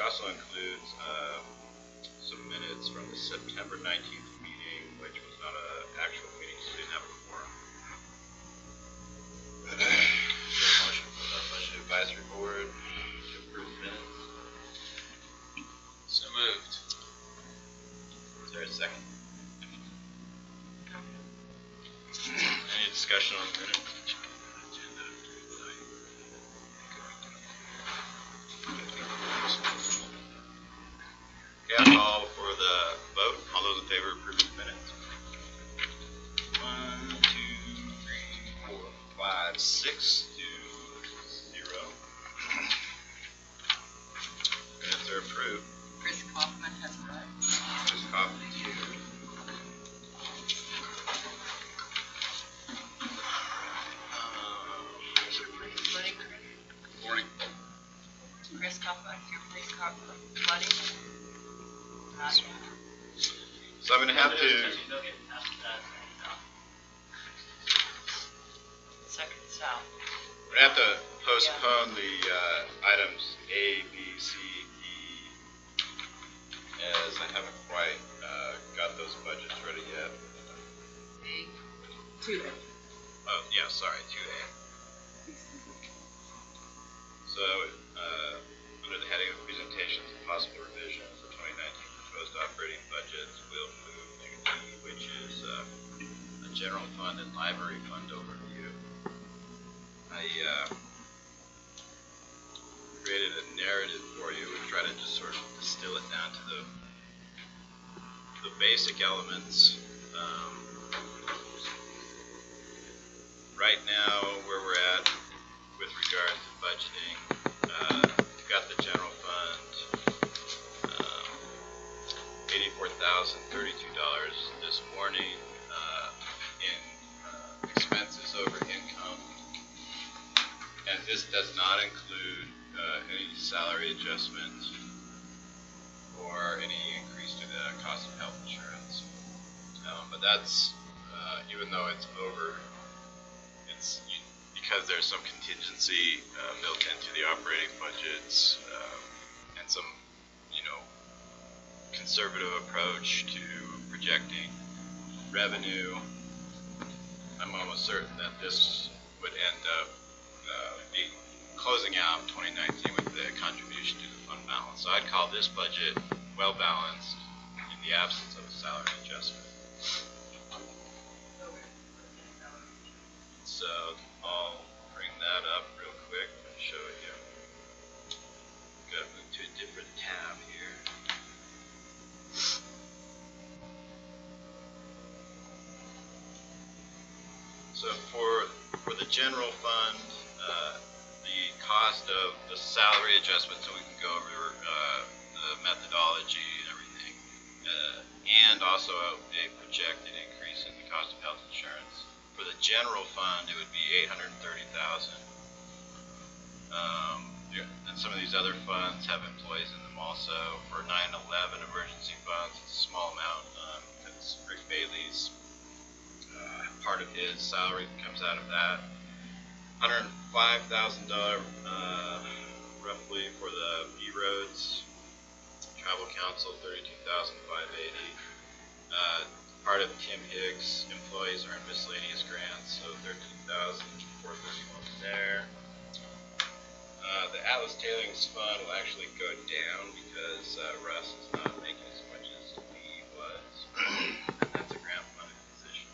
also includes some minutes from the September 19th meeting, which was not an actual meeting, so we didn't have a quorum. Is there a motion from the Budget Advisory Board to approve minutes? So moved. Is there a second? Any discussion on the minutes? Okay, I'll call for the vote. All those in favor of approving the minutes? 1, 2, 3, 4, 5, 6 to 0. Minutes are approved. Chris Kaufman has arrived. Chris Kaufman's here. Morning. Chris Kaufman, your police car flooding? Not yet. So I'm going to have to, Second south. I'm going to have to postpone the items A, B, C, E, as I haven't quite got those budgets ready yet. A. 2A. Oh, yeah, sorry, 2A. So, under the heading of presentations and possible revisions of 2019 proposed operating budgets, we'll move to D, which is a general fund and library fund overview. I created a narrative for you and tried to just sort of distill it down to the basic elements. Right now, where we're at with regard to budgeting, we've got the general fund, $84,032 this morning in expenses over income, and this does not include any salary adjustment or any increase to the cost of health insurance. But that's, even though it's over, it's because there's some contingency built into the operating budgets and some, conservative approach to projecting revenue. I'm almost certain that this would end up closing out 2019 with the contribution to the fund balance. So I'd call this budget well balanced in the absence of a salary adjustment. So I'll bring that up real quick and show it you. Gotta move to a different tab here. So for the general fund, the cost of the salary adjustment, so we can go over the methodology and everything, and also a projected increase in the cost of health insurance. For the general fund, it would be $830,000. And some of these other funds have employees in them also. For 9/11 emergency funds, it's a small amount. It's Rick Bailey's, part of his salary comes out of that. $105,000 roughly for the B roads. Travel council, $32,580. Part of Tim Hicks' employees are in miscellaneous grants, so $13,431 there. The Atlas Tailings Fund will actually go down because Russ is not making as much as he was, and that's a grant funded position.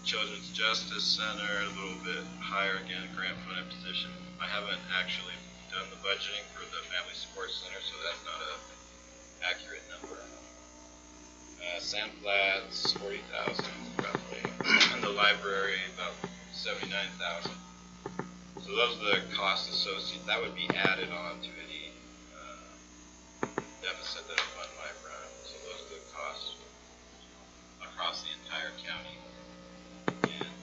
Children's Justice Center, a little bit higher again, grant funded position. I haven't actually done the budgeting for the Family Support Center, so that's not an accurate number. Sand Flats, 40,000 roughly, and the library about 79,000. So those are the costs associated. That would be added on to any deficit that a fund might run. So those are the costs across the entire county. And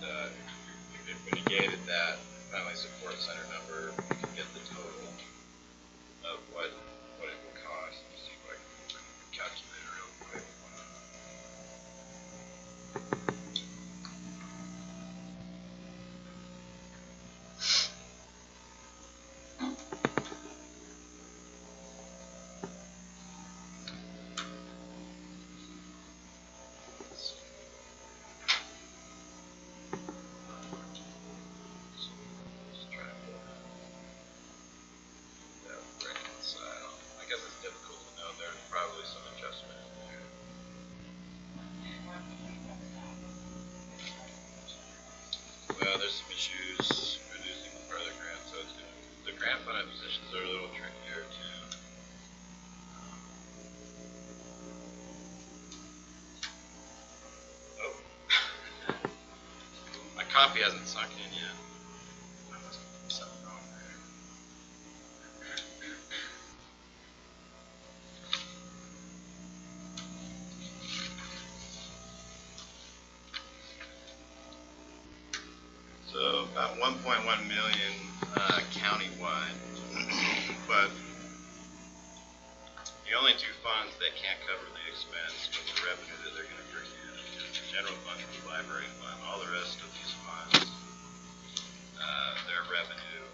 if we negated that Family Support Center number, we can get the total of what it would cost. Let me see if I can calculate it real quick. there's some issues reducing part of the grant, so it's gonna, the grant funded positions are a little trickier too. Oh. My coffee hasn't sunk in yet. I must have something wrong there. So about 1.1 million countywide, but the only two funds that can't cover the expense with the revenue that they're going to bring in is the general fund and the library fund. All the rest of these funds, their revenue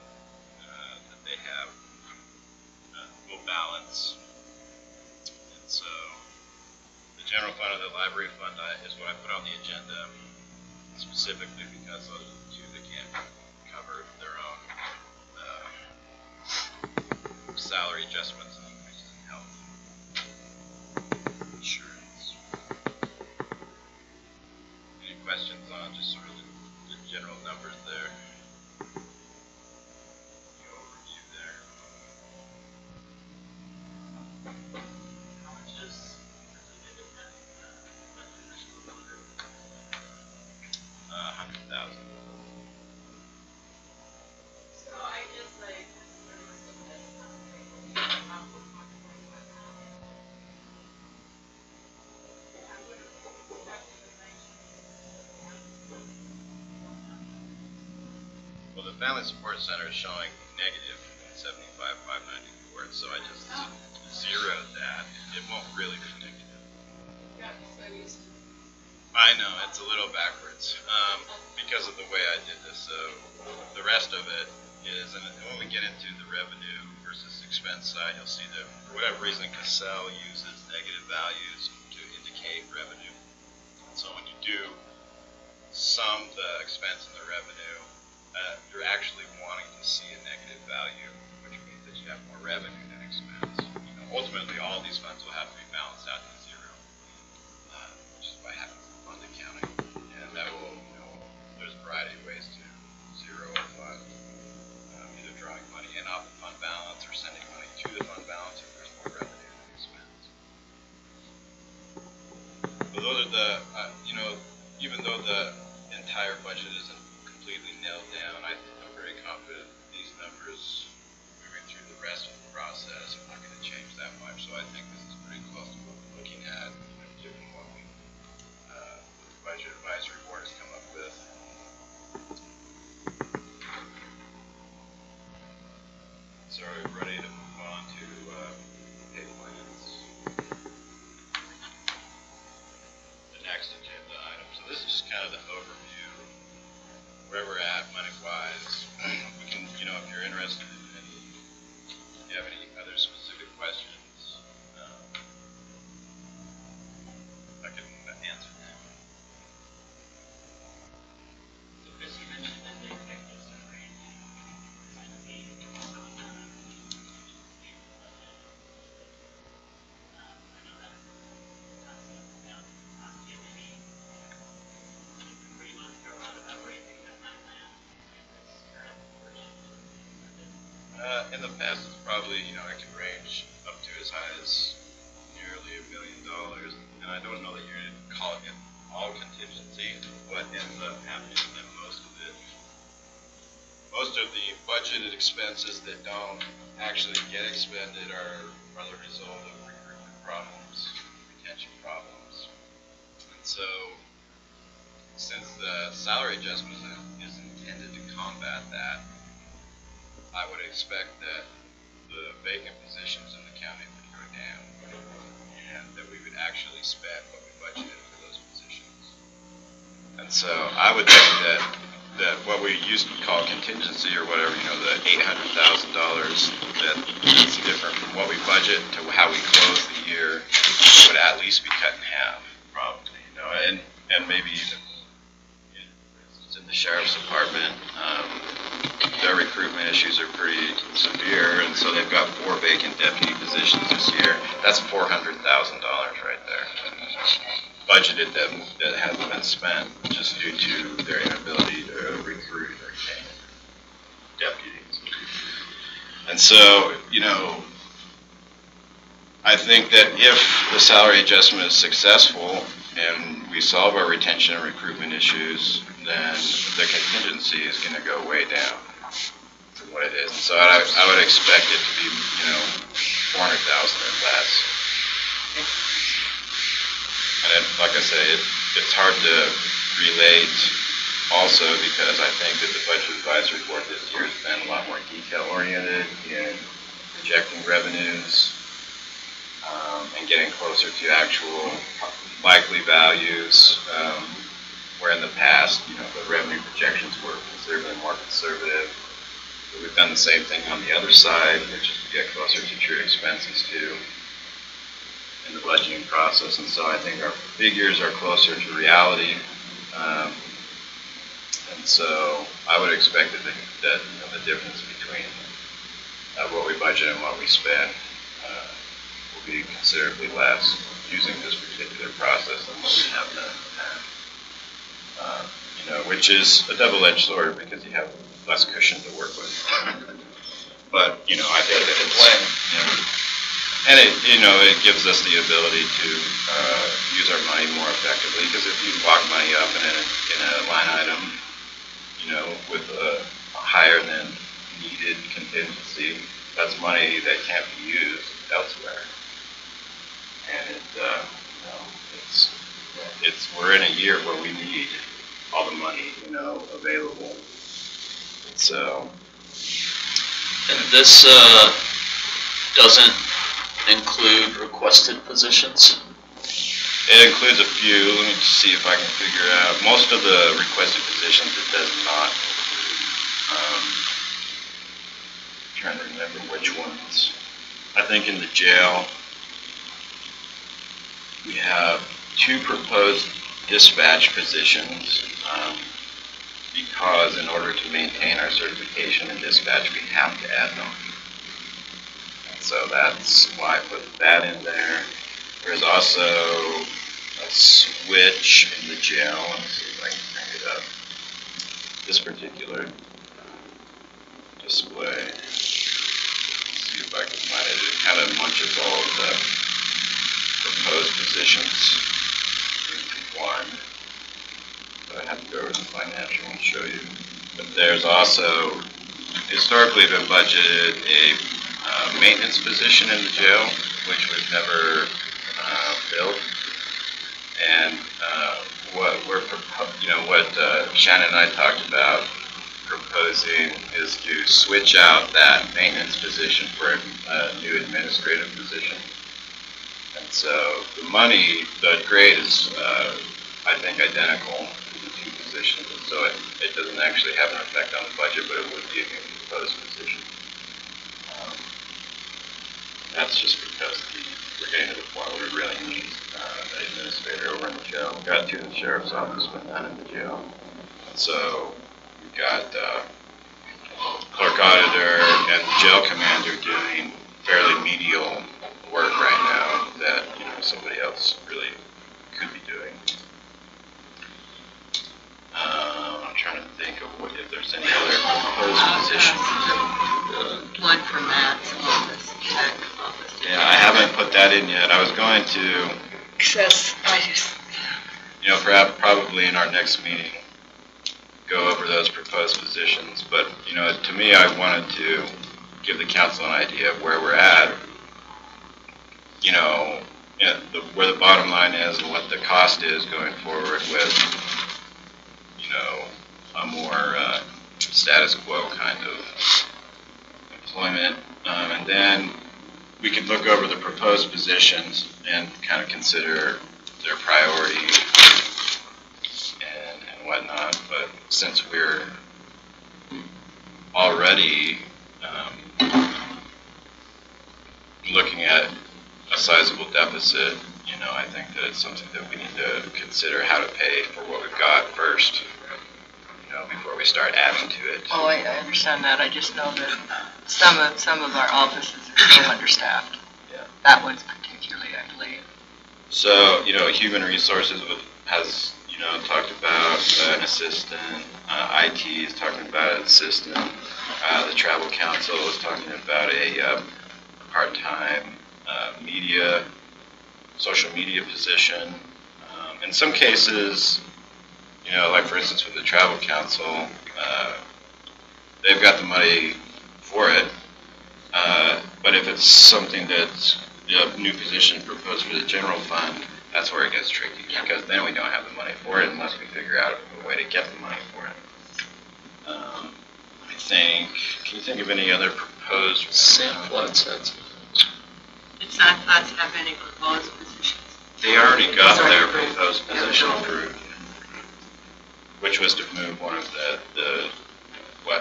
that they have will balance. And so the general fund and the library fund is what I put on the agenda specifically because those are the two that can't cover their own salary adjustments and increases in health insurance. Any questions on just sort of the general numbers there? The overview there. How much is included in that additional number? 100,000. So I just like sort of looked at this about what my point was on it. And I would have expected the 19. Well, the Family Support Center is showing negative 75,594, so I just zeroed that. It won't really be negative. Yeah, so I used to. I know, it's a little backwards because of the way I did this. So the rest of it is, and when we get into the revenue versus expense side, you'll see that for whatever reason, Cassell uses negative values to indicate revenue. And so when you do sum the expense and the revenue, you're actually wanting to see a negative value, which means that you have more revenue than expense. You know, ultimately, all these funds will have to be balanced out to zero, which is by having fund accounting. And that will, you know, there's a variety of ways to zero a fund, either drawing money in off the fund balance or sending money to the fund balance if there's more revenue than expense. But those are the, you know, even though the entire budget isn't completely nailed down, I'm very confident these numbers moving through the rest of the process are not going to change that much. So I think this is pretty close to what we're looking at, you know, given what we, the Budget Advisory Board has come up with. So are we ready to move on to pay plans? The next agenda item. So this is just kind of the overview, where we're at money-wise. We can, you know, if you're interested in any, if you have any other specific questions, I can answer them. So Chris, you mentioned that the executive summary kind of be also I know that concept about not giving any pretty much go out about raising that plan in this current version. In the past, it's probably, you know, it can range up to as high as nearly $1 million. And I don't know that you're calling it all contingency. What ends up happening is that most of the budgeted expenses that don't actually get expended are the result of recruitment problems, retention problems. And so, since the salary adjustment is intended to combat that, I would expect that the vacant positions in the county would go down, and that we would actually spend what we budgeted for those positions. And so I would think that what we used to call contingency or whatever, you know, the $800,000 that's different from what we budget to how we close the year would at least be cut in half, probably, you know, and maybe even in the sheriff's department, their recruitment issues are pretty severe, and so they've got 4 vacant deputy positions this year. That's $400,000 right there, budgeted that hasn't been spent just due to their inability to recruit And so, I think that if the salary adjustment is successful and we solve our retention and recruitment issues, then the contingency is going to go way down from what it is. And so I would expect it to be, 400,000 or less. And then, like I say, it's hard to relate also because I think that the budget advisory board this year has been a lot more detail oriented in projecting revenues and getting closer to actual likely values, where in the past, the revenue projections were considerably more conservative. But we've done the same thing on the other side, which is to get closer to true expenses too in the budgeting process. And so I think our figures are closer to reality. And so I would expect that the difference between what we budget and what we spend will be considerably less using this particular process than what we have done in the past. Which is a double-edged sword because you have less cushion to work with. But I think that it's and it gives us the ability to use our money more effectively because if you lock money up in a line item, with a higher than needed contingency, that's money that can't be used elsewhere. And we're in a year where we need all the money, available. And so. And this doesn't include requested positions? It includes a few. Let me just see if I can figure out. Most of the requested positions it does not include. I'm trying to remember which ones. I think in the jail we have 2 proposed dispatch positions because in order to maintain our certification in dispatch we have to add them. And so that's why I put that in there. There's also a switch in the jail. Let's see if I can bring it up. This particular display. Let's see if I can find it. It kind of munches all of the proposed positions into one. So I have to go over the financial and show you. But there's also historically been budgeted a maintenance position in the jail, which we've never filled. And what Shannon and I talked about proposing is to switch out that maintenance position for a new administrative position. And so the money, the grade is, I think, identical to the 2 positions. And so it doesn't actually have an effect on the budget, but it would be a new proposed position. That's just because we're getting to the point where we really need an administrator over in the jail. We've got 2 in the sheriff's office, but none in the jail. And so we've got clerk auditor and jail commander doing fairly menial work right now that somebody else really could be doing. I'm trying to think of if there's any other proposed positions. One for Matt's office, tech office. Yeah, I haven't put that in yet. I was going to, perhaps probably in our next meeting, go over those proposed positions. But, to me, I wanted to give the council an idea of where we're at, where the bottom line is and what the cost is going forward with, a more status quo kind of employment. And then we could look over the proposed positions and kind of consider their priority and whatnot. But since we're already looking at a sizable deficit, I think that it's something that we need to consider how to pay for what we've got first, before we start adding to it. Oh, I understand that. I just know that some of our offices are so understaffed. Yeah. That one's particularly, I believe. So, human resources has, talked about an assistant. IT is talking about an assistant. The travel council is talking about a part-time social media position. In some cases, like for instance with the travel council, they've got the money for it. But if it's something that's a new position proposed for the general fund, that's where it gets tricky, because then we don't have the money for it unless we figure out a way to get the money for it. Can you think of any other proposed? Sand Flats had some. Did Sand Flats have any proposed positions? They already got their proposed position approved, which was to move one of the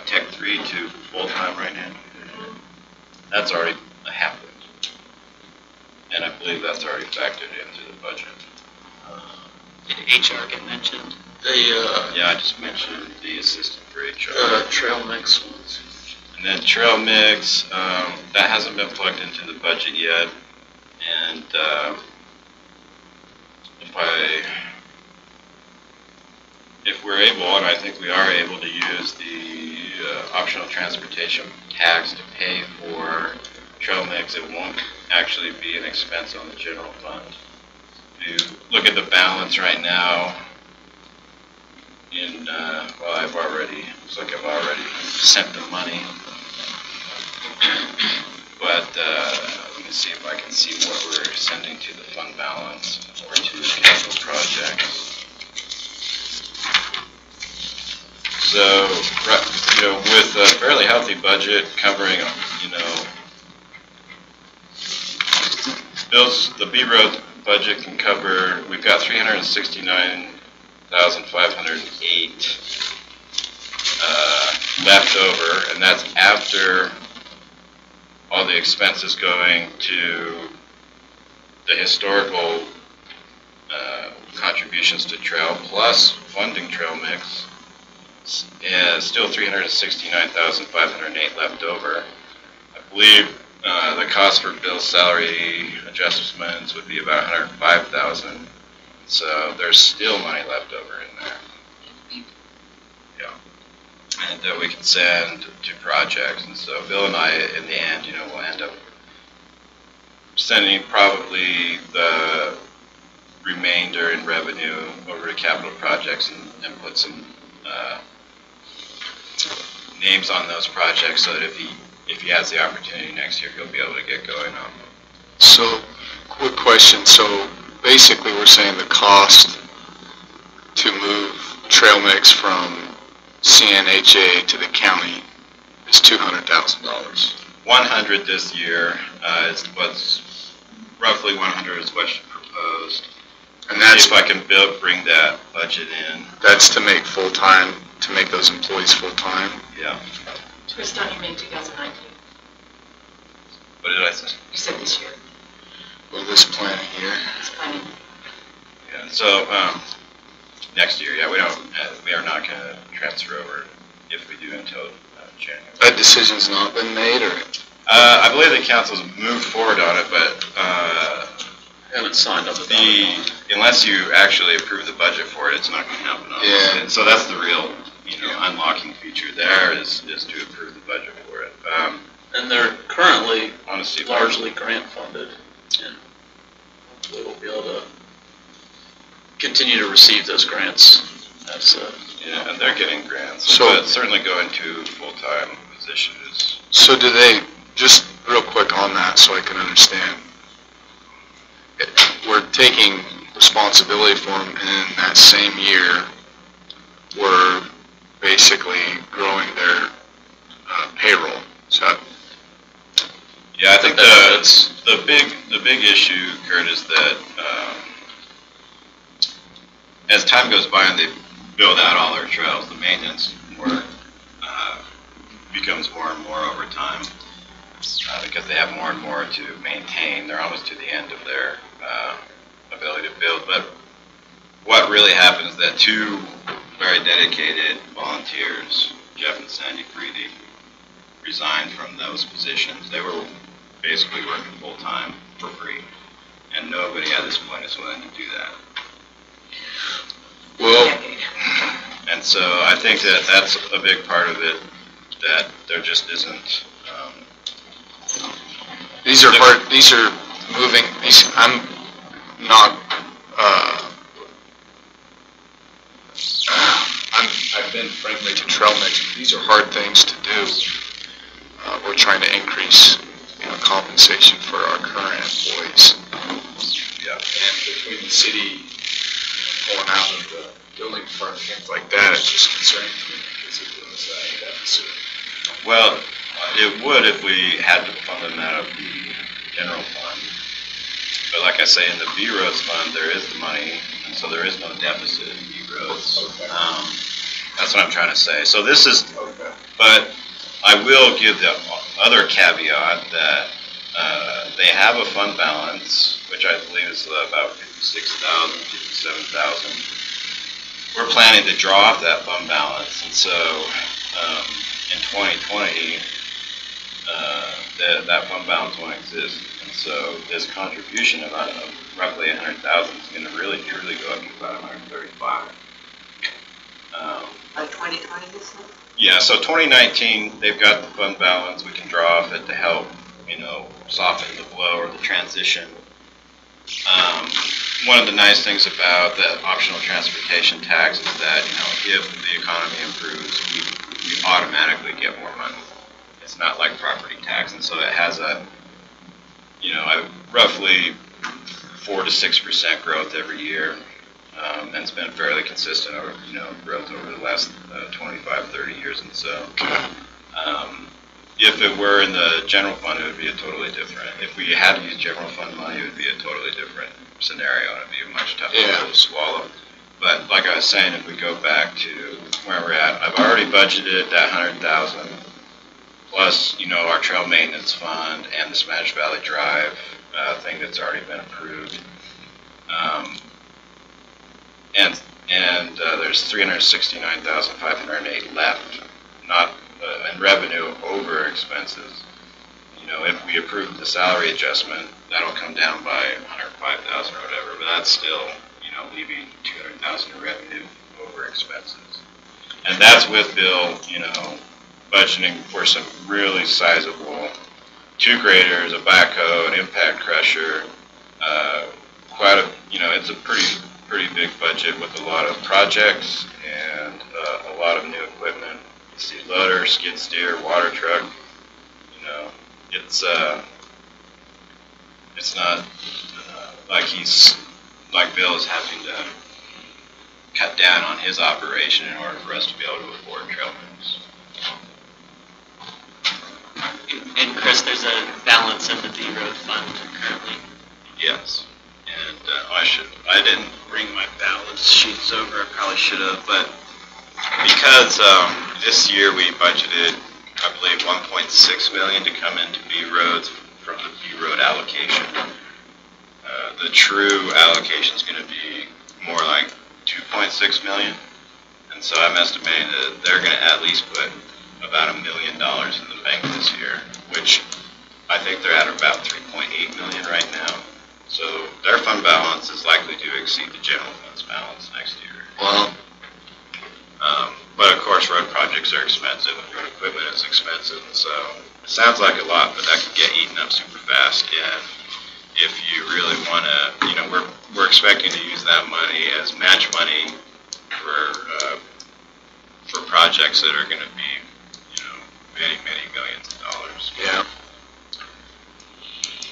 Tech 3 to full-time right now. That's already happened. And I believe that's already factored into the budget. Did HR get mentioned? Yeah, I just mentioned the assistant for HR. Trail mix ones. And then trail mix, that hasn't been plugged into the budget yet. And if we're able, and I think we are able to use the optional transportation tax to pay for trail mix, it won't actually be an expense on the general fund. If you look at the balance right now, looks like I've already sent the money. But let me see if I can see what we're sending to the fund balance or to the capital projects. So, with a fairly healthy budget covering, the B Road budget can cover, we've got 369,508 left over, and that's after all the expenses going to the historical contributions to trail, plus funding trail mix. Still 369,508 left over. I believe the cost for Bill's salary adjustments would be about 105,000. So there's still money left over in there. Yeah, and that we can send to projects. And so Bill and I, in the end, will end up sending probably the remainder in revenue over to capital projects and put some names on those projects so that if he has the opportunity next year, he'll be able to get going on them. So, quick question. So, basically, we're saying the cost to move trail mix from CNHA to the county is $200,000. 100 this year is what's roughly 100 is what's proposed. And that's if I can bring that budget in. That's to make full-time, to make those employees full-time? Yeah. Chris, don't you mean 2019? What did I say? You said this year. Well, this plan here. It's planning. Yeah. So next year, yeah, we are not going to transfer over if we do until January. That decision's not been made, or? I believe the council's moved forward on it, but Haven't signed up unless you actually approve the budget for it, it's not going to happen. Yeah. And so that's the real, unlocking feature there is to approve the budget for it. And they're currently Honestly, largely grant funded, and hopefully we'll be able to continue to receive those grants. yeah, and they're getting grants. So- but certainly going to full-time position is. So do they, just real quick on that so I can understand, we're taking responsibility for them, and in that same year, we're basically growing their payroll. So Yeah, I think benefits. the big issue, Kurt, is that as time goes by and they build out all their trails, the maintenance work becomes more and more over time because they have more and more to maintain. They're almost to the end of their ability to build. But what really happens is that two very dedicated volunteers, Jeff and Sandy Freedy, resigned from those positions. They were basically working full-time for free, and nobody at this point is willing to do that. Well, And so I think that that's a big part of it, that there just isn't, These are hard, these are moving, I'm not, I've been friendly to trail mix, but these are hard things to do. We're trying to increase, compensation for our current employees. Yeah. And between the city pulling out of the building department, things like that, it just concerns me because it was a deficit. well, it would if we had to fund them out of the general fund. But like I say, in the B-Roads fund, there is the money, and so there is no deficit in B-Roads. Okay. That's what I'm trying to say. So this is, Okay. but I will give the other caveat that they have a fund balance, which I believe is about 56,000, 57,000. We're planning to draw off that fund balance, and so in 2020, that fund balance won't exist. And so this contribution of roughly 100,000 is going to really truly go up to about 135. By 2020, you said? Yeah, so 2019, they've got the fund balance. We can draw off it to help, soften the blow or the transition. One of the nice things about the optional transportation tax is that, if the economy improves, we automatically get more money. It's not like property tax, and so it has a roughly 4 to 6% growth every year. And it's been fairly consistent over, growth over the last 25, 30 years. And so, if it were in the general fund, it would be a totally different. If we had to use general fund money, it would be a totally different scenario, and it'd be a much tougher pill to swallow. But like I was saying, if we go back to where we're at, I've already budgeted that 100,000 plus, our trail maintenance fund and the Spanish Valley Drive thing that's already been approved. And there's 369,508 left, not in revenue over expenses. If we approve the salary adjustment, that'll come down by 105,000 or whatever, but that's still, leaving 200,000 in revenue over expenses. And that's with Bill, budgeting for some really sizable 2 graders, a backhoe, an impact crusher, it's a pretty big budget with a lot of projects and a lot of new equipment. You see loader, skid steer, water truck. It's not like Bill is having to cut down on his operation in order for us to be able to afford trail mix. And Chris, there's a balance in the B-Road fund currently. Yes. And I didn't bring my balance sheets over, I probably should have, but because this year we budgeted, I believe, 1.6 million to come into B-Roads from the B-Road allocation. The true allocation is going to be more like 2.6 million, and so I'm estimating that they're going to at least put about $1 million in the bank this year, which I think they're at about 3.8 million right now. So their fund balance is likely to exceed the general fund's balance next year. Well, but of course, road projects are expensive, and road equipment is expensive, and so it sounds like a lot, but that can get eaten up super fast. And if you really want to, we're expecting to use that money as match money for projects that are going to be, many, many millions of dollars. Yeah.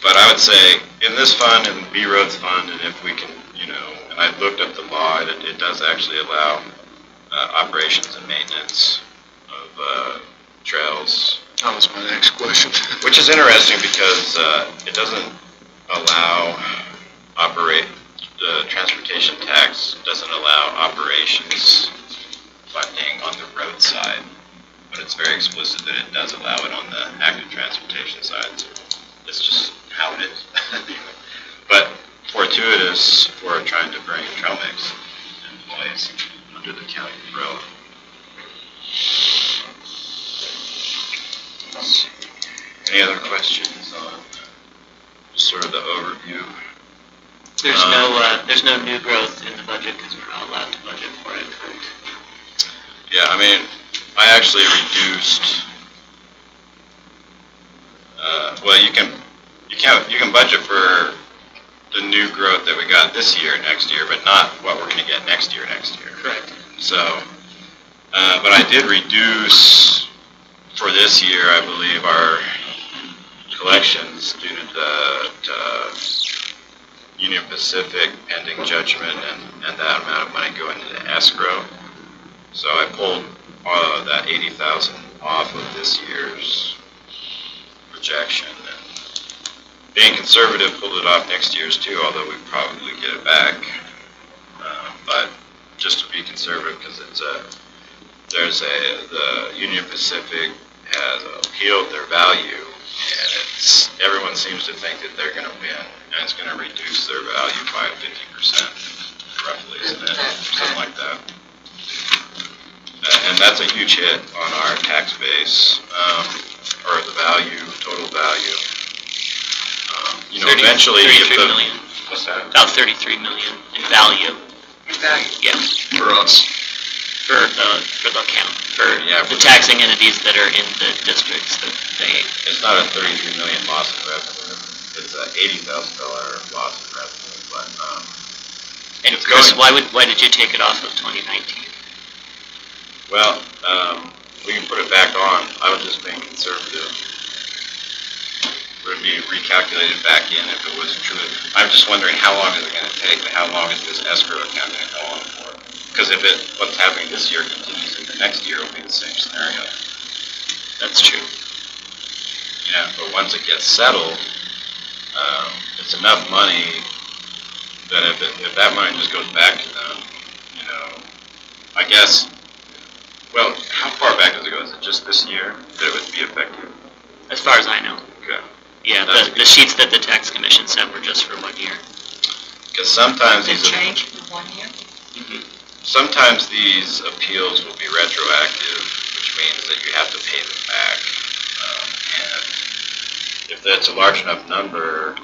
But I would say in this fund and the B-Roads fund, and if we can, and I looked up the law, it does actually allow operations and maintenance of trails. That was my next question. Which is interesting because it doesn't allow the transportation tax doesn't allow operations funding on the road side, but it's very explicit that it does allow it on the active transportation side. So it's just how it is. But fortuitous for trying to bring trail mix in place under the county umbrella. Let's see. Any other questions on just sort of the overview? There's no new growth in the budget because we're not allowed to budget for it, correct? Yeah, I mean, I actually reduced, well, you can budget for the new growth that we got this year, next year, but not what we're gonna get next year. Correct. So, but I did reduce for this year, I believe, our collections due to the Union Pacific pending judgment and that amount of money going into escrow. So I pulled that 80,000 off of this year's projection. And being conservative, pulled it off next year's too, although we probably get it back. But just to be conservative, because the Union Pacific has appealed their value, and everyone seems to think that they're going to win, and it's going to reduce their value by 50%, roughly, isn't it? Something like that. And that's a huge hit on our tax base, or the value, total value. Eventually, if 33 the, million. what's that? About 33 million in value. In value. Yeah, For us. for the account, for Yeah, the for taxing entities that are in the districts that they, It's not a 33 million loss in revenue. It's a $80,000 loss in revenue, but, and It's Chris, going- why did you take it off of 2019? well, we can put it back on. I was just being conservative. Would it be recalculated back in if it was true? I'm just wondering how long is it gonna take, and how long is this escrow account gonna go on for? Because if what's happening this year continues into next year, it'll be the same scenario. That's true. Yeah, but once it gets settled, it's enough money that if that money just goes back to them, I guess, well, how far back does it go? Is it just this year that it would be effective? As far as I know. Okay. Yeah, That's the sheets that the tax commission sent were just for 1 year. Because sometimes Does it these, change for 1 year? sometimes these appeals will be retroactive, which means that you have to pay them back. And if that's a large enough number,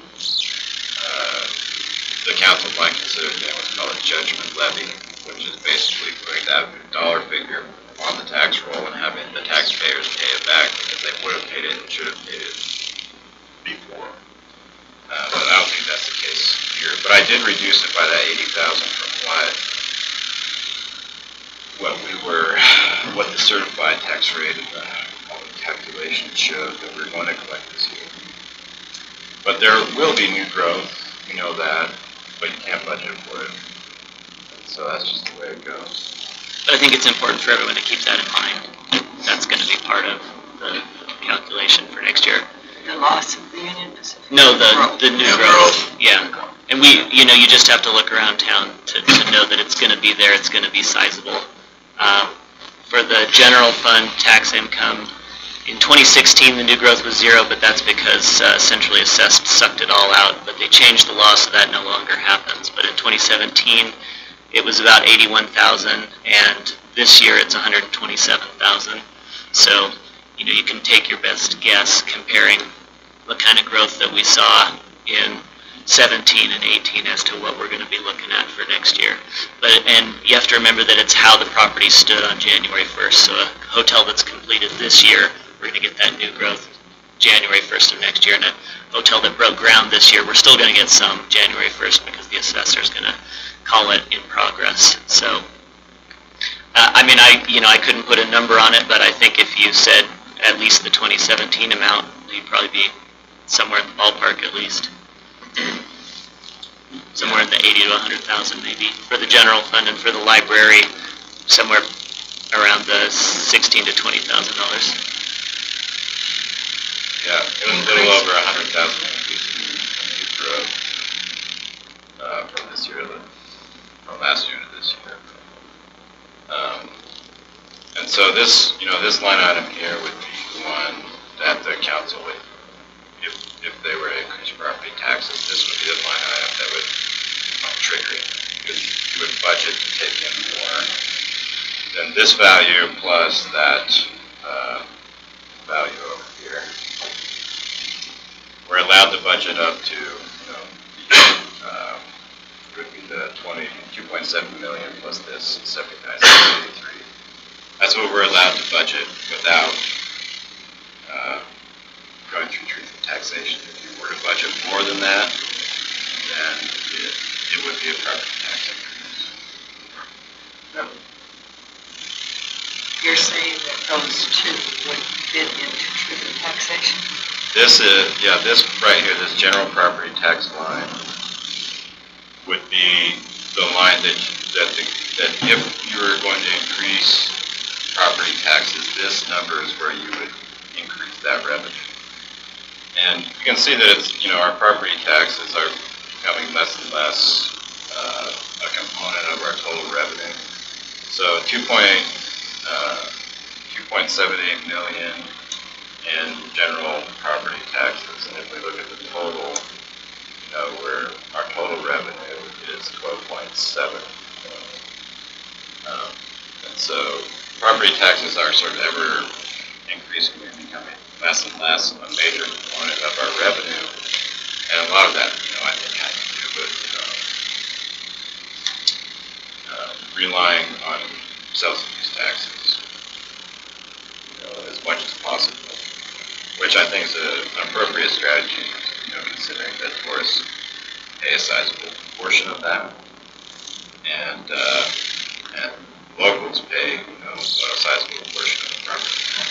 the council might consider doing what's called a judgment levy, which is basically putting that dollar figure on the tax roll and having the taxpayers pay it back because they would have paid it and should have paid it before. But I don't think that's the case here. But I did reduce it by that 80,000 from what the certified tax rate of all the calculations showed that we're going to collect this year. But there will be new growth, we know that, but you can't budget for it. So that's just the way it goes. But I think it's important for everyone to keep that in mind. That's going to be part of the calculation for next year. The loss of the Union Pacific? No, the new New growth. Yeah. And you just have to look around town to know that it's going to be there, it's going to be sizable. For the general fund tax income, in 2016 the new growth was 0, but that's because centrally assessed sucked it all out. But they changed the law so that no longer happens. But in 2017 it was about 81,000, and this year it's 127,000. So you can take your best guess comparing the kind of growth that we saw in 17 and 18 as to what we're going to be looking at for next year. And you have to remember that it's how the property stood on January 1st. So a hotel that's completed this year, we're going to get that new growth January 1st of next year. And a hotel that broke ground this year, we're still going to get some January 1st because the assessor's going to call it in progress. So, I couldn't put a number on it, but I think if you said at least the 2017 amount, you'd probably be somewhere in the ballpark at least. Somewhere in the 80 to 100,000 maybe for the general fund, and for the library somewhere around the $16,000 to $20,000. Yeah, it was a little over 100,000 increase in new growth from this year from last year to this year. And so this line item here would be the one that the council would, if they were to increase property taxes, this would be the line item that would trigger it. You would budget to take in more than this value plus that value over here. We're allowed to budget up to, it would be the 2.7 million plus this 79,783. I That's what we're allowed to budget without going through truth and taxation. If you were to budget more than that, then it would be a property tax increase. You're saying that those two would fit into truth and taxation? This right here, this general property tax line would be the line that if you were going to increase property taxes, this number is where you would increase that revenue. And you can see that it's, our property taxes are becoming less and less a component of our total revenue. So 2.78 million in general property taxes, and if we look at the total, where our total revenue is 12.7 million. And so property taxes are sort of ever increasingly becoming less and less a major component of our revenue, and a lot of that, I think, has to do with relying on sales and use taxes, as much as possible, which I think is an appropriate strategy, considering that tourists pay a sizable portion of that, and locals pay, a sizable portion of the property tax.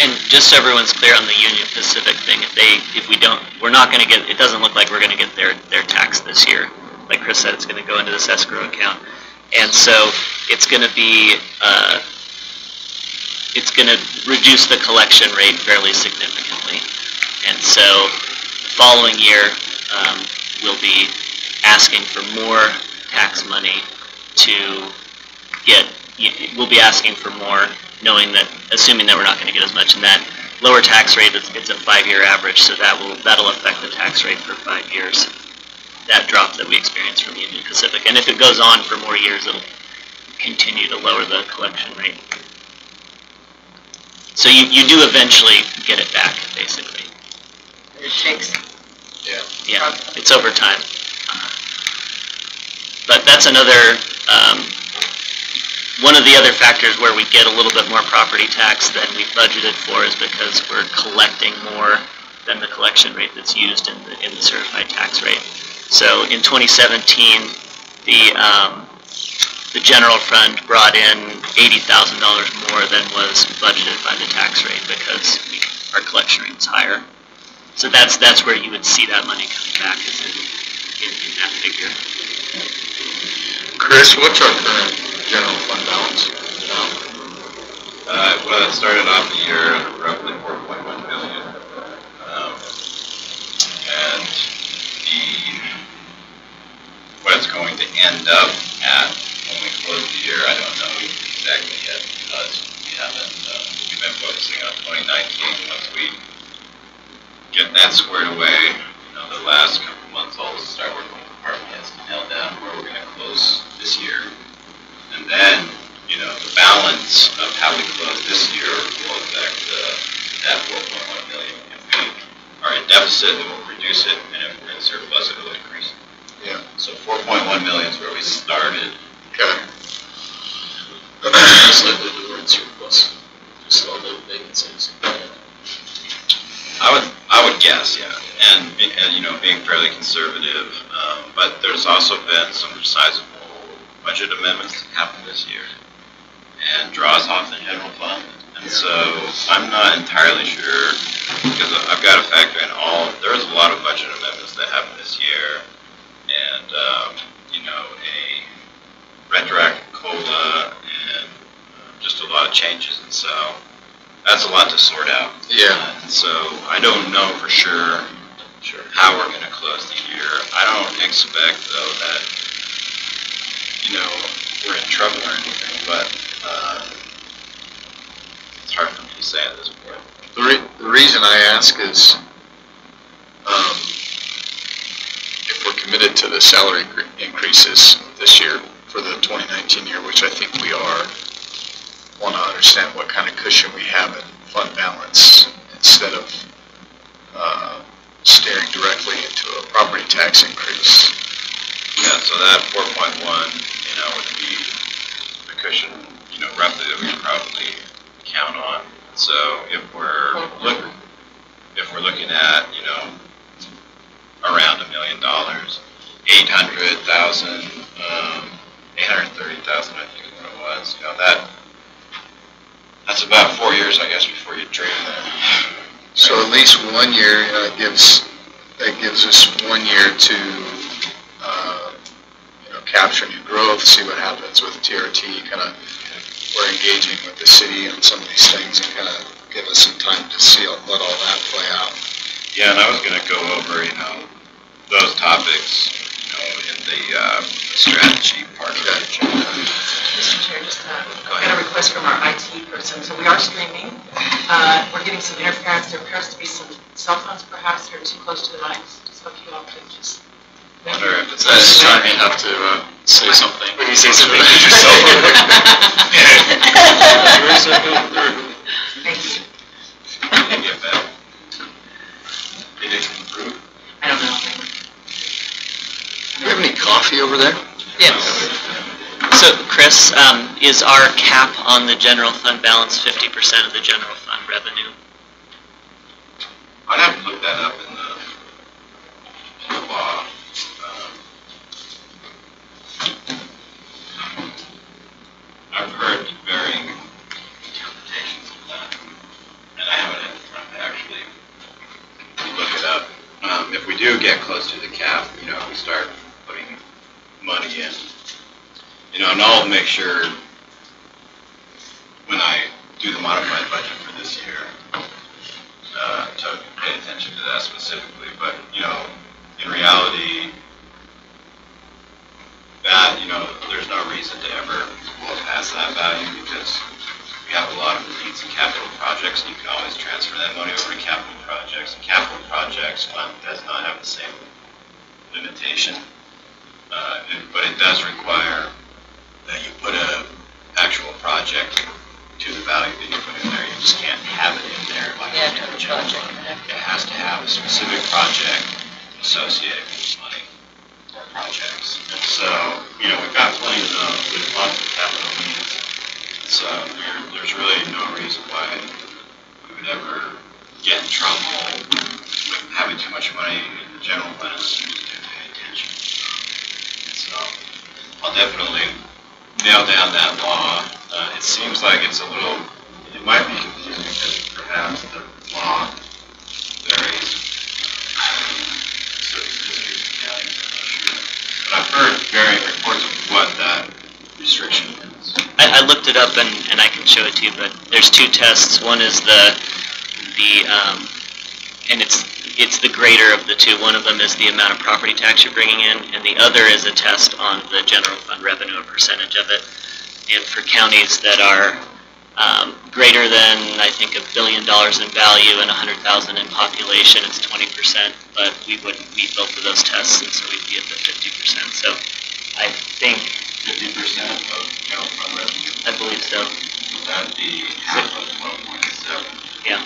And just so everyone's clear on the Union Pacific thing, we're not going to get, it doesn't look like we're going to get their tax this year. Like Chris said, it's going to go into this escrow account. And so it's going to be, it's going to reduce the collection rate fairly significantly. And so the following year, we'll be asking for more tax money to get, we'll be asking for more, assuming that we're not going to get as much. And that lower tax rate, it's a 5-year average, so that'll affect the tax rate for 5 years. That drop that we experienced from Union Pacific. And if it goes on for more years, it'll continue to lower the collection rate. So you do eventually get it back, basically. It takes, Yeah, it's over time. But that's another, one of the other factors where we get a little bit more property tax than we budgeted for is because we're collecting more than the collection rate that's used in the certified tax rate. So in 2017, the general fund brought in $80,000 more than was budgeted by the tax rate because our collection rate's higher. So that's where you would see that money coming back, is in that figure. Chris, what's our current general fund balance now? Well, it started off the year at roughly 4.1 million. And what it's going to end up at when we close the year, I don't know exactly yet, because we've been focusing on 2019. Once we get that squared away, the last couple months, I'll start working with the department heads to nail down where we're going to close this year. And then, the balance of how we close this year will affect that 4.1 million. If we are in deficit, it will reduce it, and if we're in surplus, it will increase it. Yeah. So 4.1 million is where we started. Okay. Most likely we were in surplus, just all the vacancies. I would guess, yeah, and being fairly conservative, but there's also been some sizable budget amendments that happened this year, and draws off the general fund, and so I'm not entirely sure, because I've got to factor in there's a lot of budget amendments that happened this year, and a retroactive COLA, and just a lot of changes, and so that's a lot to sort out. Yeah. And so I don't know for sure how we're going to close the year. I don't expect, though, that, we're in trouble or anything, but it's hard for me to say at this point. The reason I ask is, if we're committed to the salary increases this year for the 2019 year, which I think we are, want to understand what kind of cushion we have in fund balance instead of staring directly into a property tax increase. Yeah, so that 4.1, would be the cushion, roughly that we could probably count on. So if we're looking at, around $1 million, 800,000, 830,000, I think is what it was. That's about 4 years, I guess, before you drain that. So at least 1 year gives us 1 year to capture new growth, see what happens with TRT. Kind of we're engaging with the city on some of these things and kind of give us some time to see let all that play out. Yeah, and I was going to go over those topics in the strategy part of the agenda. Mr. Chair, just got a request from our IT person. So we are streaming. We're getting some interference. There appears to be some cell phones perhaps that are too close to the mics. So if you all could just... I wonder if it's I may have to say something. When you say something, Thank you. Maybe a bell. Did it improve? I don't know. Do we have any coffee over there? Yes. So, Chris, is our cap on the general fund balance 50% of the general fund revenue? I'd have to look that up in the law. I've heard varying interpretations of that, and I haven't had time to actually look it up. If we do get close to the cap, if we start putting money in, and I'll make sure when I do the modified budget for this year to pay attention to that specifically. But in reality, that there's no reason to ever blow past that value because we have a lot of needs in capital projects, and you can always transfer that money over to capital projects. And capital projects fund does not have the same limitation, but it does require that you put an actual project to the value that you put in there. You just can't have it in there like Yeah, a to the general project. fund. It has to have a specific project associated with the money or projects. And so, we've got plenty of those with lots of capital needs. So there's really no reason why we would ever get in trouble with having too much money in the general fund unless we didn't pay attention. And so I'll definitely nail down that law. It seems like it might be confusing because perhaps the law varies certain districts and counties, I'm not sure. But I've heard varying reports of what that restriction is. I looked it up and I can show it to you, but there's two tests. One is and it's the greater of the two. One of them is the amount of property tax you're bringing in, and the other is a test on the general fund revenue, a percentage of it. And for counties that are greater than, I think, $1 billion in value and 100,000 in population, it's 20%, but we wouldn't meet both of those tests, and so we'd be at the 50%. So I think 50% of general fund revenue. I believe so. Would that be half of 12.7? Yeah.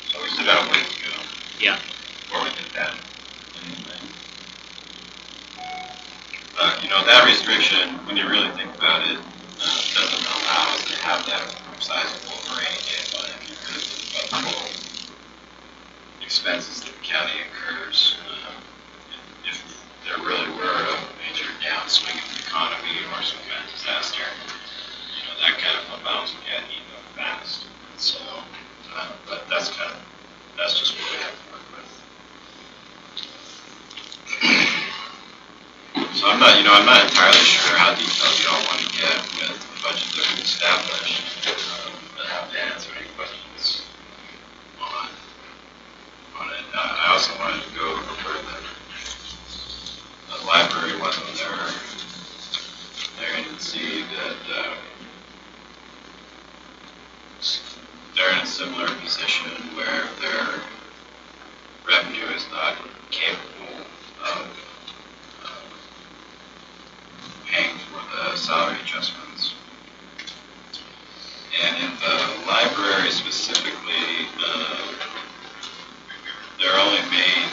So we still got a ways to go. Yeah. Before we get that. That restriction, when you really think about it, doesn't allow us to have that sizable rainy day fund because of the total expenses that the county incurs. If there really were a major downswing in the economy or some kind of disaster, that kind of fund balance would get eaten up fast. So, but that's just what we have to work with. So I'm not entirely sure how detailed you all want to get with the budget that we've established. But have to answer any questions on it. I also wanted to go over the library wasn't there, and you can see that they're in a similar position where their revenue is not capable of paying for the salary adjustments. And in the library specifically, their only main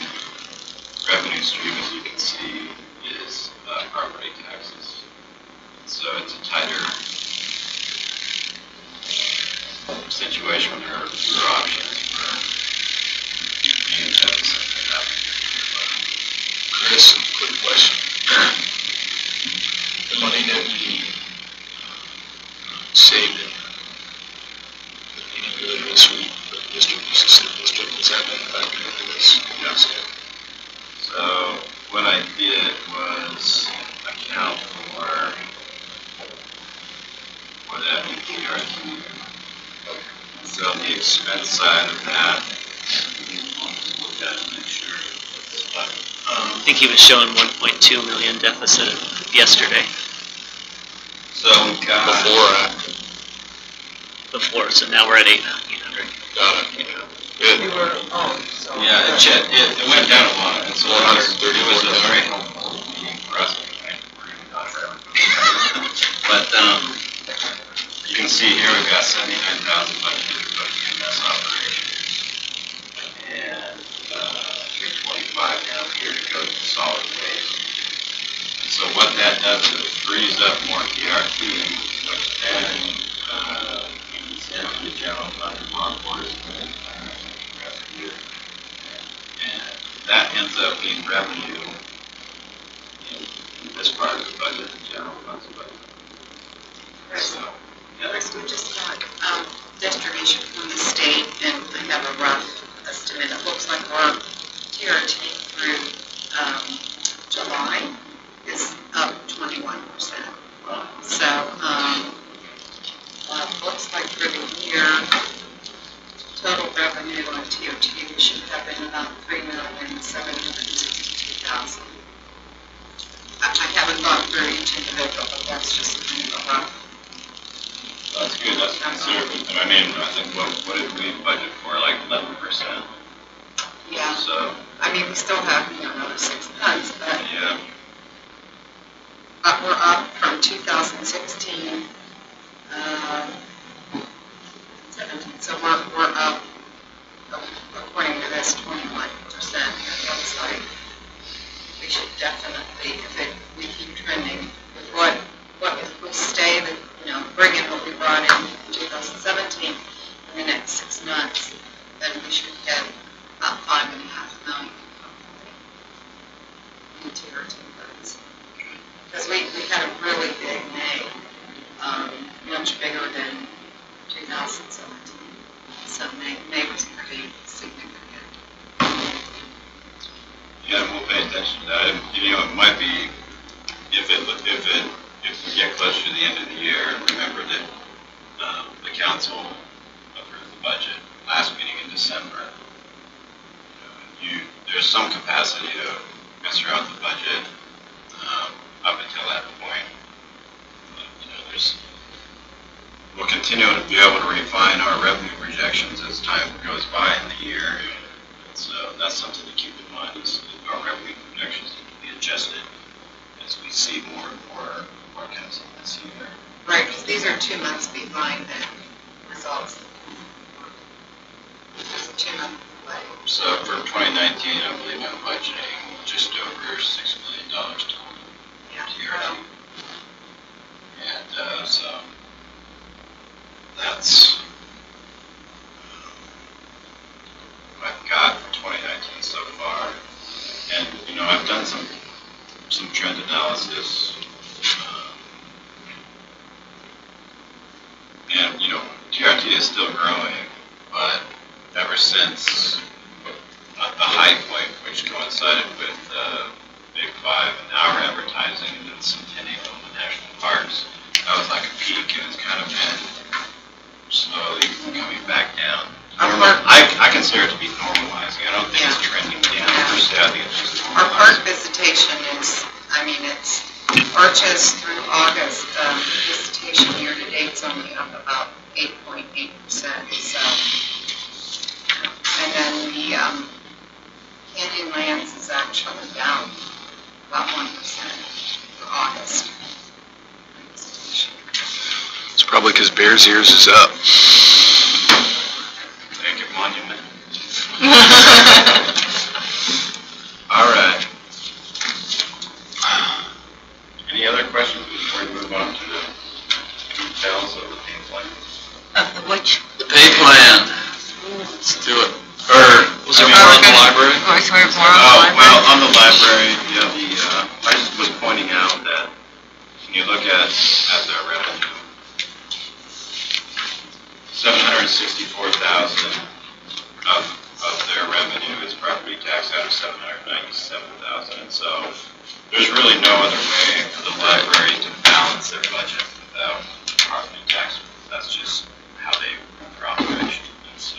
revenue stream, as you can see, is so it's a tighter situation with her options for being deficit at that particular fund. Chris, quick question. The money that we saved in the meeting earlier this week for the district, has that been factored into this? Yes. So what I did was account for that PRT. So the expense side of that, look at it, make sure it's I think he was showing 1.2 million deficit yesterday so we've got before, so now we're at 800. Got it. Good. We were, so. Yeah, it went down a lot, and so it was a very 434. helpful meeting for us. But, you can see here we've got 79,000 budgeted for EMS operations. And, 325 down here to go to solid waste. And so what that does is it frees up more PRT, which then, feeds into the general fund and law enforcement. And that ends up being revenue in this part of the budget, the general fund's budget. So, yeah. Chris, we just got distribution from the state, and I have a rough estimate. It looks like our TRT through July is up 21%. So, looks like for the year, total revenue on TOT should have been about $3,762,000. I haven't gone through each individual, but that's just kind of a rough. That's good, that's conservative. And I mean, I think what did we budget for, like 11%? Yeah. So, I mean, we still have, another 6 months, but yeah, we're up from 2016, 17, so we're up, according to this, 21%. It looks like we should definitely, if we keep trending with what if we stay, bring in what we brought in 2017 in the next 6 months, then we should get about $5.5 million in TRT funds. Because we had a really big May, much bigger than 2017. So May was pretty significant. yeah, we'll pay attention to that. And, it might be, if we get closer to the end of the year, remember that the council approved the budget last meeting in December. There's some capacity to mess around with the budget up until that point. We'll continue to be able to refine our revenue projections as time goes by in the year. And so that's something to keep in mind, is that our revenue projections need to be adjusted as we see more and more forecasts in this year. Right, because these are 2 months behind the results. There's a 2-month delay. So for 2019, I believe I'm budgeting just over $6 million total TRT. And so that's what I've got for 2019 so far. And, I've done some trend analysis. And, TRT is still growing, but ever since the high point, which coincided with Big 5 and our advertising and then Centennial and the national parks, that was like a peak, and it's kind of been slowly coming back down. I consider it to be normalizing. I don't think it's trending down per se. I think it's just Our park normalizing. visitation is, it's Arches through August, visitation year to date's only up about 8.8%, so. And then the Canyonlands is actually down about 1% for August. Visitation. It's probably because Bears Ears is up. Thank you, Monument. All right. Any other questions before we move on to the details of the pay plan. Of the which, The pay plan, let's do it. Or, was there I mean, more on the library? or is there more on the Oh, library? well, on the library, I just was pointing out that when you look at the revenue, 764,000 of their revenue is property tax out of 797,000. And so there's really no other way for the library to balance their budget without property tax. That's just how they run their operation. And so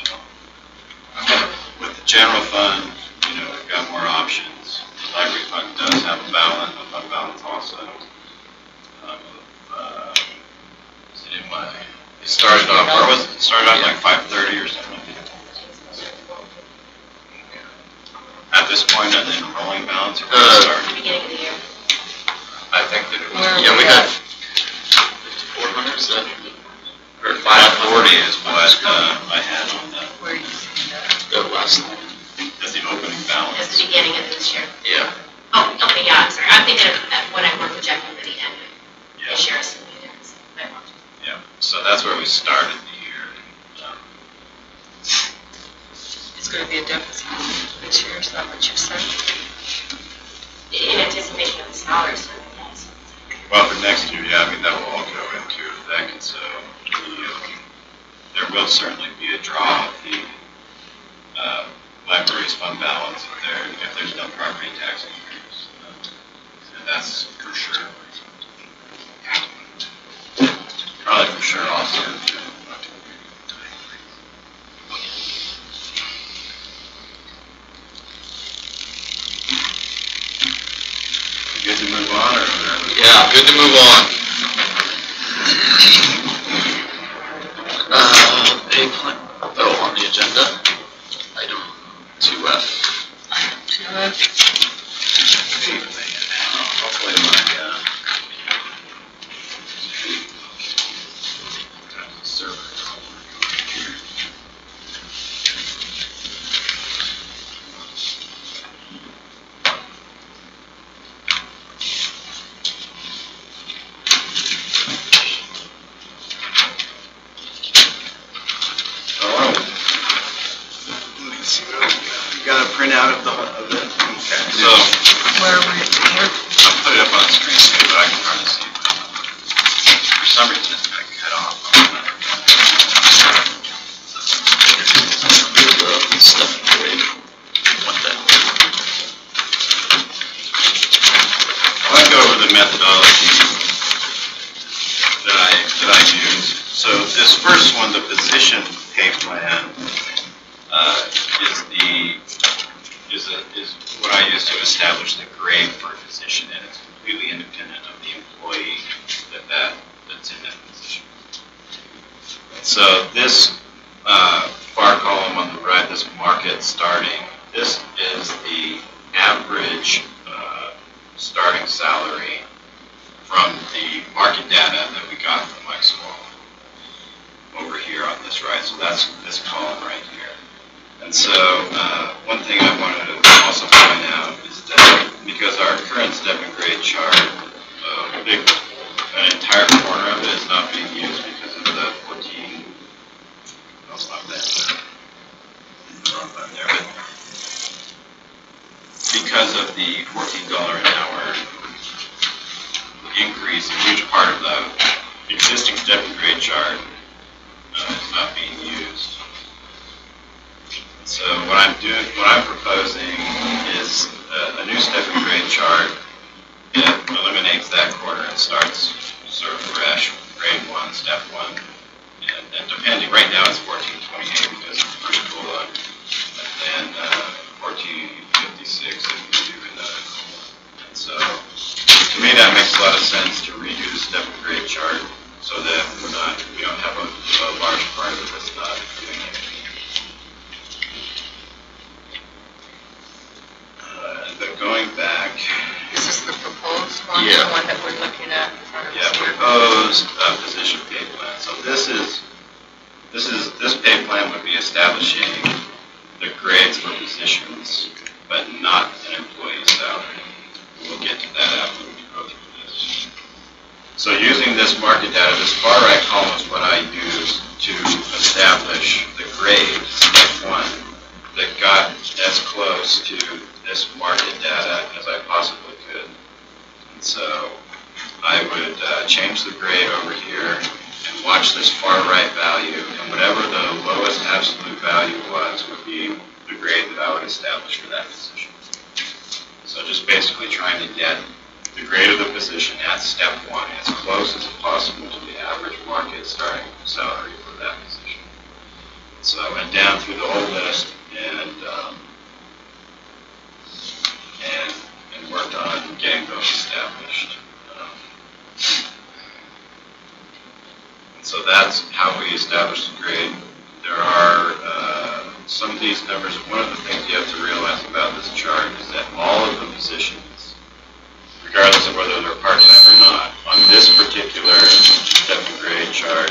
with the general fund, we've got more options. The library fund does have a fund balance also. It started off, where was it? It started off like 530 or something like that. At this point, an enrolling balance, or when it started? Beginning of the year. I think that it was. Yeah, we had 400, is that? Or 540 is what I had on Where are you seeing that? the last line. as the opening At balance. the beginning of this year. Yeah. Oh, okay, yeah, I'm sorry. I'm thinking of what I were projecting for the end of Yeah. this year. So Yeah, so that's where we started the year. It's going to be a deficit this year, is that what you said? in anticipation of the salaries. Yes. Well, for next year, yeah, I mean, that will all go into effect, and so there will certainly be a draw of the library's fund balance if there's no property tax increase. And that's for sure. Probably for sure also. Good to move on, or? Yeah, good to move on. Pay plan, oh, on the agenda, item 2F. Hopefully my, server. Got a printout of it. Okay, so Where are we, here? I'll put it up on the screen so I can hardly see it. For some reason, it's got cut off. The stuff grade. Want that? I want to go over the methodology that I use. So this first one, the position pay plan, is what I use to establish the grade for a position, and it's completely independent of the employee that's in that position. So this far column on the right, this market starting, this is the average starting salary from the market data that we got from Mike Small over here on this right. So that's this column right here. And so one thing I wanted to also point out is that because our current step and grade chart, an entire corner of it is not being used because of the 14, no, it's not that. Not there, but because of the $14 an hour increase, a huge part of the existing step and grade chart is not being used. So what I'm proposing is a new step and grade chart. It eliminates that quarter and starts sort of fresh, grade 1, step 1, and depending, right now it's 1428 because it's the first COLA, and then 1456 if you do another COLA. And so to me that makes a lot of sense to redo the step and grade chart so that we don't have a large part of it that's not doing anything. But going back, This is the proposed one, Yeah. the one that we're looking at in front of yeah, us here. proposed position pay plan. So this pay plan would be establishing the grades for positions, but not an employee salary. We'll get to that after we go through this. So using this market data, this far right column is what I used to establish the grade, step 1, that got as close to this market data as I possibly could. And so I would change the grade over here and watch this far right value, and whatever the lowest absolute value was would be the grade that I would establish for that position. So just basically trying to get the grade of the position at step 1 as close as possible to the average market starting salary for that position. So I went down through the whole list and worked on getting those established. And so that's how we established the grade. There are some of these numbers. One of the things you have to realize about this chart is that all of the positions, regardless of whether they're part-time or not, on this particular step and grade chart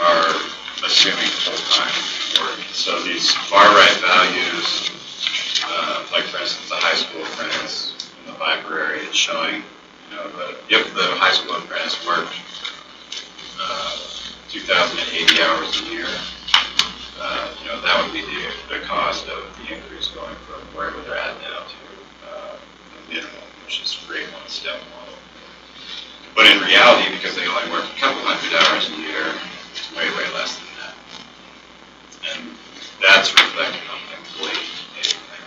are assuming full-time work. So these far right values, like for instance the high school apprentice in the library, is showing, you know, if the high school apprentice worked 2,080 hours a year, you know, that would be the cost of the increase going from wherever they're at now to the minimum, which is grade 1, step 1. But in reality, because they only work a couple hundred hours a year, it's way, way less than that. And that's reflected on the employee pay plan.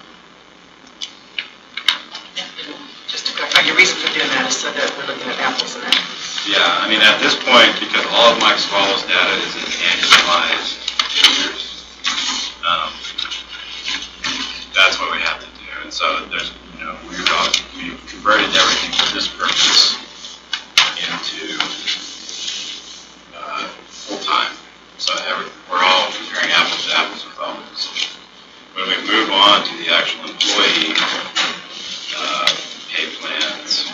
Just to clarify, your reason for doing that is so that we're looking at apples and apples. Yeah, I mean, at this point, because all of Mike Swallow's data is in annualized figures, that's what we have to do. And so there's, you know, we've converted everything for this purpose into full-time. So we're all comparing apples to apples with all the positions. When we move on to the actual employee pay plans,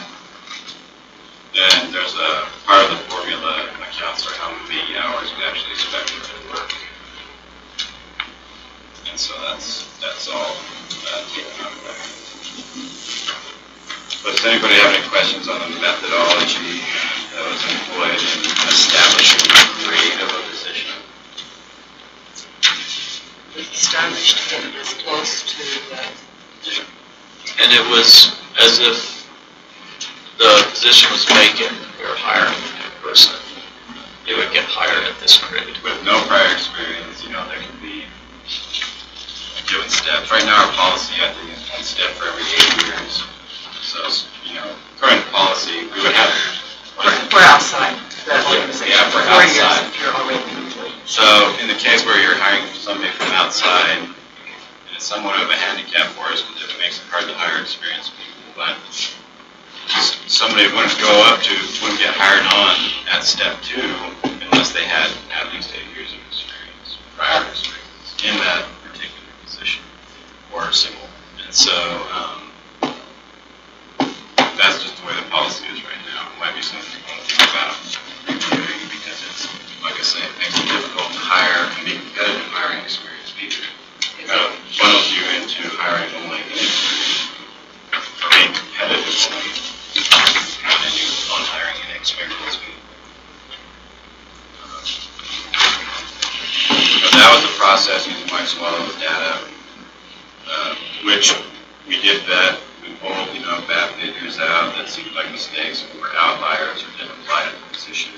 then there's a part of the formula accounts for how many hours we actually expect them to work. And so that's all taken out of that. But does anybody have any questions on the methodology that was employed in establishing the grade of a position? Established to get it as close to the... And it was as if the position was vacant, we were hiring a new person. It would get hired at this grade. With no prior experience, you know, there can be given steps. Right now our policy, I think, is 1 step for every 8 years. So, you know, current policy, we would have... For outside the organization. Yeah, for 4 years outside. if you're already employed. So in the case where you're hiring somebody from outside, and it's somewhat of a handicap for us because it makes it hard to hire experienced people, but somebody wouldn't get hired on at step 2 unless they had at least 8 years of experience, prior experience in that particular position or similar. And so that's just the way the policy is right now. It might be something you want to think about reviewing because it's, like I say, it makes it difficult to hire and be competitive in hiring experienced people. It kind of funnels you into hiring only inexperienced, or being competitive on hiring inexperienced people. But that was the process using Mike Swallow's data, which we did vet. We pulled, you know, bad figures out that seemed like mistakes or outliers or didn't apply to the position.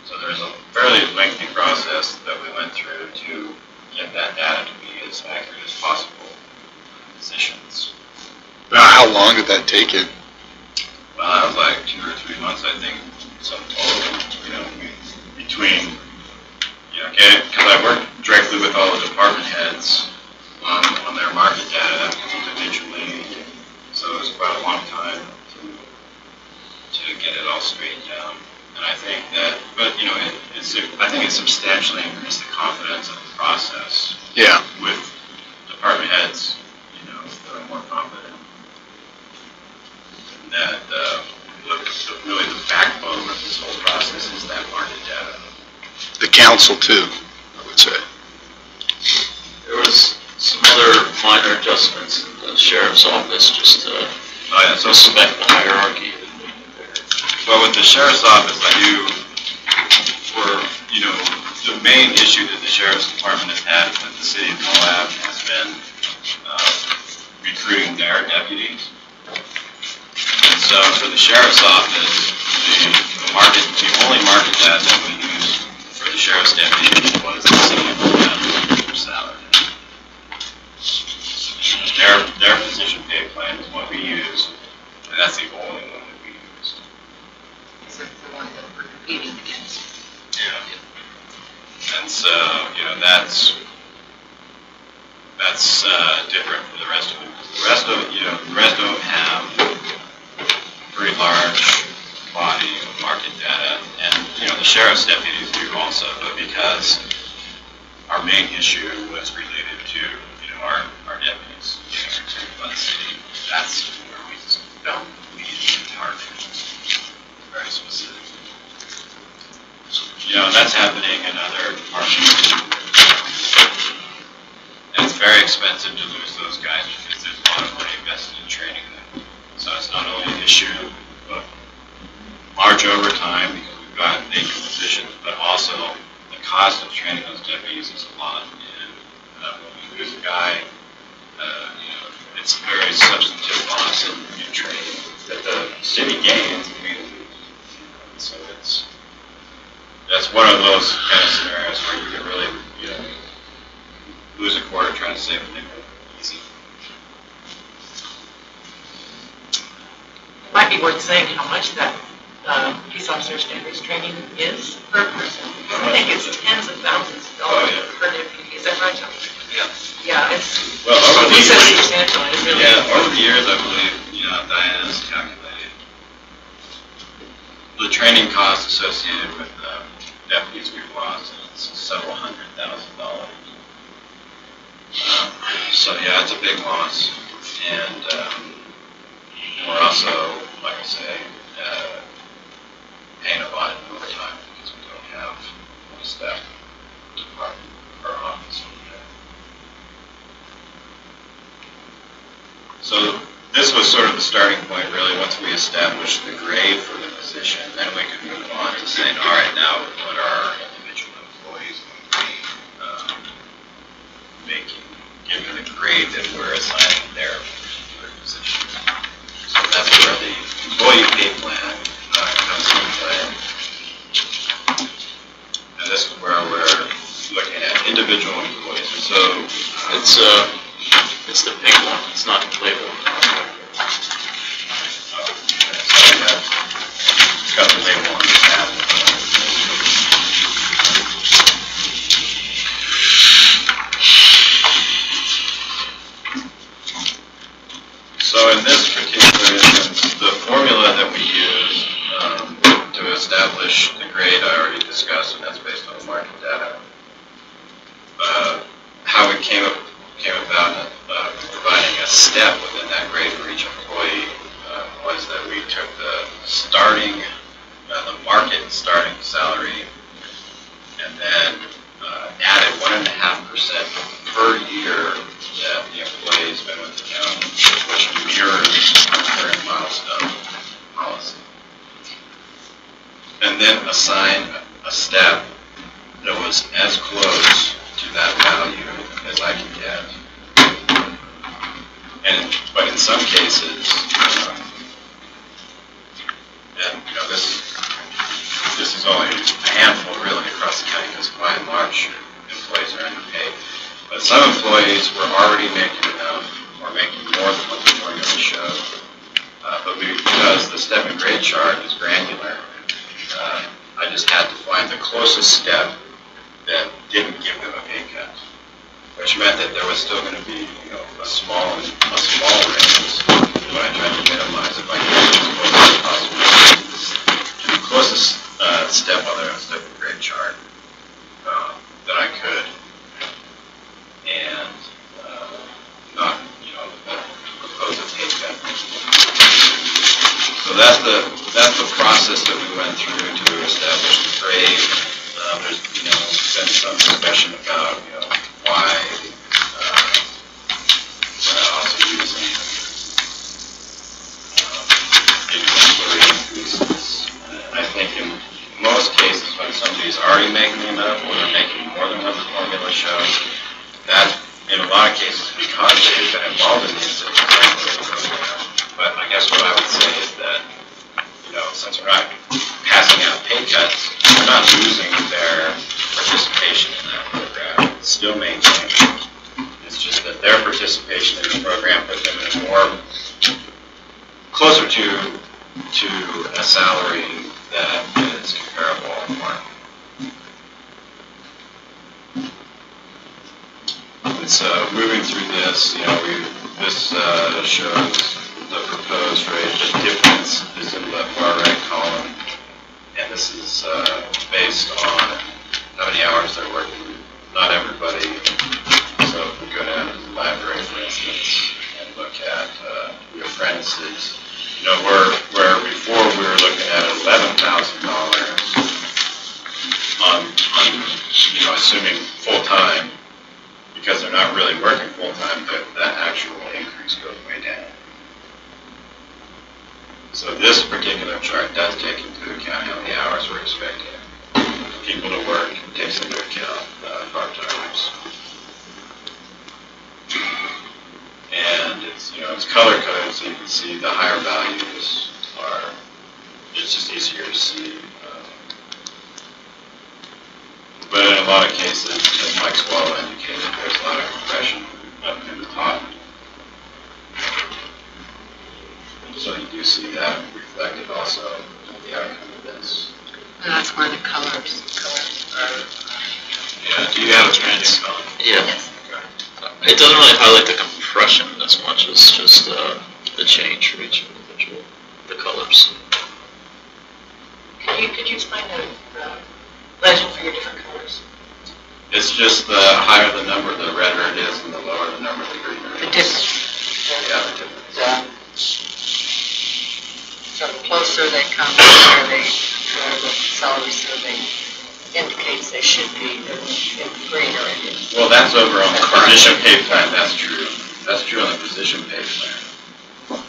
So there's a fairly lengthy process that we went through to get that data to be as accurate as possible for positions. Now, how long did that take it? Well, that was like 2 or 3 months, I think, some total, you know, between, you know, because I worked directly with all the department heads on their market data individually, so it was quite a long time to get it all straightened out. And I think that, but, you know, I think it substantially increased the confidence of the process. Yeah. With department heads, you know, that are more confident. And that really the backbone of this whole process is that market data. The council too, I would say. There was some other minor adjustments in the sheriff's office just to respect the hierarchy. Well, with the sheriff's office, I do, for, you know, the main issue that the sheriff's department has had is that the city of Moab has been recruiting their deputies. And so for the sheriff's office, the only market that we used for the sheriff's deputies was the city of Moab salary. Their position pay plan is what we use, and that's the only one that we used. Is it the one that we're competing against? Yeah. And so, you know, that's different from the rest of them. The rest of them have pretty large body of market data, and you know, the sheriff's deputies do also, but because our main issue was related to, you know, our deputies, you know, to the city, that's where we just felt we needed to target. Very specific. You know, that's happening in other departments. And it's very expensive to lose those guys because there's a lot of money invested in training them. So it's not only an issue of large overtime because we've got vacant positions, but also the cost of training those deputies is a lot. And when we lose a guy, you know, it's a very substantive loss in training that the city gains and we lose. So that's one of those kind of scenarios where you can really, you know, lose a quarter trying to save a nickel. Easy. It might be worth saying how much that police officer standards training is per person. I think it's tens of thousands of dollars per deputy. Is that right, John? Yeah. Yeah, it's. Well, over the He says years, substantial. It's really. yeah, over the years, I believe, you know, Diana's calculated the training costs associated with deputies we've lost. It's several $100,000. So yeah, it's a big loss, and we're also, like I say, paying a lot in overtime because we don't have a staff department or office. So this was sort of the starting point, really. Once we established the grade for the position, then we could move on to saying, all right, now what are our individual employees going to be making, given the grade that we're assigning their particular position. So that's where the employee pay plan comes into play. And this is where we're looking at individual employees. So it's the pink one, it's not the label. It's got the label on the tab. So in this particular instance, the formula that we use to establish the grade I already discussed, and that's based on market data. How it came about providing a step within that grade for each employee was that we took the market starting salary and then added 1.5% per year that the employee's been with the county, which mirrors our current milestone policy. And then assign a step that was as close to that value as I can get. But in some cases, and you know, this is only a handful really across the county because by and large employees are underpaid. But some employees were already making enough or making more than what the formula showed. But because the step and grade chart is granular, I just had to find the closest step that didn't give them a pay cut, which meant that there was still going to be, you know, a small raise, but I tried to minimize it by getting as close as possible to the closest step on the step and grade chart that I could, and not, you know, propose a pay cut. So that's the process that we went through to establish the grade. There's, you know, been some discussion about, you know, why we're not also using individual increases significantly enough, or they're making more than what the formula shows, that in a lot of cases, because they've been involved in the incentive program. But I guess what I would say is that, since we're not passing out pay cuts, we're not losing their participation in that program. It's still maintained. It's just that their participation in the program put them in a more closer to a salary that is comparable in market. And so moving through this, this shows the proposed rate. The difference is in the far right column, and this is based on how many hours they're working. Not everybody. So if we go down to the library, for instance, and look at the apprentices, where before we were looking at $11,000 on assuming full time, because they're not really working full time, but that actual increase goes way down. So this particular chart does take into account how many hours we're expecting people to work. It takes into account part-timers. And it's color coded, so you can see the higher values are, it's just easier to see. But in a lot of cases, as Mike Swallow indicated, there's a lot of compression up in the top. So you do see that reflected also in the outcome of this. And that's where the colors are. Yeah, do you have a trending color? Yeah. Yes. It doesn't really highlight the compression as much as just the change for each individual, the colors. Could you explain the legend for your different colors? It's just the higher the number, the redder it is, and the lower the number, the greener The it is. difference. Yeah, the difference. So the closer they come to where the salary survey indicates they should be, the greener it is. Well, that's over on the position pay plan, that's true. That's true on the position pay plan.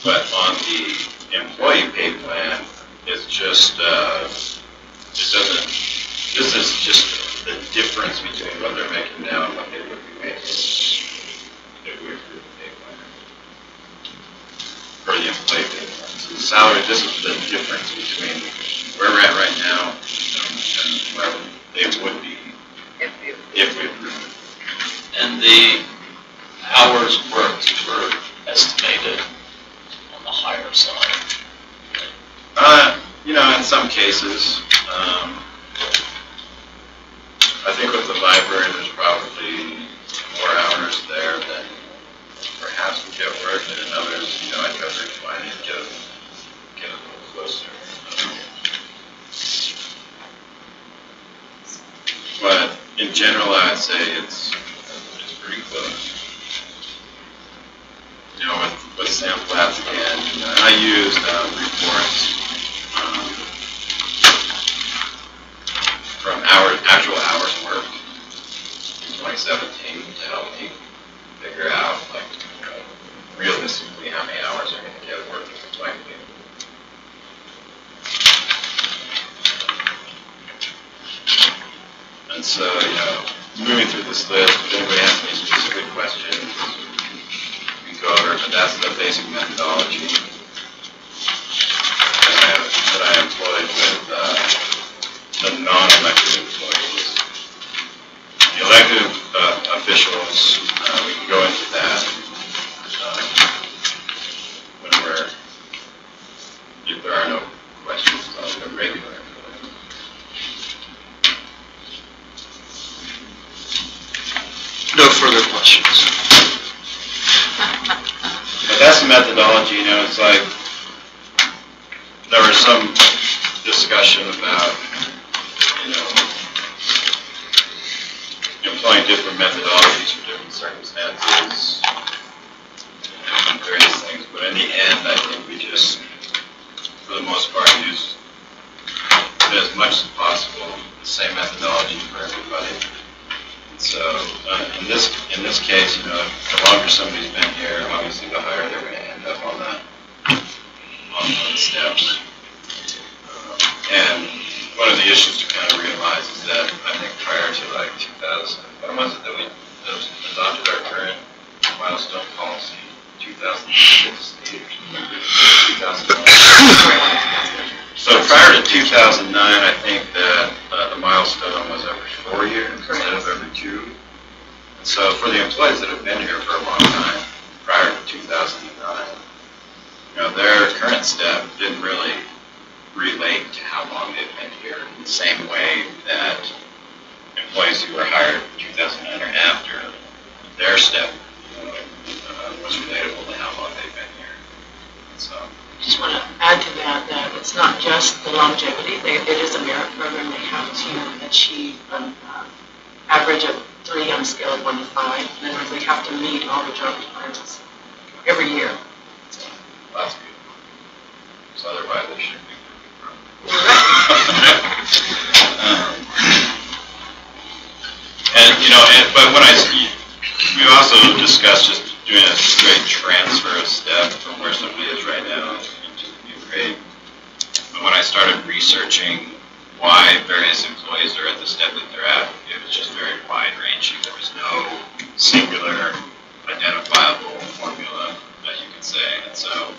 But on the employee pay plan, it's just, this is just the difference between what they're making now and what they would be making if we approve the pay plan. For the employee pay plan. So the salary, this is the difference between where we're at right now and where they would be if we approve it. And the hours worked were estimated on the higher side. In some cases, I think with the library, there's probably more hours there than perhaps would get worked, and in others, I'd go refine it and get a little closer. But in general, I'd say it's pretty close. With Sam Platts again, I used reports from actual hours worked in 2017 to help me figure out, realistically how many hours are going to get worked in 2020. And so, moving through this list, if anybody has any specific questions, we can go over it, but that's the basic methodology that I employed with the non-elected employees. The elected officials, we can go into that if there are no questions on the regular employees. No further questions. But that's the methodology, it's like, there was some discussion about, employing different methodologies for different circumstances, and various things, but in the end, I think we just, for the most part, use as much as possible the same methodology for everybody. And so, in this case, the longer somebody's been here, obviously the higher they're going to end up on the steps. And one of the issues to kind of realize is that I think prior to like 2000, when was it that we adopted our current milestone policy? 2006, 2009. So prior to 2009, I think that the milestone was every 4 years instead of every 2. And so for the employees that have been here for a long time, prior to 2009, their current step didn't really relate to how long they've been here in the same way that employees who were hired in 2009 or after, their step was relatable to how long they've been here. So, Just want to add to that it's not just the longevity. It is a merit program. They have to achieve an average of 3 on a scale of 1 to 5. In other words, they have to meet all the job requirements every year. that's good. So otherwise they should be. But when we also discussed just doing a straight transfer of step from where somebody is right now into the new grade. But when I started researching why various employees are at the step that they're at, it was just very wide ranging. There was no singular identifiable formula that you could say. And so,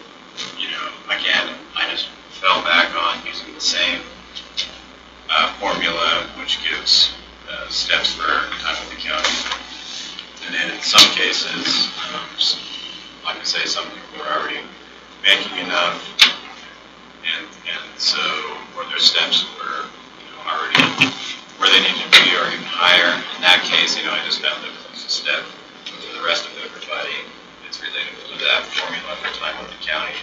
again, I just fell back on using the same formula, which gives steps for time with the county. And then in some cases, like I say, some people are already making enough, and so, or their steps were already where they need to be or even higher. In that case, I just found the closest step to the rest of everybody. It's related to that formula for time with the county,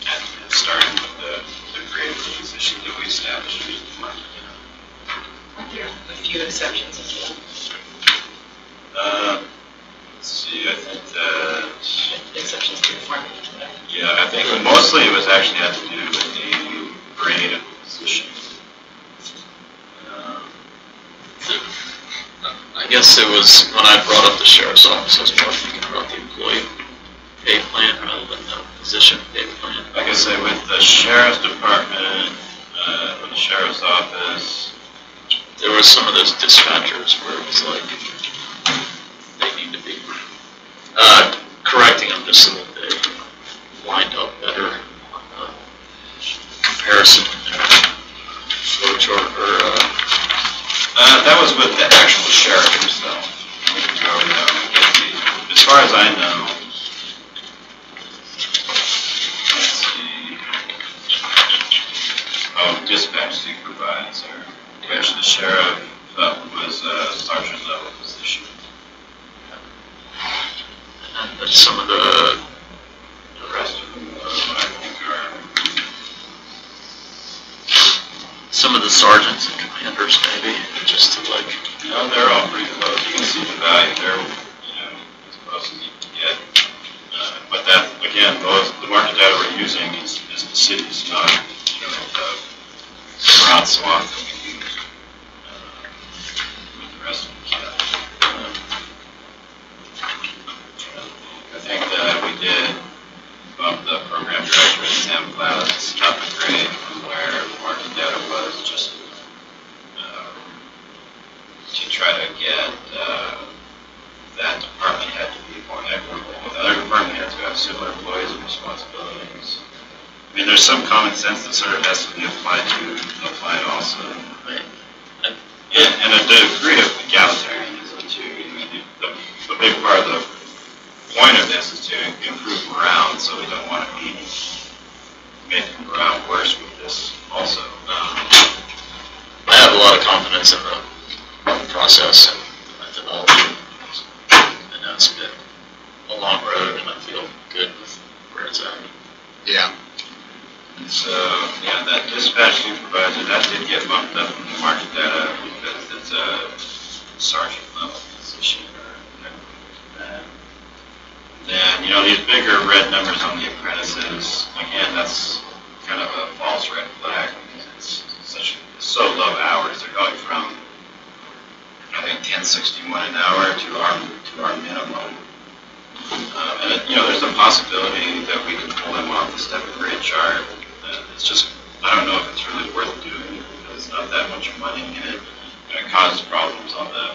and starting with the grade of the position that we established. A few exceptions as well. Let's see, I think that... Exceptions to the formula. Yeah, I think mostly it was actually had to do with the grade of the position. I guess it was, when I brought up the sheriff's office, I was more thinking about the employee pay plan rather than the position pay plan. Like I say, with the sheriff's department, with the sheriff's office, there were some of those dispatchers where it was like, they need to be correcting them just so that they lined up better on comparison in their flow chart or that was with the actual sheriff himself. We can go over that and get the, as far as I know, let's see, dispatch supervisor, which the sheriff felt was a sergeant level position. and some of the rest of them, I think, are... some of the sergeants and commanders maybe, just to like... they're all pretty close. You can see the value there, as close as you can get. But that, again, the market data we're using is the cities, not, the broad swath that we use with the rest of the stuff. I think that we did bump the program director at Sam Cloud's top of grade from where market data was, just to try to get that department head to be more equitable with other department heads who have similar employees and responsibilities. I mean, there's some common sense that sort of has to be applied also. Right. And a degree of egalitarianism too. The big part of the point of this is to improve morale, so we don't want to be making morale worse with this also. I have a lot of confidence in the process and the methodology. I know it's been a long road and I feel good with where it's at. Yeah. So, that dispatch supervisor, that did get bumped up in the market data because it's a sergeant level position. Then, these bigger red numbers on the apprentices, again, that's kind of a false red flag because it's so low hours. They're going from, I think, 1061 an hour to our minimum. And there's a possibility that we can pull them off the step and grade chart. It's just, I don't know if it's really worth doing. not that much money in it, and it causes problems on the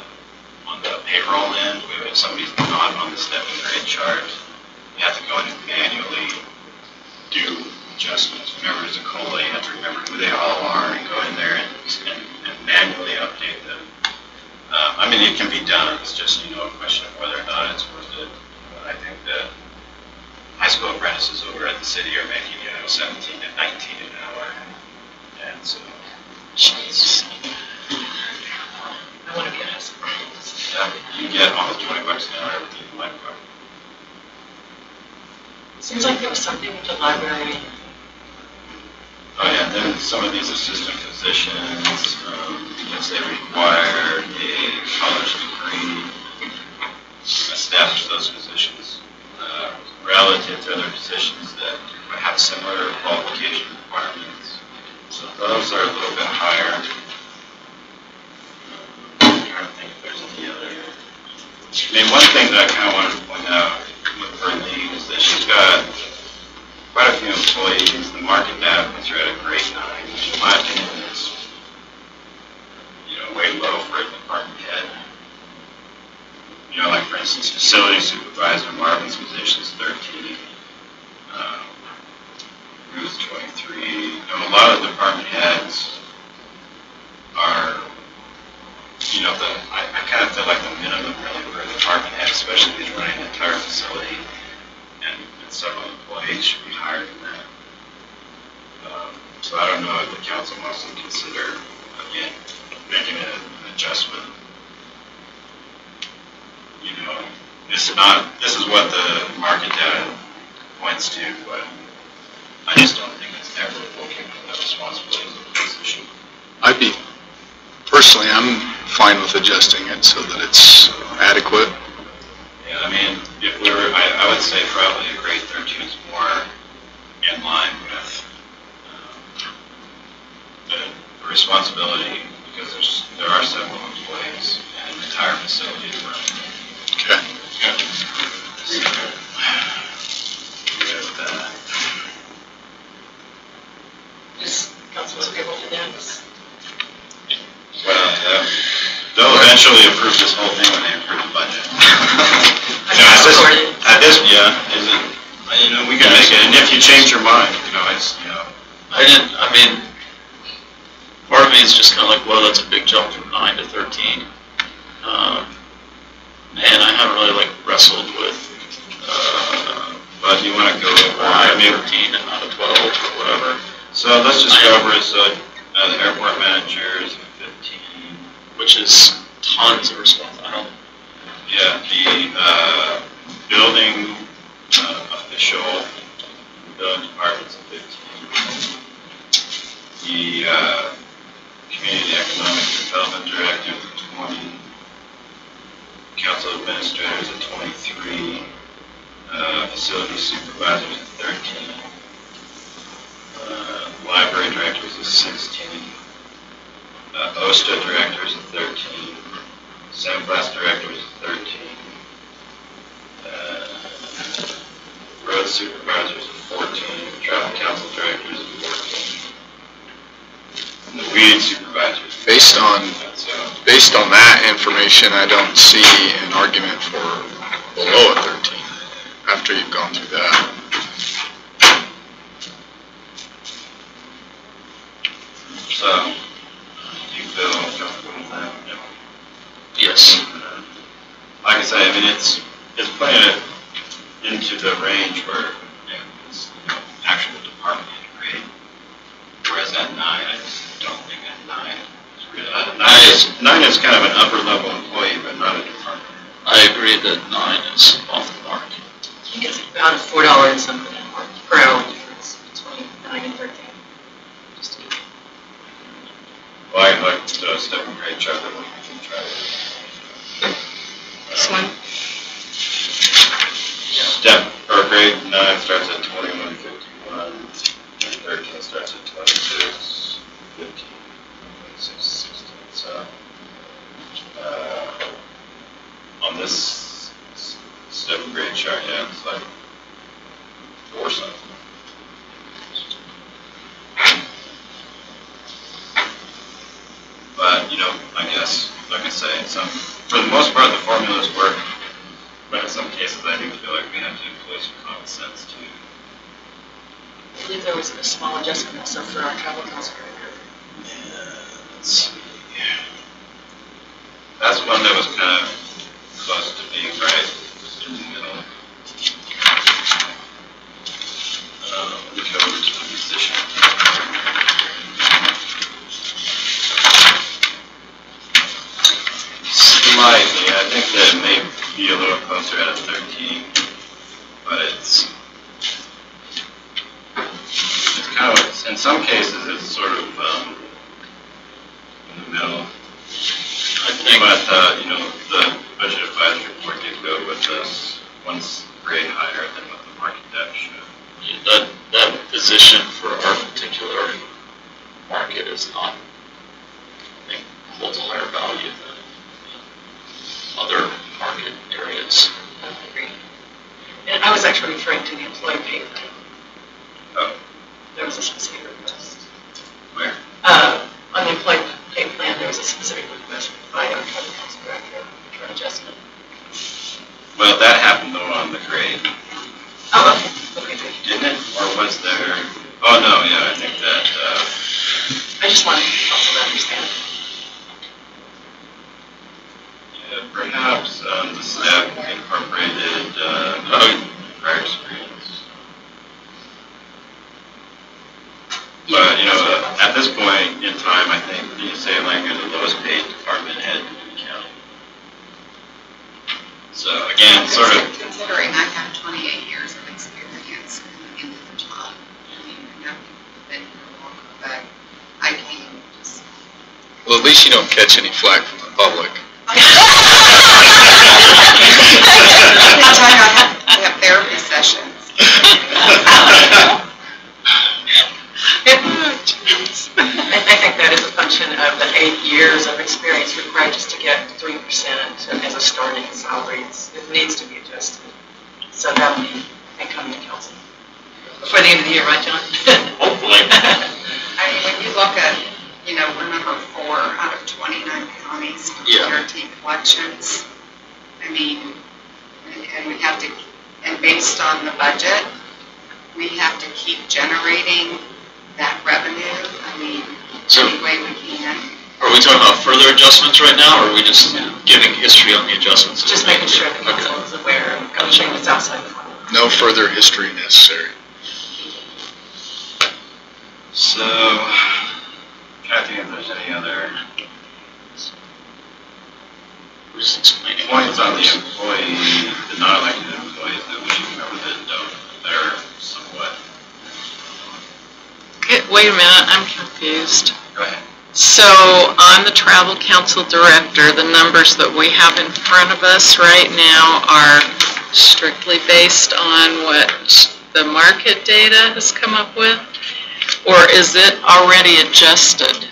payroll end. If somebody's not on the step and grade chart, you have to go in and manually do adjustments. Whenever there's a COLA, you have to remember who they all are and go in there and manually update them. I mean, it can be done. It's just, a question of whether or not it's worth it. I think that high school apprentices over at the city are making, 17 to 19 an hour. And so, Jeez. I want to get us. you get almost $20 an hour everything in the lifeguard. Seems like there was something with the library. Oh yeah, then some of these assistant positions, because they require a college degree established for those positions, relative to other positions that have similar qualification requirements. So those are a little bit higher. I'm trying to think if there's any other. I mean, one thing that I kind of wanted to point out with Brinley is that she's got quite a few employees. The market data puts her at a grade 9, which in my opinion is, way low for a department head. Like for instance, facility supervisor, Marvin's position is 13, Ruth's 23. A lot of department heads are, I kind of feel like the minimum really for a department head, especially if he's running an entire facility, and several employees should be higher than that. So I don't know if the council wants to consider, again, making an adjustment. This is what the market data points to, but I just don't think it's ever looking at the responsibilities of the position. Personally, I'm fine with adjusting it so that it's adequate. Yeah, I mean, if we were, I would say probably a grade 13 is more in line with the responsibility, because there are several employees and an entire facility to run. Okay. Good. Is council agreeable to that? Well, they'll eventually approve this whole thing when they approve the budget. At this, we can make it, and if you change your mind, Part of me is just kind of like, well, that's a big jump from 9 to 13. And I haven't really wrestled with but you want to go over, why 13 and not a 12 or whatever. So let's just go over the airport manager is 15. Which is tons of responsibility. Yeah, the building official, building department's at 15. The community economic development director is at 20. Council administrator is at 23. Facility supervisor is at 13. Library director is at 16. OSTA director is at 13. Sandblast director is at 13. Road supervisor is at 14. Traffic council director is at 14. And the weed supervisor is at 14. Based on that information, I don't see an argument for below a 13 after you've gone through that. So, do you feel comfortable with that? Yes. Like I say, it's putting it into the range where it's actual department grade. Whereas at 9, I just don't think at 9 is really. 9 is kind of an upper level employee, but not a department. I agree that 9 is off the mark. I think it's about a $4 and something per hour difference between 9 and 13. Just to be. Well, I'd like to step and grade chart that we can try it. This one? Step or grade 9 starts at 21.51, and 13 starts at 26, 15, 26, 16. So on this step and grade chart, it's like 4 something. yes, like I say, for the most part, the formulas work, but in some cases, I do feel like we have to employ some common sense too. I believe there was a small adjustment also for our travel council director. Let's see. That's one that was kind of close to being right in the middle. Let me go over to the position. Slightly, I think that it may be a little closer at a 13, but it's kind of, in some cases, it's sort of in the middle. I think, But, the budget advisory report did go with this one grade higher than what the market data showed. that position for our particular market is not, I think, holds a higher value than other market areas. I agree. And I was actually referring to the employee pay plan. Oh, There was a specific request. where? On the employee pay plan, there was a specific request by our travel council director for an adjustment. Well, that happened though on the grade, Oh, okay. Okay, good. didn't it? Or was there? Oh, no, yeah, I think that, I just wanted also to understand. yeah, perhaps the staff incorporated prior experience. But, at this point in time, I think you say like you're the lowest paid department head in the county. So again, sort of, Considering I have 28 years of experience in the job, I mean, I know people have been here longer, but I can't just. Well, at least you don't catch any flack from the public. I have therapy sessions. I think that is a function of the 8 years of experience required just to get 3% as a starting salary. It needs to be adjusted. So that will be coming to council before the end of the year, right, John? Hopefully. I mean, when you look at, we're number 4 out of 29 counties for Yeah. guaranteed collections. I mean, and we have to, and based on the budget, we have to keep generating that revenue. I mean, So- any way we can. Are we talking about further adjustments right now, or are we just giving history on the adjustments? that Just we're making sure the Okay. council is aware of anything that's outside the formula. No further history necessary. so, Kathy, if there's any other We're just explaining. points on the employee, the non-elected employees that we should remember that are somewhat, Wait a minute, I'm confused. go ahead. So on the travel council director, the numbers that we have in front of us right now are strictly based on what the market data has come up with? Or is it already adjusted?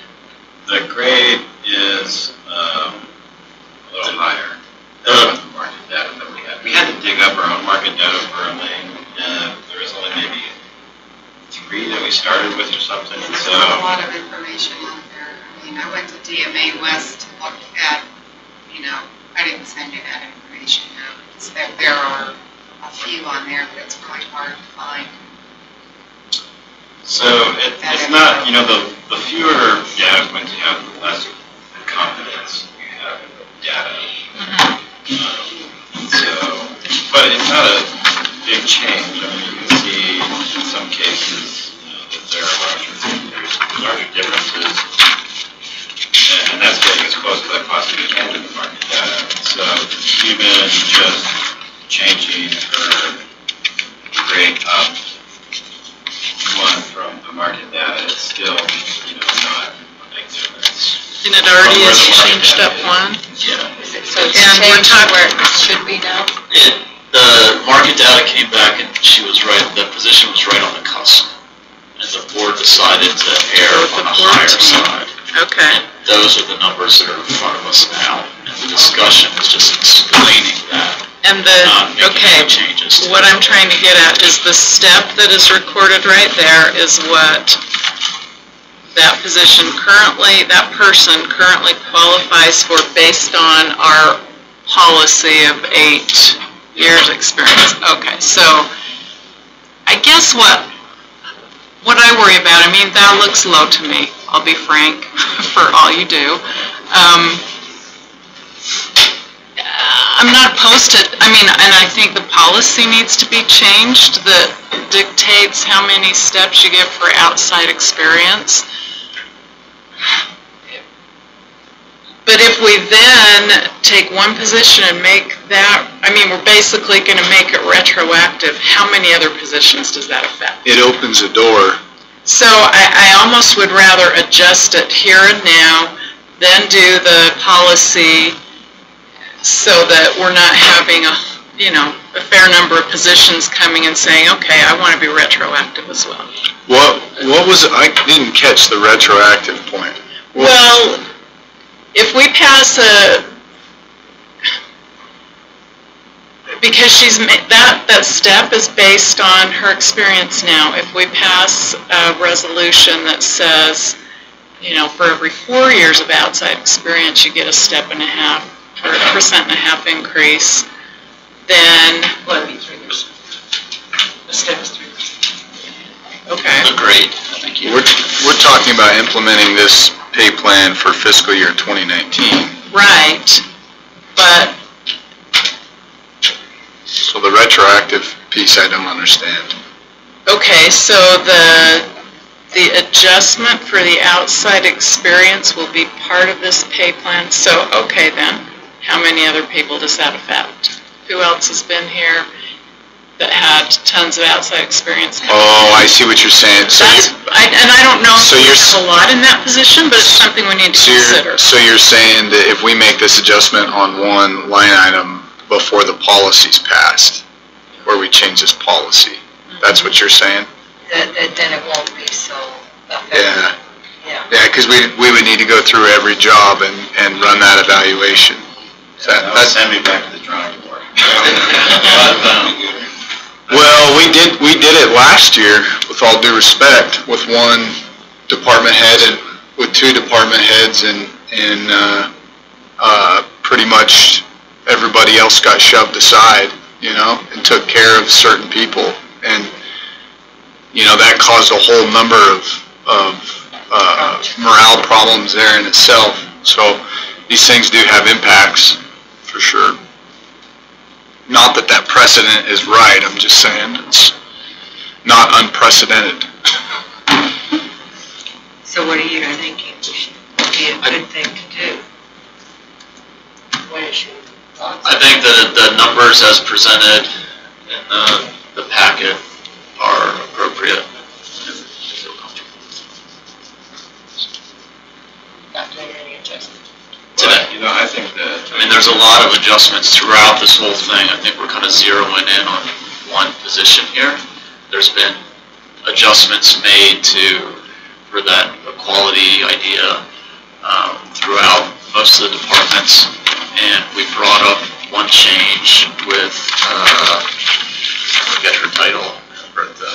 The grade is a little higher than what the market data that we had. We had to dig up our own market data for a lane, and there was only maybe 3 that we started with or something, and There's so. not a lot of information out there. I mean, I went to DMA West to look at, I didn't send you that information out. There are a few on there, but it's really hard to find. So it's not, the fewer data points you have, the less confidence you have in the data. So, but it's not a big change. I mean, you can see in some cases that there are larger differences, and that's getting as close as I possibly can to the market data. So even just changing her grade up 1 from the market data, it's still, not a big difference. And it already is changed up one? Yeah. So it's And we're changed talking- where it should be now? The market data came back and she was right, the position was right on the cusp. And the board decided to err Go with on the the higher 14. side. Okay. And those are the numbers that are in front of us now. And the discussion is just explaining that, And not making any changes. to what it. I'm trying to get at is the step that is recorded right there is what that position currently, that person currently qualifies for based on our policy of 8 years experience. Okay, so I guess what I worry about, I mean, that looks low to me, I'll be frank, for all you do. I'm not opposed to, I mean, and I think the policy needs to be changed that dictates how many steps you get for outside experience. But if we then take one position and make that, I mean, we're basically going to make it retroactive, how many other positions does that affect? It opens a door. So I almost would rather adjust it here and now, then do the policy so that we're not having a fair number of positions coming and saying, okay, I want to be retroactive as well. What was, I didn't catch the retroactive point. Well, if we pass because that step is based on her experience now. If we pass a resolution that says, for every 4 years of outside experience, you get a 1.5% or a 1.5% increase, then Well, it'd be 3 years. The step is 3 years. okay. Agreed. I think you. We're talking about implementing this pay plan for fiscal year 2019. Right, but So the retroactive piece I don't understand. okay, so the adjustment for the outside experience will be part of this pay plan. So, okay then, how many other people does that affect? Who else has been here that had tons of outside experience? Oh, I see what you're saying. So and I don't know if So we you're have a lot in that position, but it's something we need to consider. So you're saying that if we make this adjustment on one line item before the policy's passed, where we change this policy, that's what you're saying? Then it won't be so effective. Yeah. Yeah. Yeah, because we would need to go through every job and run that evaluation. That's send me back to the drawing board. Well, we did it last year, with all due respect, with one department head and with 2 department heads, and pretty much everybody else got shoved aside, and took care of certain people, and that caused a whole number of morale problems there in itself. So these things do have impacts, for sure. Not that precedent is right, I'm just saying it's not unprecedented. So what are you thinking would be a good thing to do? What is your thoughts? I think that the numbers as presented in the packet are appropriate. Not doing any adjustment. Today. I think that. I mean, there's a lot of adjustments throughout this whole thing. I think we're kind of zeroing in on one position here. There's been adjustments made for that equality idea throughout most of the departments, and we brought up one change with, I forget her title, over at the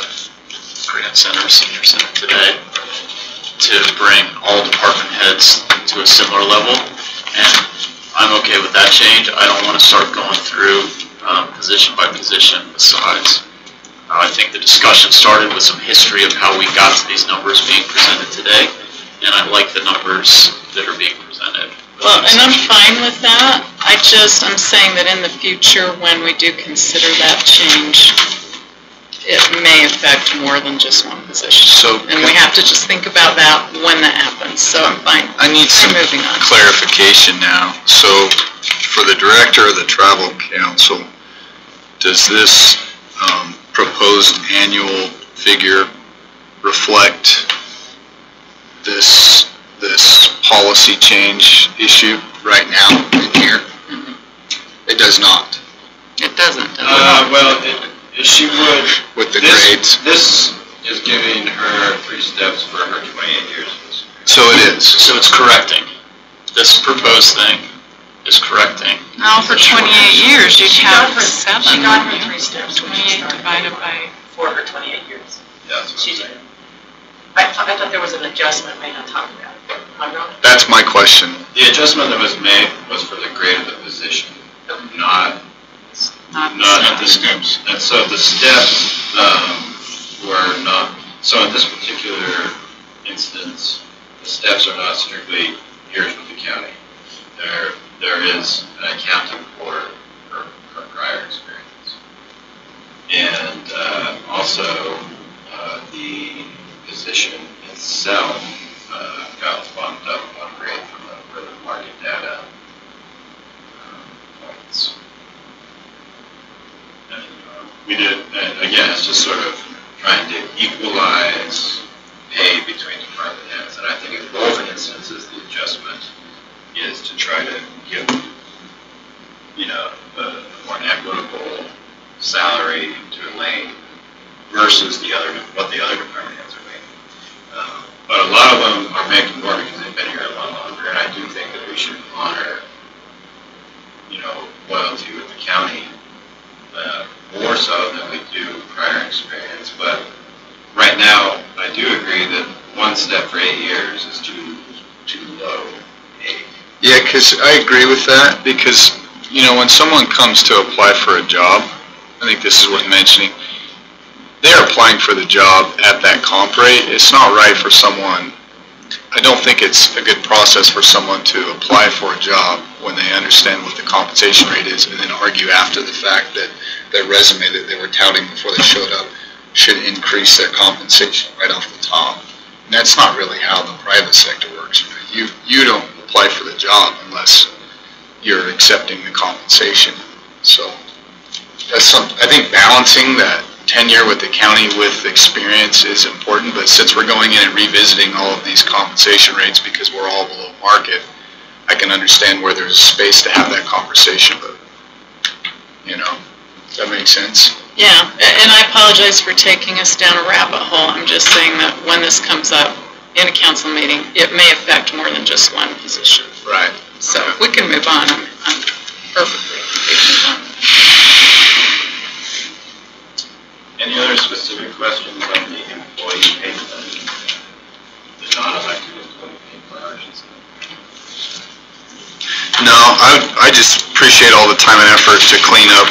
Grant Center, Senior Center today, to bring all department heads to a similar level, and I'm okay with that change. I don't want to start going through position by position besides. I think the discussion started with some history of how we got to these numbers being presented today, and I like the numbers that are being presented. Well, and I'm fine with that. I'm saying that in the future, when we do consider that change, it may affect more than just one position. And we have to just think about that when that happens, so I'm fine. I need some moving on. clarification now. So for the director of the travel council, does this proposed annual figure reflect this policy change issue right now in here? It does not. It doesn't. She would. With the grades. This is giving her 3 steps for her 28 years. So it is. So it's correcting. This proposed thing is correcting. Now, for 28 years, you'd have 7. She got her 3 steps. 28 divided by... For her 28 years. Yeah, that's what I'm She saying. did. I thought there was an adjustment made on top of that. Am I wrong? That's my question. The adjustment that was made was for the grade of the position, not at the steps. And so the steps were not, so in this particular instance, the steps are not strictly here's with the county. There is an accounting for her prior experience. And also the position itself got bumped up one grade for the market data points. And we did, and again, it's just sort of trying to equalize pay between department heads. And I think in both instances, the adjustment is to try to give, a more equitable salary to Elaine versus what the other department heads are making. But a lot of them are making more because they've been here a lot longer, and I do think that we should honor, loyalty with the county more so than we do prior experience. But right now, I do agree that one step for 8 years is too low. Yeah, because I agree with that, because, when someone comes to apply for a job, I think this is worth mentioning, they're applying for the job at that comp rate. It's not right for someone, I don't think it's a good process for someone to apply for a job when they understand what the compensation rate is and then argue after the fact that their resume that they were touting before they showed up should increase their compensation right off the top. And that's not really how the private sector works. You don't apply for the job unless you're accepting the compensation. So that's I think balancing that tenure with the county with experience is important, but since we're going in and revisiting all of these compensation rates because we're all below market, I can understand where there's space to have that conversation, but, does that make sense? Yeah, and I apologize for taking us down a rabbit hole. I'm just saying that when this comes up in a council meeting, it may affect more than just one position. Right. So if we can move on, I'm perfectly move on. Any other specific questions on the employee pay plan? The non-elected employee pay plan, I should say. No, I just appreciate all the time and effort to clean up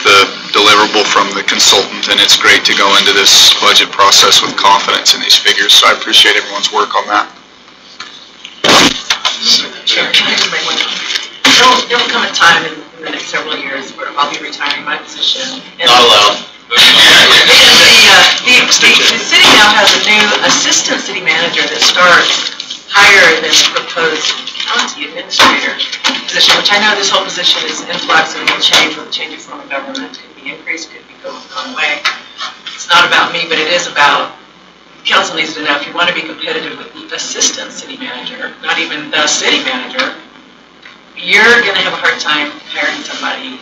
the deliverable from the consultant, and it's great to go into this budget process with confidence in these figures, so I appreciate everyone's work on that. Can I just make one comment? There'll come a time in the next several years where I'll be retiring my position. Not allowed. The city now has a new assistant city manager that starts higher than the proposed county administrator position, which I know this whole position is in flux and will change with the changing form of government. Could be increased, could be gone away. It's not about me, but it is about, council needs to know if you want to be competitive with the assistant city manager, not even the city manager, you're going to have a hard time hiring somebody.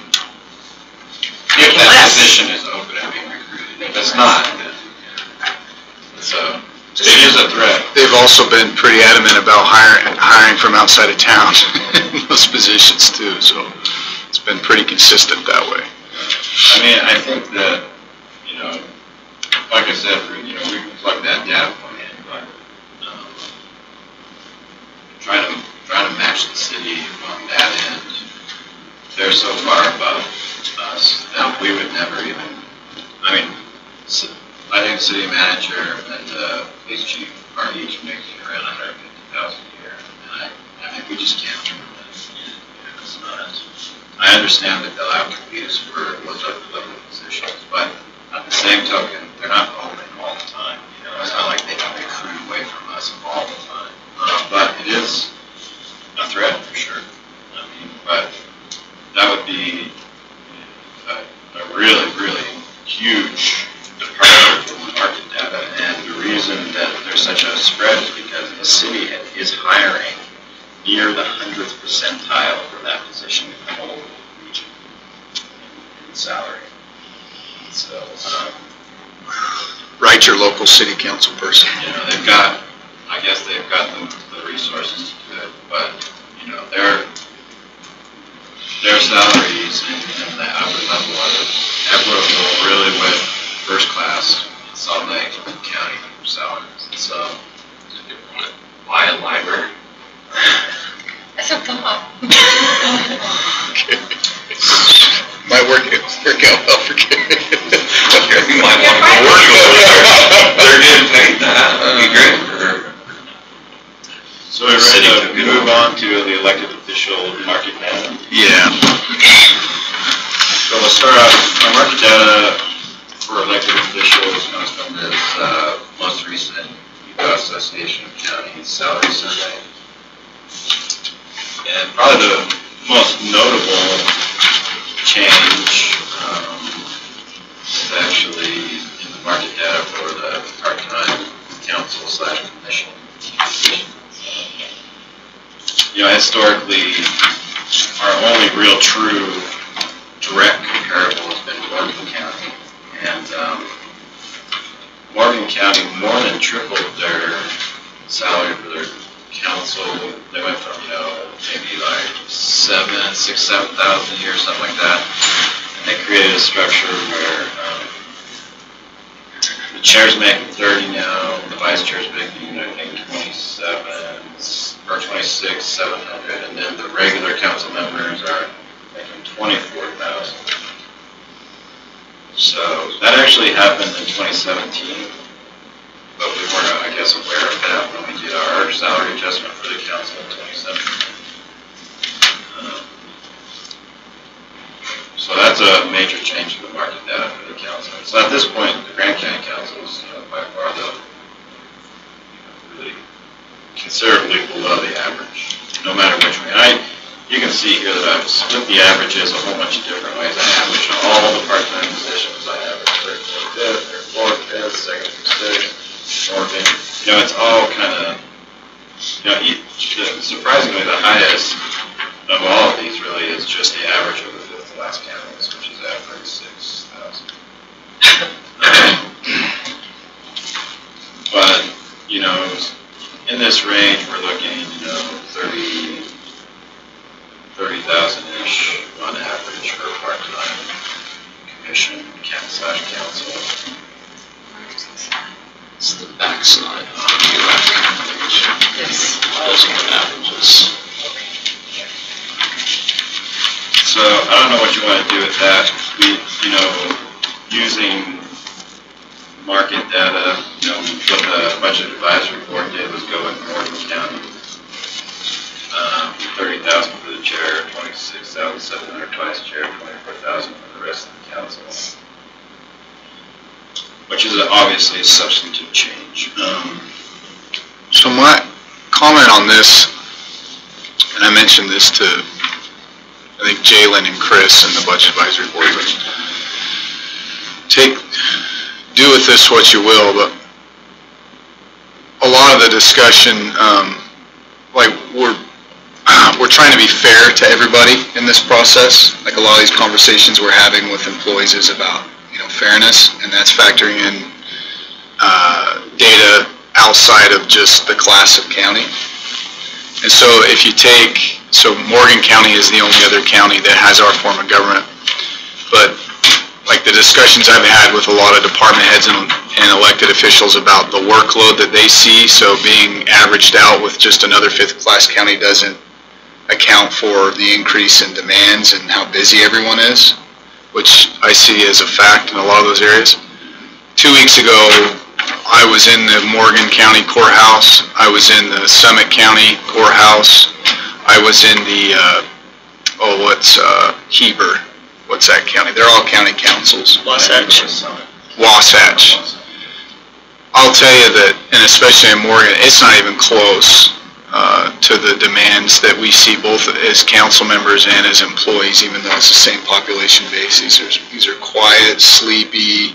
If that position is open and being recruited, if it's not, so it is a threat. They've also been pretty adamant about hiring from outside of town in those positions too, so it's been pretty consistent that way. I mean, I think that, like I said, we can plug that data point in, but trying to match the city on that end, they're so far above us that we would never even, I think the city manager and the police chief are each making around $150,000 a year, and I think we just can't do that. It's not. I understand that they'll have to compete us for those other level positions, but at the same token, they're not open all the time. It's not like they can recruit away from us all the time. But it is a threat for sure. But that would be a really, really huge departure from the market data. And the reason that there's such a spread is because the city is hiring near the 100th percentile for that position in the whole region in salary. So, Write your local city council person. they've got the resources to do it, but, their salaries and the upper level are equitable really with first class Salt Lake County salaries. So, if you want to buy a library. That's a thought. Might work out well for kids. You might want to work over there. They're getting paid that. That'd be great. So we're ready to move on to the elected official market data. Yeah. So let's start off, our market data for elected officials comes from this most recent Utah Association of Counties salary survey. And probably the most notable change is actually in the market data for the part-time council/commission. You know, historically, our only real true direct comparable has been Morgan County. And Morgan County more than tripled their salary for their council. They went from, you know, maybe like 7,000 a year, something like that. And they created a structure where the chair's making 30 now, the vice chair's making, I think, 26,700, and then the regular council members are making 24,000. So that actually happened in 2017, but we weren't, I guess, aware of that when we did our salary adjustment for the council in 2017. So that's a major change in the market data for the council. So at this point, the Grand County Council is, you know, by far the really considerably below the average, no matter which way. You can see here that I've split the averages a whole bunch of different ways. I average all the part-time positions. I average third through fifth, third, fourth, fifth, second through sixth, Morgan. You know, it's all kind of, you know, surprisingly the highest of all of these really is just the average of the fifth class counties, which is at 36,000. But, you know, in this range, we're looking, you know, 30,000-ish on average for part-time commission, council. It's the backside of the graphic page. Yes. Those are the averages. So I don't know what you want to do with that. We, you know, using market data, you know, what the budget advisory board did was go with Morgan County. 30,000 for the chair, 26,700 vice chair, 24,000 for the rest of the council, which is obviously a substantive change. So my comment on this, and I mentioned this to, I think, Jalen and Chris and the budget advisory board, do with this what you will, but a lot of the discussion, like we're trying to be fair to everybody in this process. Like a lot of these conversations we're having with employees is about, you know, fairness, and that's factoring in data outside of just the class of county. And so if you take, so Morgan County is the only other county that has our form of government, but like the discussions I've had with a lot of department heads and elected officials about the workload that they see, so being averaged out with just another fifth class county doesn't account for the increase in demands and how busy everyone is, which I see as a fact in a lot of those areas. 2 weeks ago, I was in the Morgan County courthouse. I was in the Summit County courthouse. I was in the, Heber. What's that county? They're all county councils. Wasatch. Wasatch. I'll tell you that, and especially in Morgan, it's not even close to the demands that we see both as council members and as employees, even though it's the same population base. These are quiet, sleepy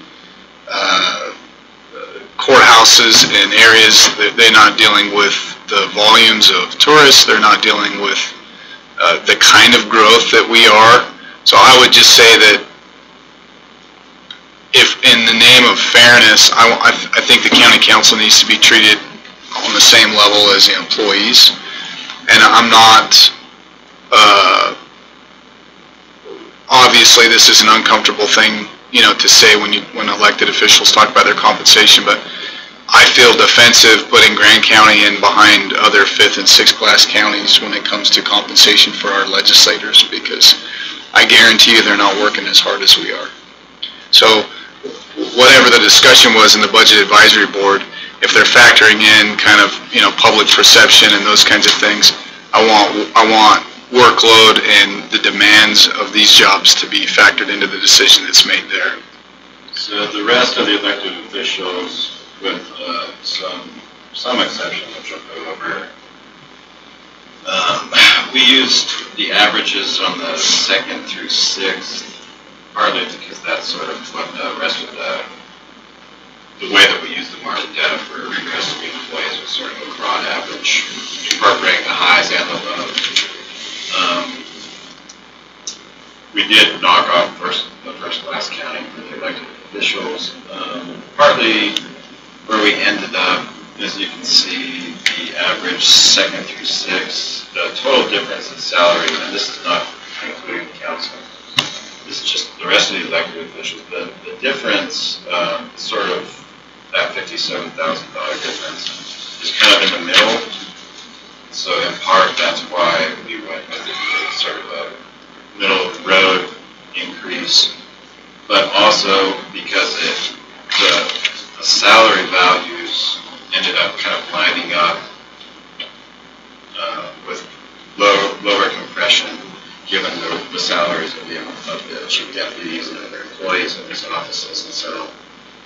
courthouses in areas that they're not dealing with the volumes of tourists. They're not dealing with the kind of growth that we are. So I would just say that if in the name of fairness, I think the county council needs to be treated on the same level as the employees. And I'm not, obviously this is an uncomfortable thing, you know, to say when elected officials talk about their compensation, but I feel defensive putting Grand County in behind other 5th and 6th class counties when it comes to compensation for our legislators, because I guarantee you they're not working as hard as we are. So whatever the discussion was in the Budget Advisory Board, if they're factoring in kind of, public perception and those kinds of things, I want workload and the demands of these jobs to be factored into the decision that's made there. So the rest of the elected officials, with some exception, which I'll go over, we used the averages on the 2nd through 6th, partly because that's sort of what the rest of the way that we use the market data for the rest of the employees was sort of a broad average, incorporating the highs and the lows. We did knock off the first class counting for the elected officials. Partly where we ended up, as you can see, the average 2nd through 6th, the total difference in salary, and this is not including the council. This is just the rest of the elected officials. The difference, sort of that $57,000 difference, is kind of in the middle. So in part, that's why we went with sort of a middle of the road increase, but also because the salary values ended up kind of lining up with lower compression, given the salaries of the chief deputies and their employees in these offices. And so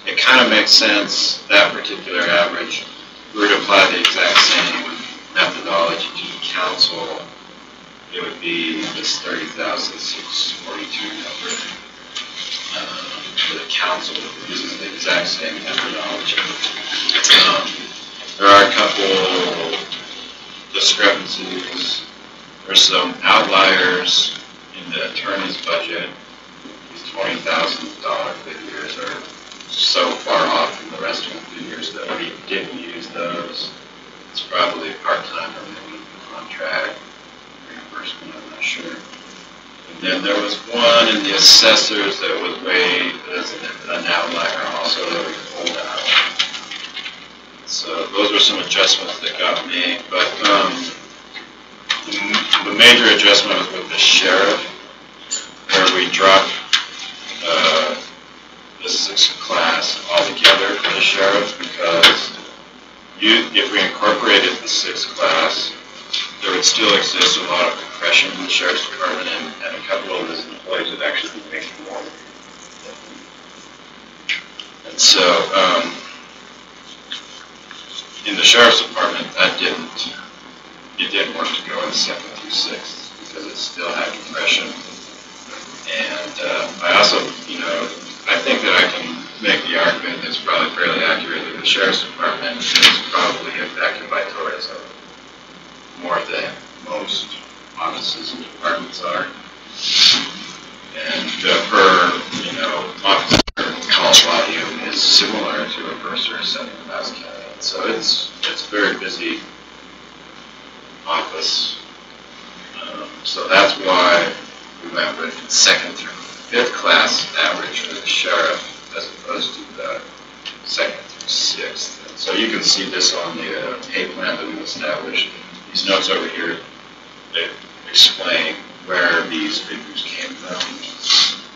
it kind of makes sense, that particular average, if we were to apply the exact same methodology to the council, it would be this 30,642 number for the council using the exact same methodology. There are a couple discrepancies. There's some outliers in the attorney's budget. These $20,000 figures are so far off from the rest of the figures that we didn't use those. It's probably part-time or maybe contract reimbursement, I'm not sure. And then there was one in the assessors that was weighed as an outlier also that we pulled out. So those were some adjustments that got made, but the major adjustment was with the sheriff, where we dropped the 6th class altogether for the sheriff, because if we incorporated the 6th class, there would still exist a lot of compression in the sheriff's department, and a couple of his employees would actually be making more. And so, in the sheriff's department, it didn't work to go in 2nd through 6th, because it still had compression. And I also, I think that I can make the argument that's probably fairly accurate that the sheriff's department is probably impacted by tourism more than most offices and departments are. And per, officer call volume is similar to a first or second class county. So it's a very busy office. So that's why we went with 2nd through 5th class average for the sheriff as opposed to the 2nd through 6th. And so you can see this on the pay plan that we established. These notes over here, they explain where these figures came from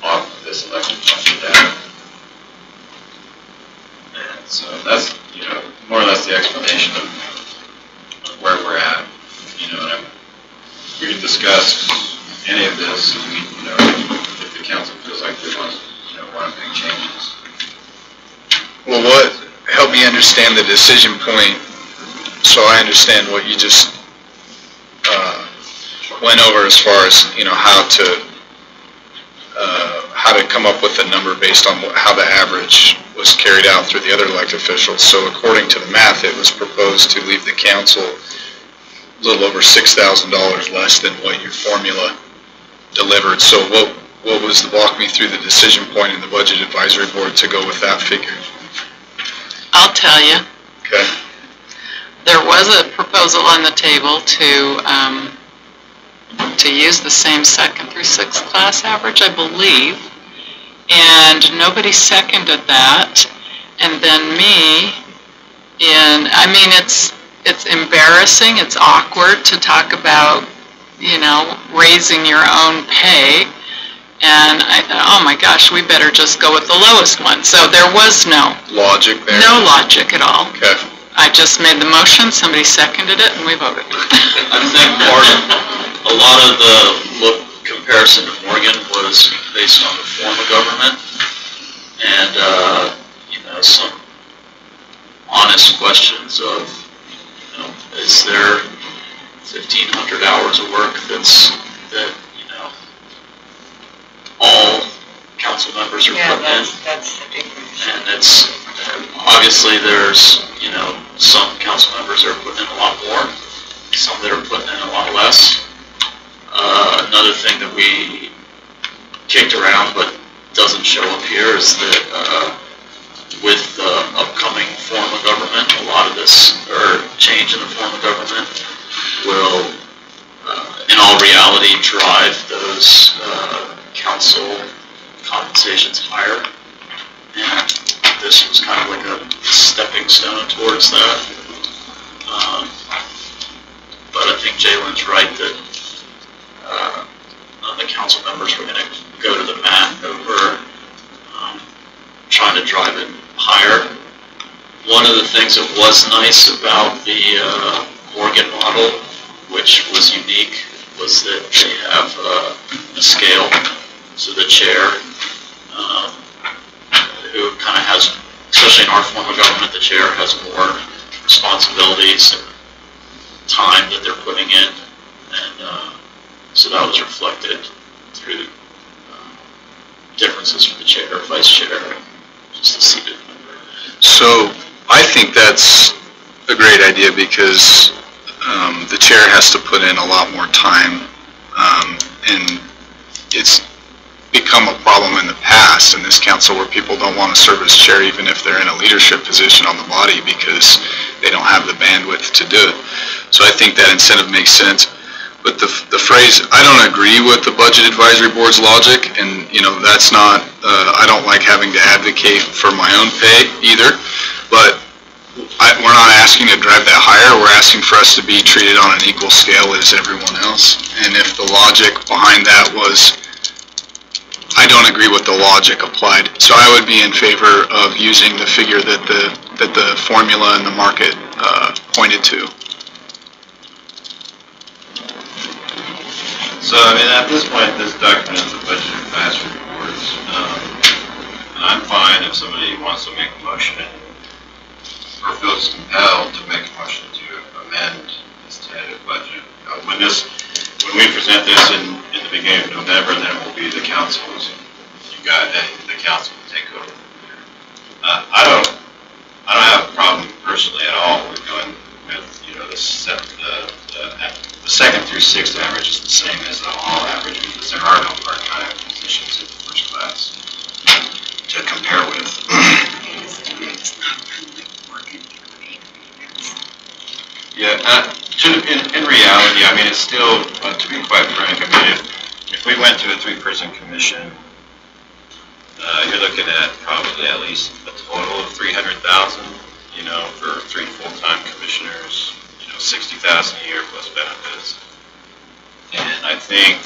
off of this elected budget data. And so that's, more or less the explanation of where we're at. And we can discuss any of this, if the council feels like they want to make changes. Well, help me understand the decision point, so I understand what you just went over as far as, how to come up with a number based on how the average was carried out through the other elected officials. So according to the math, it was proposed to leave the council a little over $6,000 less than what your formula delivered. So what was walk me through the decision point in the Budget Advisory Board to go with that figure? I'll tell you. Okay. There was a proposal on the table to use the same 2nd through 6th class average, I believe, and nobody seconded that. And then me I mean, it's embarrassing, it's awkward to talk about, raising your own pay. And I thought, oh my gosh, we better just go with the lowest one. So there was no Logic there? No logic at all. Okay. I just made the motion, somebody seconded it, and we voted. I think a lot of the comparison to Morgan was based on the form of government and, some honest questions of, is there 1,500 hours of work that all council members are putting in? That's the big reason. And it's, obviously there's, some council members are putting in a lot more, some that are putting in a lot less. Another thing that we kicked around but doesn't show up here is that with the upcoming form of government, a lot of this, or change in the form of government, will, in all reality, drive those council compensations higher. And this was kind of like a stepping stone towards that. But I think Jalen's right that the council members were going to go to the mat over trying to drive it higher. One of the things that was nice about the Morgan model, which was unique, was that they have a scale. So the chair, who kind of has, especially in our form of government, the chair has more responsibilities and time that they're putting in. And so that was reflected through differences from the chair, vice chair, and just the seated member. So I think that's a great idea because the chair has to put in a lot more time, and it's become a problem in the past in this council where people don't want to serve as chair even if they're in a leadership position on the body because they don't have the bandwidth to do it. So I think that incentive makes sense. But the phrase, I don't agree with the Budget Advisory Board's logic, and that's not, I don't like having to advocate for my own pay either, but we're not asking to drive that higher, we're asking for us to be treated on an equal scale as everyone else. And if the logic behind that was, I don't agree with the logic applied, so I would be in favor of using the figure that the formula and the market pointed to. So, at this point, this document is a budget advisory report. And I'm fine if somebody wants to make a motion or feels compelled to make a motion to amend this tentative budget. When we present this in the beginning of November, then it will be the council's. The council will take over from there. I don't have a problem personally at all with going with the second through sixth average is the same as the all average because there are no part-time positions in the first class to compare with. Yeah, in reality, it's still, to be quite frank, if we went to a three-person commission, you're looking at probably at least a total of $300,000, for 3 full-time commissioners, $60,000 a year plus benefits. And I think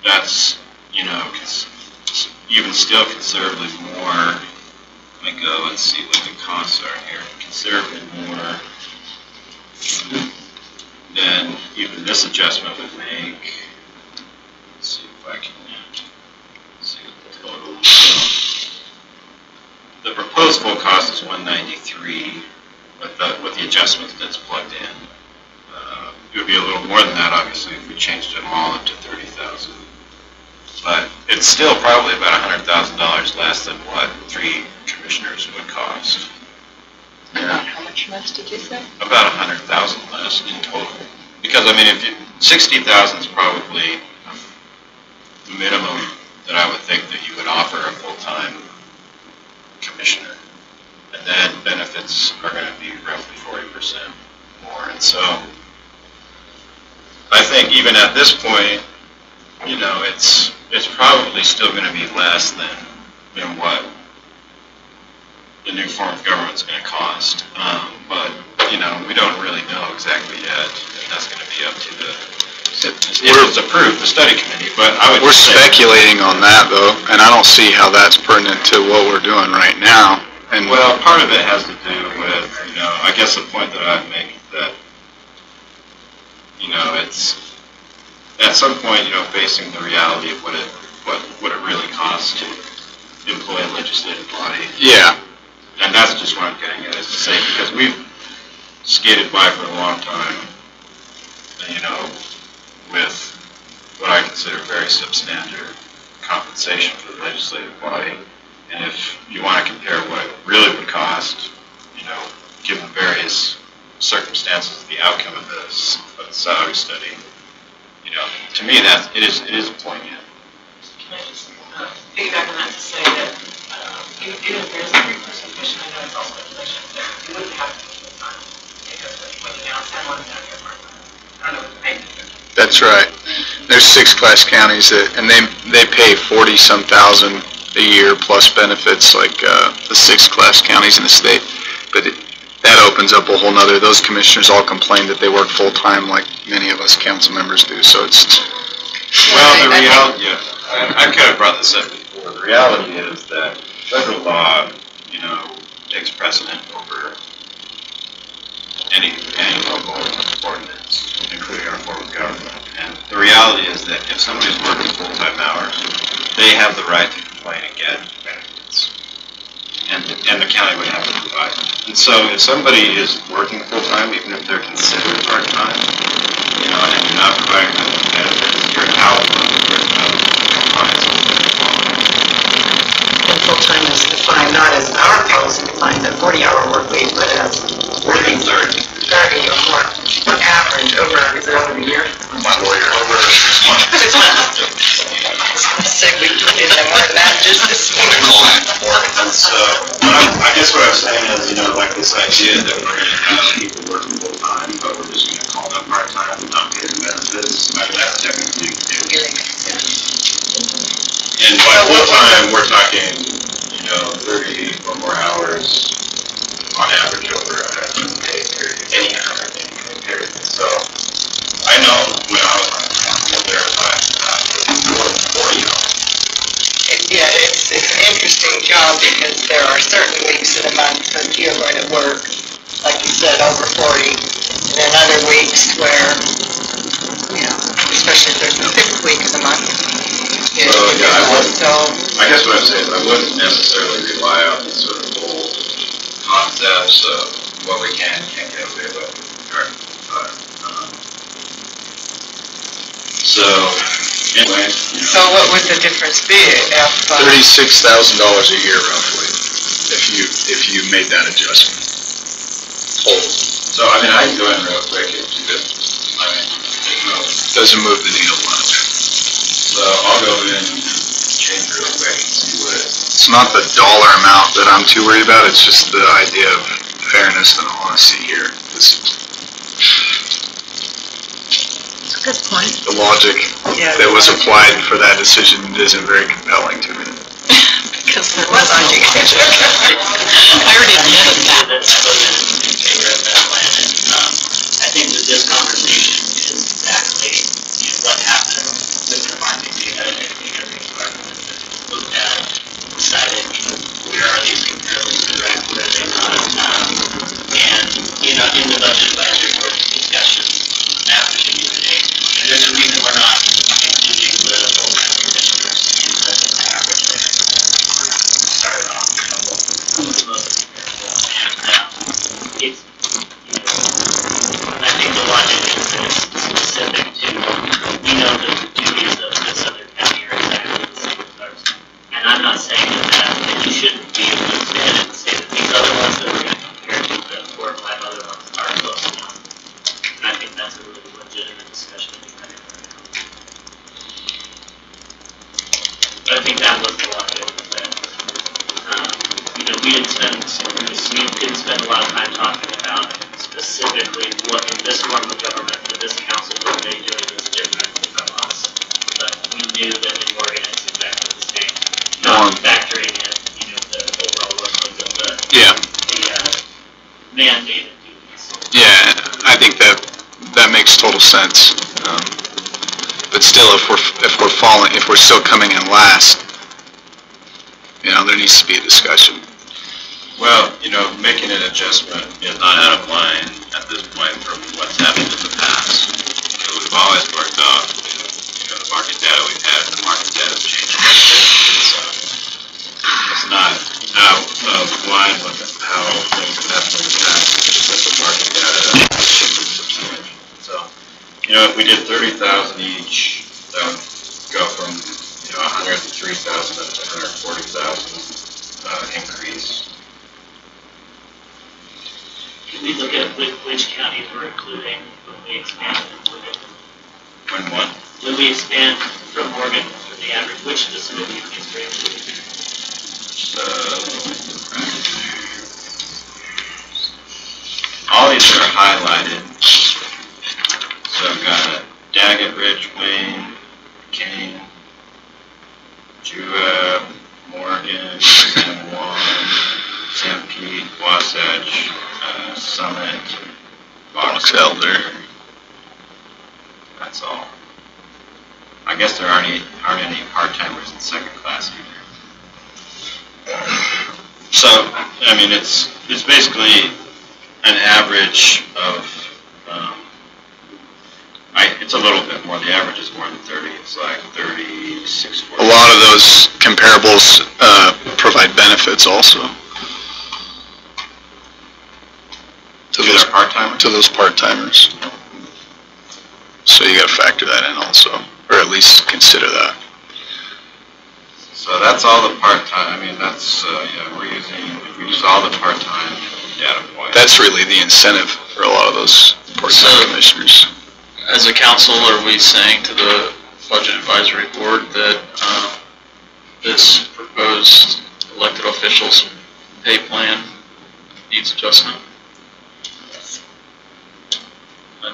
that's, even still considerably more. Let me go and see what the costs are here. Considerably more than even this adjustment would make. Let's see if I can see what the total is. The proposed full cost is $193 with the adjustments that's plugged in. It would be a little more than that, obviously, if we changed them all up to $30,000. But it's still probably about $100,000 less than what 3 commissioners would cost. About how much less did you say? About $100,000 less in total. Because if you, $60,000 is probably the minimum that I would think that you would offer a full-time commissioner. And then benefits are going to be roughly 40% more. And so I think even at this point, it's probably still going to be less than what the new form of government is going to cost. But, you know, we don't really know exactly yet. That's going to be up to if it's approved, the study committee. But I would We're say, speculating on that though, and I don't see how that's pertinent to what we're doing right now. And well, part of it has to do with, you know, I guess the point that I'd make that, you know, it's at some point, you know, facing the reality of what it really costs to employ a legislative body. yeah, And that's just what I'm getting at, is to say, because we've skated by for a long time, you know, with what I consider very substandard compensation for the legislative body. And if you want to compare what it really would cost, you know, given various circumstances, the outcome of the salary study, you know, to me it is poignant. Can I just piggyback on that to say that even if there's a 3% position, I know it's all speculation, that you wouldn't have to be full-time. Because when you announce that one down here part-time, I don't know what the pay is. that's right. There's 6 class counties that, and they pay 40-some thousand a year plus benefits, like the 6 class counties in the state. But that opens up a whole nother, those commissioners all complain that they work full-time like many of us council members do, so it's... Well, the reality, yeah, I kind of brought this up before. The reality is that federal law, you know, takes precedent over any local ordinance, including our form of government. And the reality is that if somebody's working full-time hours, they have the right to complain and get benefits. And the county would have to provide. And so if somebody is working full-time, even if they're considered part-time, you know, and you're not providing them with benefits, you're out of compliance with the law. And full-time is defined not as our policy defined a 40-hour work week, but as 30 or more on average over the year. Over 6 months. 6 months. Say we did have more than that, just this year. And so, I guess what I'm saying is, you know, like this idea that we're going to have people working full-time, but we're just going to call them part-time and not pay them benefits, I mean, that's technically illegal. And by full-time, we're talking, you know, 30 or more hours on average over a pay period, any period. So, I know when I was on the council, there was more than 40 hours. Yeah, it's an interesting job because there are certain weeks of the month that you're going to work, like you said, over 40, and then other weeks where, you know, especially if there's the 5th week of the month. I guess what I'm saying is I wouldn't necessarily rely on these sort of old concepts of what we can and can't get away with. So, anyway. So what would the difference be if... $36,000 a year roughly, if you made that adjustment. Whole. So, I mean, I can go in real quick if you could, I mean, Doesn't move the needle much. so I'll go in and change real quick and see what It's not the dollar amount that I'm too worried about, it's just the idea of fairness and honesty here. Good point. The logic that was applied for that decision isn't very compelling to me. Because there was logic. I already admitted that. That's in favor of that plan, and I think that this conversation is exactly, you know, what happened with the market data and every department that looked at, decided, you know, where are these comparables correct, where are they not, and, you know, in the budget advisory board discussions after the debate, and there's a reason we're not including the full-time commissioners in the average there. Started off, you know, with most comparable, and it's, you know, I think the logic is that it's specific to, we know that the duties of this other county are exactly the same as ours. And I'm not saying that you shouldn't be able to stand and say that these other ones that we're going to compare to, the 4 or 5 other ones are close enough. And I think that's a really legitimate discussion to be had. But I think that was the logic of that. You know, we didn't spend a lot of time talking about specifically what in this form of government for this council, what they doing is different from us. But we knew that in Morgan it's exactly the same. Not factoring in, you know, the overall workload of the sense. But still, if we're still coming in last, there needs to be a discussion. Well, making an adjustment is not out of line at this point from what's happened in the past. We've always worked off, the market data we've had, the market data's changed. It's not out of line with how things have happened in the past. It's just that the market data shifted substantially. So, if we did 30,000 each, that would go from, 103,000 to 140,000 increase. Can we look at which counties we're including when we expand from Morgan? When what? When we expand from Morgan, from the average, which specific counties we're including? All these are highlighted. So I've got Daggett, Ridge, Wayne, Kane, Juab, Morgan, San Juan, San Pete, Wasatch, Summit, Box Elder. That's all. I guess there aren't any part-timers in second class either. So, I mean, it's basically an average of, it's a little bit more. The average is more than 30. It's like 36, 40. A lot of those comparables provide benefits also. To those part-timers. So you got to factor that in also, or at least consider that. So that's all the part-time. I mean, that's if we use all the part-time data points. That's really the incentive for a lot of those part-time commissioners. As a council, are we saying to the Budget Advisory Board that this proposed elected officials pay plan needs adjustment? A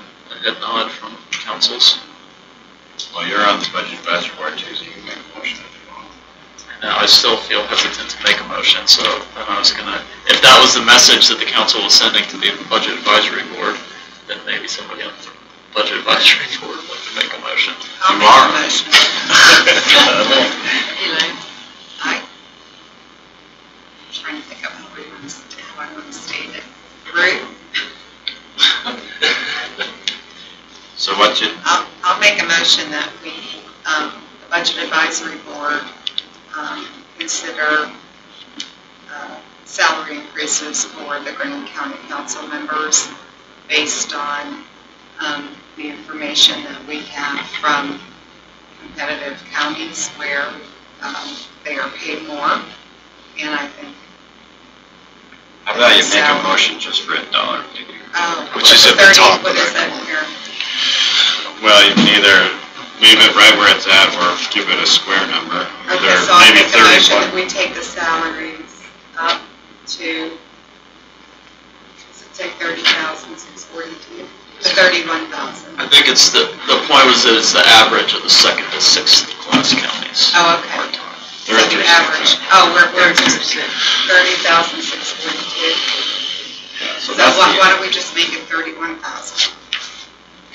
head nod from councils. Well, you're on the Budget Advisory Board too, so you can make a motion if you want. Now, I still feel hesitant to make a motion, so I was gonna, if that was the message that the council was sending to the Budget Advisory Board, then maybe somebody on the Budget Advisory Board would like to make a motion. I'll make a motion. Elaine? I'm trying to think of how I want to state it. Ruth? So what's it? I'll make a motion that we, the Budget Advisory Board, consider salary increases for the Grand County Council members based on the information that we have from competitive counties where they are paid more. And I think. How about you make a motion just for $1 figure? Which is at the top. What is that here? Well, you can either leave it right where it's at or give it a square number. Okay, so I'll make a motion that we take the salaries up to, does it say 30,642? To 31,000. I think it's the point was that it's the average of the second to sixth class counties. Oh, okay. So the average, we're 30,642. So why don't we just make it 31,000?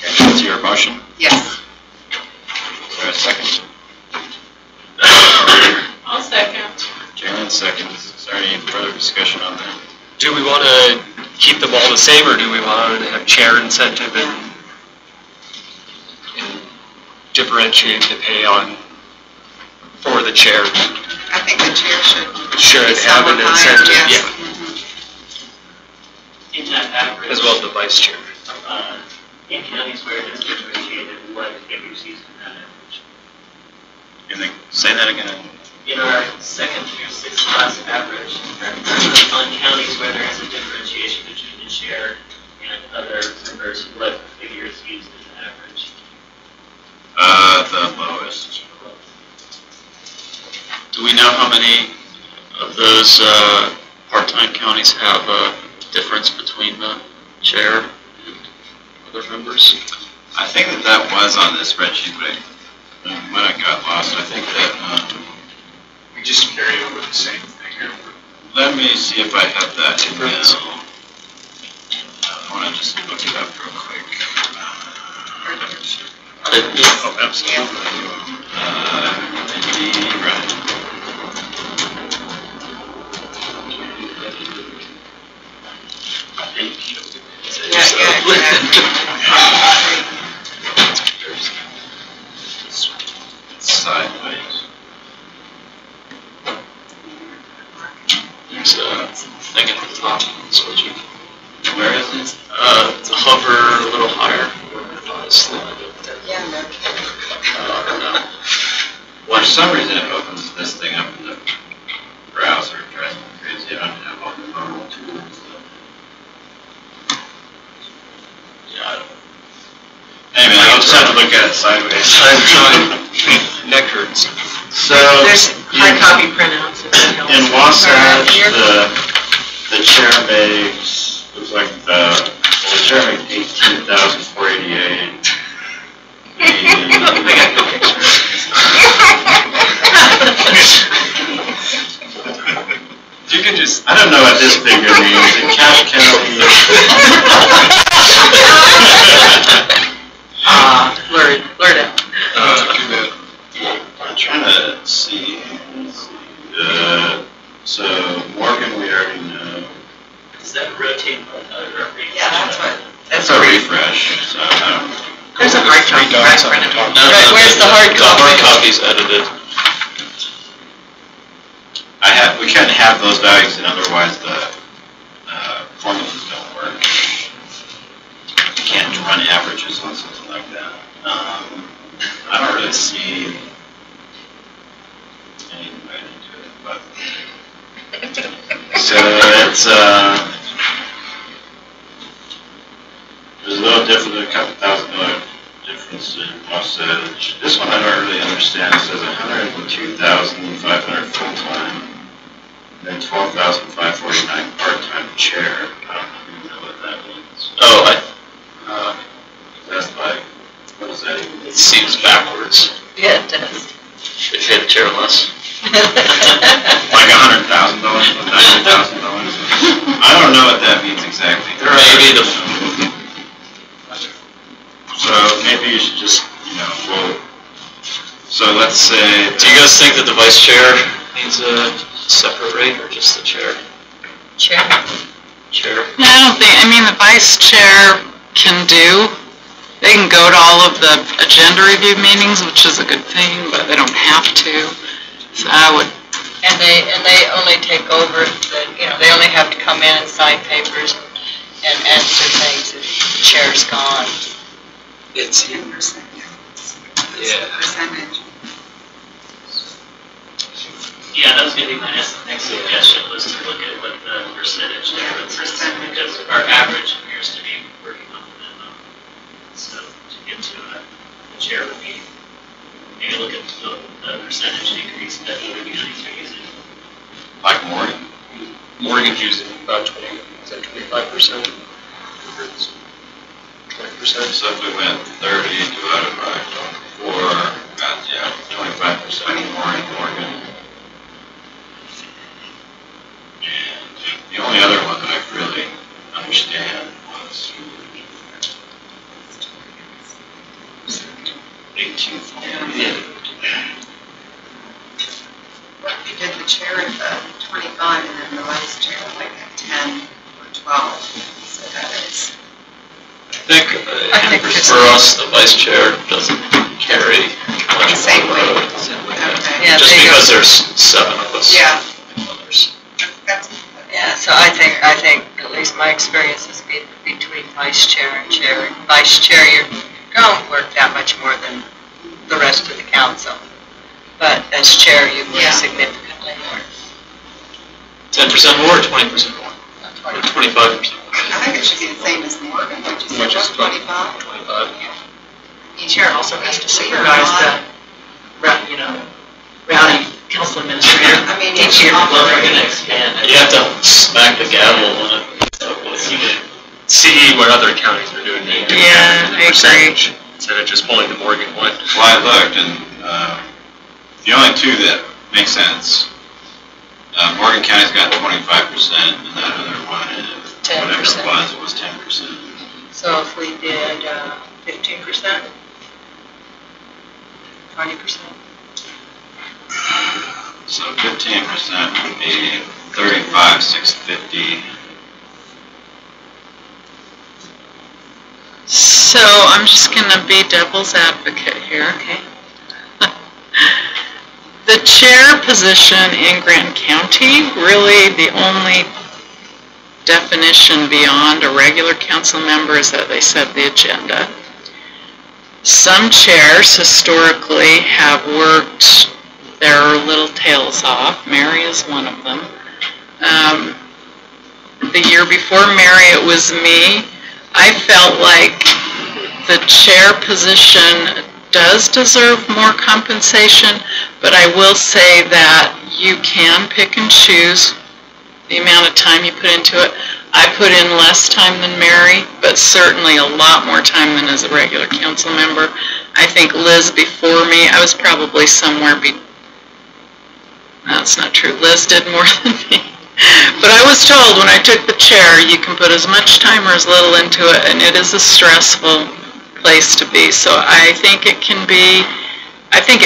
Okay, that's your motion? Yes. Is there a second? I'll second. Jalen seconds. Is there any further discussion on that? Do we want to keep them all the same, or do we want to have chair incentive and differentiate the pay for the chair? I think the chair should have an incentive, yes. In that average. As well as the vice chair. In counties where it is differentiated, what it receives in that average. Say that again. In our second through sixth class average, on counties where there is a differentiation between the chair and other members, what figure is used as an average? The lowest. Do we know how many of those part-time counties have a difference between the chair and other members? I think that was on this spreadsheet, but when I got lost, I think that we just carry over the same thing here. Let me see if I have that email. I want to just look it up real quick. Oh, absolutely. Right. Sideways. There's a thing at the top, switching. Where is it? To hover a little higher. Slide it. Yeah, no. I don't know. For some reason it opens this thing up in the browser, it drives me crazy. I don't have all the normal tools. Yeah, I don't know. Anyway, I'll just have to look at it sideways. I'm trying neck hurts. So, There's hard copy printouts. if that helps. in Wasatch, the chair makes, looks like the chair makes 18,488. I got no pictures. You can just. I don't know what this figure means. In Cache County. Blurred out. I'm trying to see. So Morgan, we already know. Does that rotate? Yeah, that's what. That's a refresh. So I don't know. There's a hard copy right in front of me. No, Where's the hard The hard copy? copy's edited. We can't have those values, and otherwise the formulas don't work. You can't run averages on something like that. I don't really see anything right into it, but so it's there's a little difference, a couple $1,000 difference in Wasatch. This one I don't really understand. It says 102,500 full time. And then 12,549 part-time chair. I don't even know what that means. Oh, That's like, what is that even? it seems backwards. Yeah, it does. If you had a chair less. Like $100,000, $90,000. I don't know what that means exactly. Maybe the. So maybe you should just, so let's say. Do you guys think that the vice chair needs a separate rate or just the chair? Chair. Chair. No, I don't think, I mean, the vice chair they can go to all of the agenda review meetings, which is a good thing, but they don't have to. So I would, And they only take over, they only have to come in and sign papers and answer things if the chair's gone. It's 10%. Yeah. Percentage. Yeah, that was gonna be my next suggestion, was to look at what the percentage difference is, because our average appears to be working on the minimum. So to get to the chair would be, maybe look at the percentage decrease that other counties are using. Like Morgan? Morgan's using about 20, is that 25%? 20%? So if we went 30 divided by 4, got, 25% more in Morgan. And the only other one that I really understand was 1848. You did the chair at the 25 and then the vice chair like at 10 or 12. So that is. I think for us, the vice chair doesn't carry much Same way. load. Okay. Yeah, Just they because there's 7 of us. Yeah. Others. That's. Yeah, so I think, at least my experience has been between vice chair and chair. And vice chair, you don't work that much more than the rest of the council. But as chair, you work Yeah. significantly more. 10% more or 20% more? Or 25% more? I think it should be the same as Morgan, what you said, Which is about 25. 25. The chair also has to supervise the, rowdy council administrator. I mean, Each year. Well, they're gonna expand it. You have to smack the gavel on it. So you can See what other counties are doing. Yeah, I agree. Percentage, instead of just pulling the Morgan one. Well, I looked, and the only two that make sense, Morgan County's got 25%, and that other one, whatever it 10%. was 10%. So if we did 15%? 20%? So 15% would be 35,650. So I'm just going to be devil's advocate here. Okay. The chair position in Grant County, really the only definition beyond a regular council member is that they set the agenda. Some chairs historically have worked their little tails off. Mary is one of them. The year before Mary, it was me. I felt like the chair position does deserve more compensation, but I will say that you can pick and choose the amount of time you put into it. I put in less time than Mary, but certainly a lot more time than as a regular council member. I think Liz before me, I was probably somewhere that's not true. Liz did more than me. But I was told when I took the chair, you can put as much time or as little into it, and it is a stressful place to be. So I think it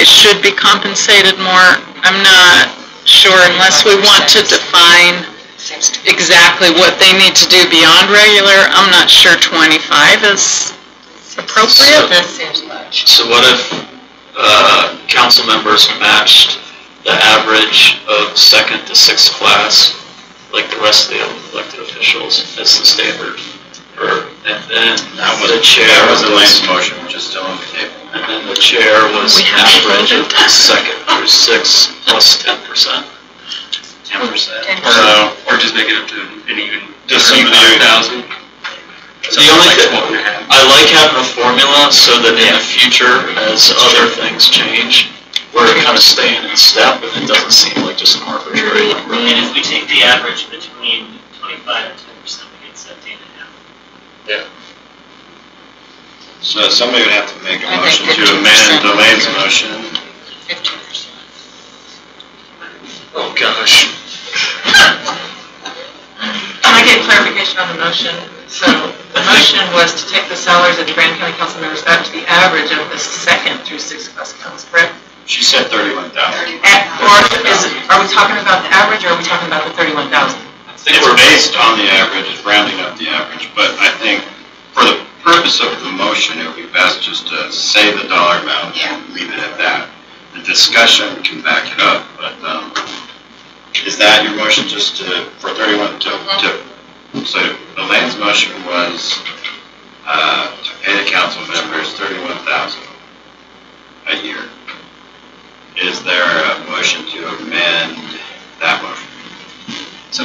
should be compensated more. I'm not sure unless we want to define exactly what they need to do beyond regular. I'm not sure 25 is appropriate. That seems much. So what if council members matched the average of 2nd to 6th class, like the rest of the elected officials, as the standard? And then the chair was Elaine's motion, which is still on the table. And then the chair was average of 2nd through 6th plus 10%. 10%. Or just make it up to an even, Just even 9,000. The only thing, I like having a formula so that in the future, as other things change, we're kind of staying in step and it doesn't seem like just an arbitrary number. And if we take the average between 25 and 10%, we get 17.5. Yeah. So somebody would have to make a I motion think to 15%. amend Elaine's motion. 15%. Oh, gosh. Can I get clarification on the motion? So the motion was to take the salaries of the Grand County council members up to the average of the 2nd through 6th class counts, correct? She said 31,000. Are we talking about the average or are we talking about the 31,000? It's based on the average, it's rounding up the average, but I think for the purpose of the motion, it would be best just to say the dollar amount and leave it at that. The discussion can back it up, but is that your motion just for 31 so Elaine's motion was to pay the council members 31,000 a year. Is there a motion to amend that motion? So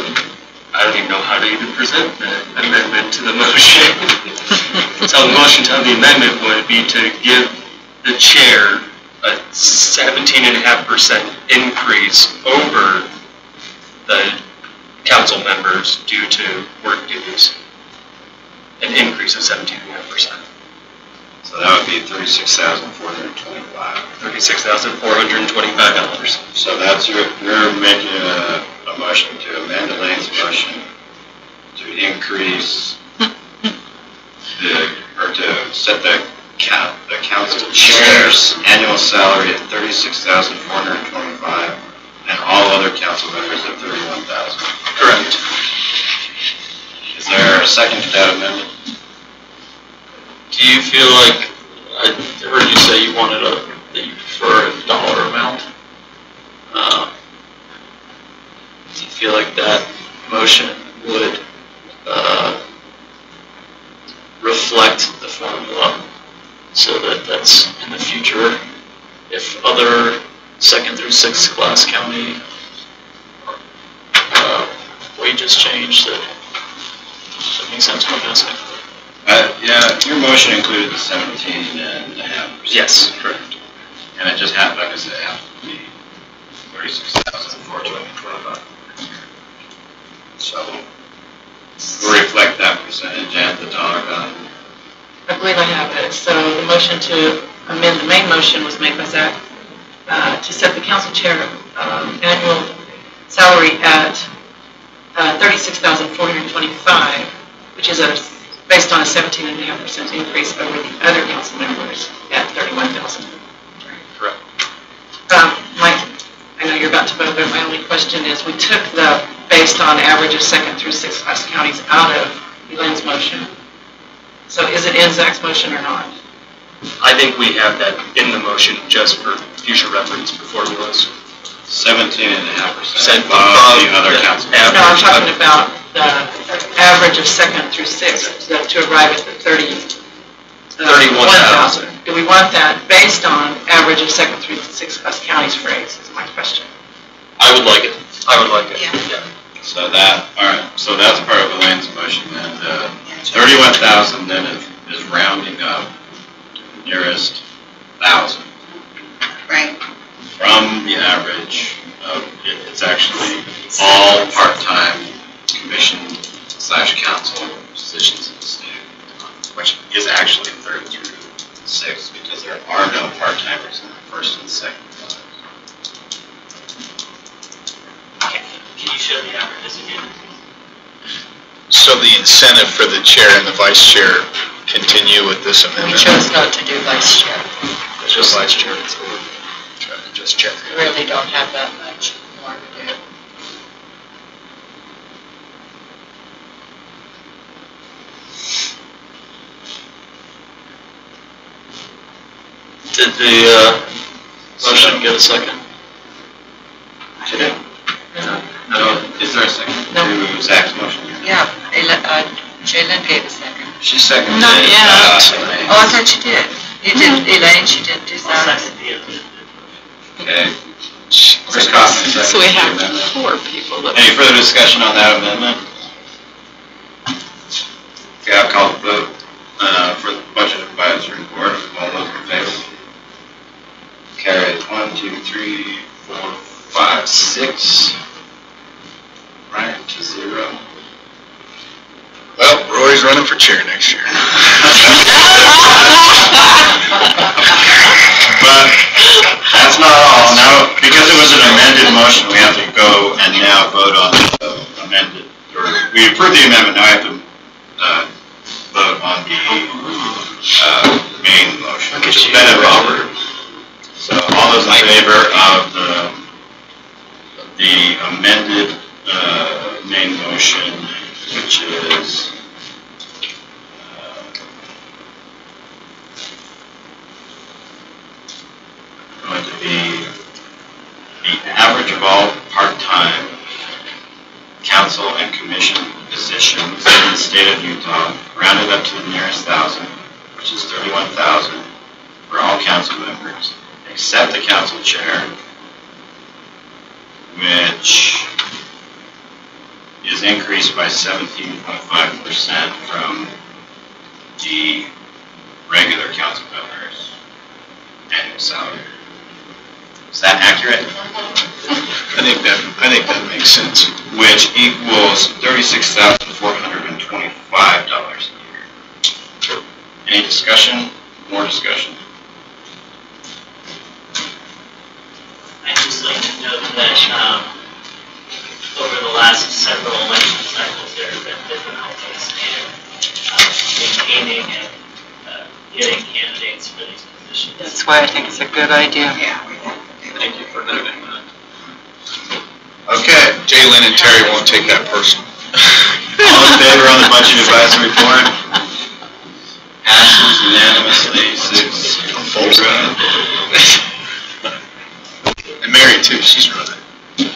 I don't even know how to even present the amendment to the motion. So the motion to the amendment would be to give the chair a 17.5% increase over the council members due to work duties. An increase of 17.5%. So that would be $36,425. $36,425. So that's you're making a motion to amend Elaine's motion to increase to set the council chair's annual salary at $36,425 and all other council members at $31,000. Correct. Is there a second to that amendment? Do you feel like, I heard you say you wanted that you prefer a dollar amount. Do you feel like that motion would reflect the formula so that that's in the future, if other 2nd through 6th class county wages change, that makes sense what I'm asking? Yeah, your motion included the 17.5%. Yes, correct. And it just happened, like I said, it happened to be $36,425. So we'll reflect that percentage and the dollar value. I believe I have it. So the motion to amend the main motion was made by Zach to set the council chair annual salary at $36,425, which is a based on a 17.5% increase over the other council members at $31,000. Correct. Mike, I know you're about to vote, but my only question is, we took the based on average of 2nd through 6th class counties out of Elaine's motion. So is it in Zach's motion or not? I think we have that in the motion just for future reference for formulas. 17.5% above the other council. No, I'm talking about the average of 2nd through 6th to arrive at the 31,000. Do we want that based on average of 2nd through 6th class counties phrase, is my question. I would like it. I would like it. Yeah. So that, all right, so that's part of Elaine's motion, and 31,000 then is rounding up nearest 1,000. Right. From the average of, it's actually all part-time commission/council positions in the state, which is actually 3rd through 6th, because there are no part-timers in the 1st and 2nd class. Can you show the averages again? So the incentive for the chair and the vice chair continue with this We amendment? chose not to do vice chair. Just vice chair. Just check. We really don't have that much more to do. Did the motion get a second? No, is there a second to Zach's motion? Yeah, Jalen gave a second. She seconded Not it. yet. Oh, I thought you did. You did, Elaine, she didn't do that. Okay. Chris Kaufman seconded So we the have amendment. 4 people that. Any further discussion on that amendment? Okay, I'll call the vote for the Budget Advisory Board. All those in favor? Carried. 1, 2, 3, 4, 5, 6. Right to 0. Well, Roy's running for chair next year. But that's not all. Now, because it was an amended motion, we have to go and now vote on the amended, or we approved the amendment, now we have to vote on the main motion, which is Ben and Robert. So all those in favor of the amended main motion, which is going to be the average of all part-time council and commission positions in the state of Utah, rounded up to the nearest 1,000, which is 31,000 for all council members, except the council chair, which is increased by 17.5% from the regular council members' annual salary. Is that accurate? I think that makes sense. Which equals $36,425 a year. Any discussion? More discussion? I'd just like to note that over the last several election cycles, there have been difficulties in maintaining and getting candidates for these positions. That's why I think it's a good idea. Yeah. Thank you for noting that. Okay. Jalen and Terry won't take that personal. All in favor on the Budget Advisory Board? Passes unanimously, 6-0. And Mary too, she's running.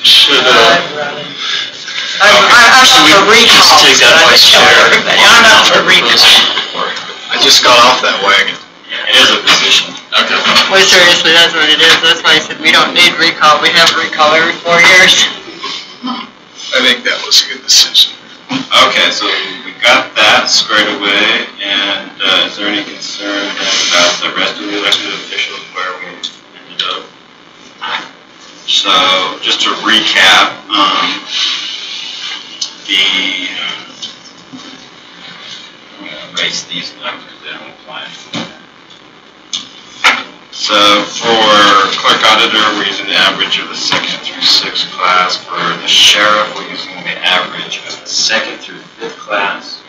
Should, I'm not for recall. take that vice chair. I'm not for recall. I just got off that wagon. It is a position. Okay. Well, seriously, that's what it is. That's why I said we don't need recall. We have recall every 4 years. I think that was a good decision. Okay, so we got that squared away, and is there any concern about the rest of the elected officials where we ended up? So, just to recap, I'm gonna erase these numbers, they don't apply. So, for clerk auditor, we're using the average of the 2nd through 6th class. For the sheriff, we're using the average of the 2nd through 5th class.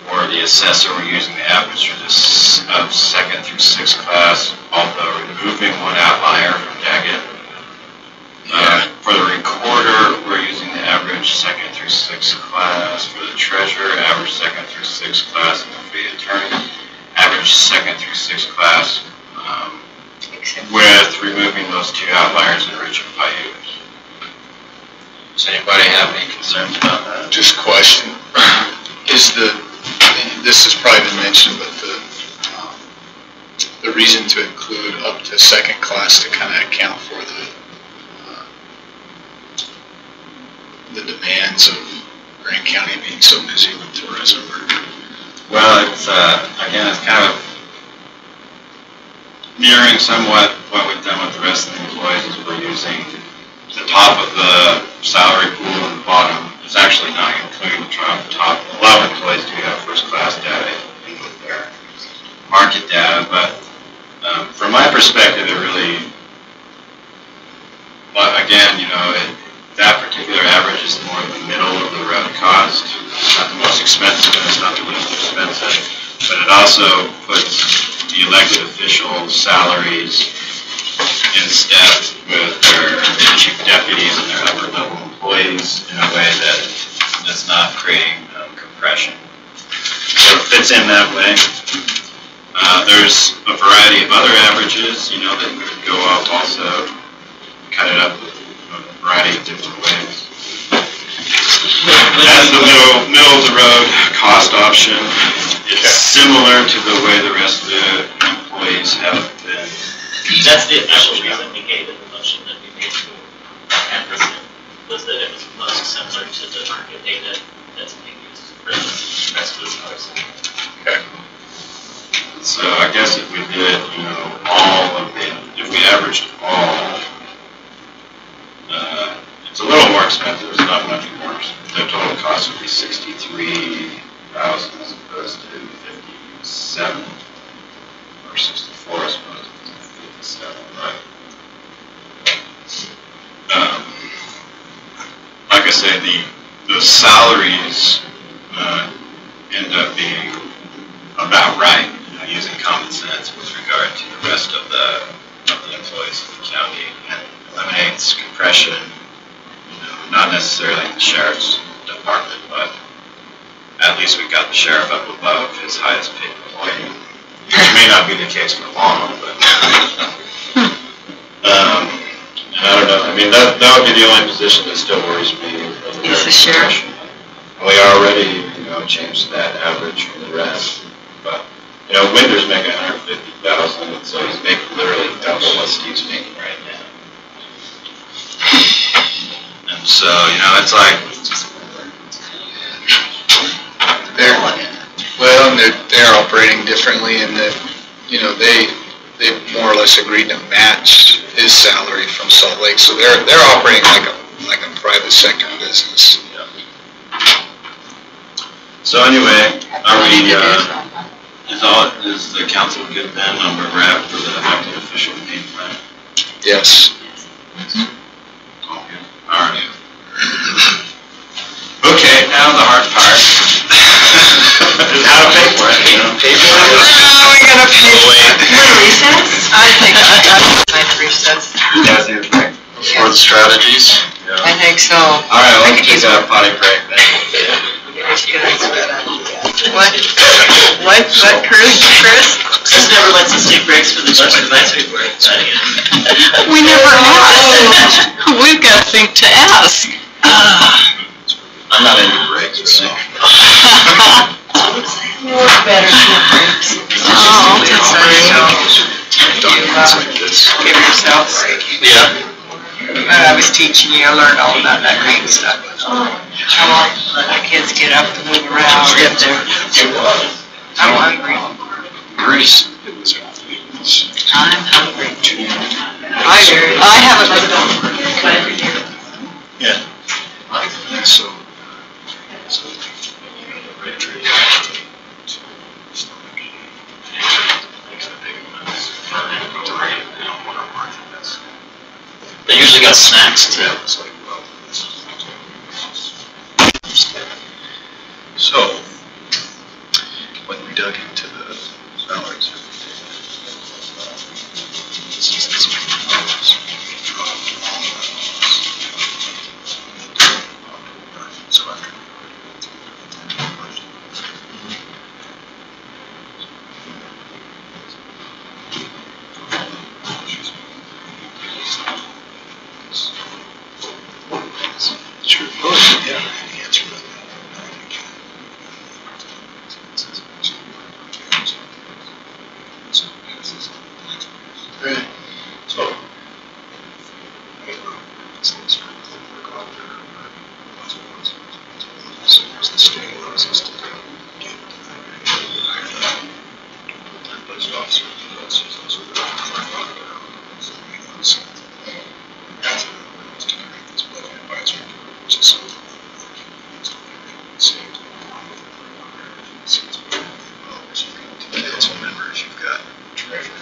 For for the assessor, we're using the average for this of 2nd through 6th class, although removing one outlier from Daggett. For the recorder, we're using the average 2nd through 6th class. For the treasurer, average 2nd through 6th class. And for the attorney, average 2nd through 6th class, with removing those 2 outliers in Richard Paiute. Does anybody have any concerns about that? Just question, this has probably been mentioned, but the reason to include up to 2nd class to kind of account for the demands of Grand County being so busy with tourism? Well, it's, again, it's kind of mirroring somewhat what we've done with the rest of the employees, is we're using the top of the salary pool and the bottom. It's actually not including the top. A lot of employees do have first class data with their market data, but from my perspective, it really, well, again, you know, that particular average is more of the middle of the road cost. It's not the most expensive, and it's not the least expensive, but it also puts the elected officials' salaries in step with their chief deputies and their upper level employees in a way that is not creating compression. So it fits in that way. There's a variety of other averages, you know, that could go up also, cut it up with a variety of different ways. That's the middle of the road cost option. It's similar to the way the rest of the employees have been. That's the official reason we gave it the motion that we made to Amberson, was that it was most similar to the market data that's being used for the rest of the stores. Okay. So I guess if we did, you know, if we averaged all, it's a little more expensive, it's not much more. The total cost would be $63,000 as opposed to 57 or 64, I suppose. 57, right? Like I say, the salaries end up being about right, you know, using common sense with regard to the rest of the employees of the county, and eliminates compression. Not necessarily in the sheriff's department, but at least we've got the sheriff up above his highest paid employee. Which may not be the case for long, but and I don't know. I mean, that would be the only position that still worries me. He's the sheriff. We already, you know, changed that average from the rest, but you know, Winder's making $150,000, so he's making literally double what Steve's making right now. And so, you know, it's like, they're operating differently in that, you know, they more or less agreed to match his salary from Salt Lake, so they're operating like a private sector business. Yeah. So anyway, are we, is the council good then on where we're at for the elected official game plan? Yes. Alright. Okay, now the hard part. Is how to pay for it, you know? Pay for it. Oh, we're gonna pay for it. Recess? I think I'd like recess. You guys need a break? For the strategies? Yeah. I think so. Alright, let's take a potty break then. What, Chris? Chris never lets us take breaks for the budget advisory board. We never asked. We've got to think to ask. I'm not into breaks, really. Better than breaks. Oh, that's Documents like this. Give yourself a break. Yeah. When I was teaching you, I learned all about that green stuff. How long let the kids get up and move around. Get there. I'm hungry. Greece. I'm hungry. I haven't been. Yeah. And so They usually got snacks too. So, process to get budget officer. That's also the as to create this budget advisory board, which is something council members, you've got treasurer,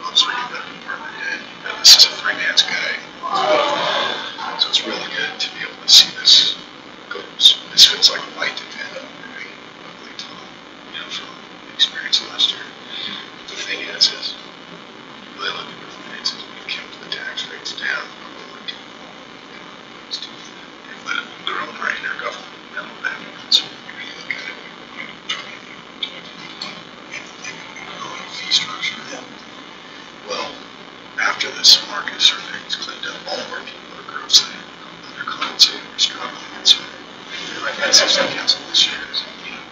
officer, you've got department head, this is a finance guy. So it's really good to be able to see this goes. This feels like a light at the end of a very ugly tunnel, from experience last year. The thing is really look at the finances, we've kept the tax rates down. They've let it grow right in our governmental benefits. Fee structure. Well, after this market survey is cleaned up, all of our people are grossly undercompensated or struggling. And so, like I said, council this year is,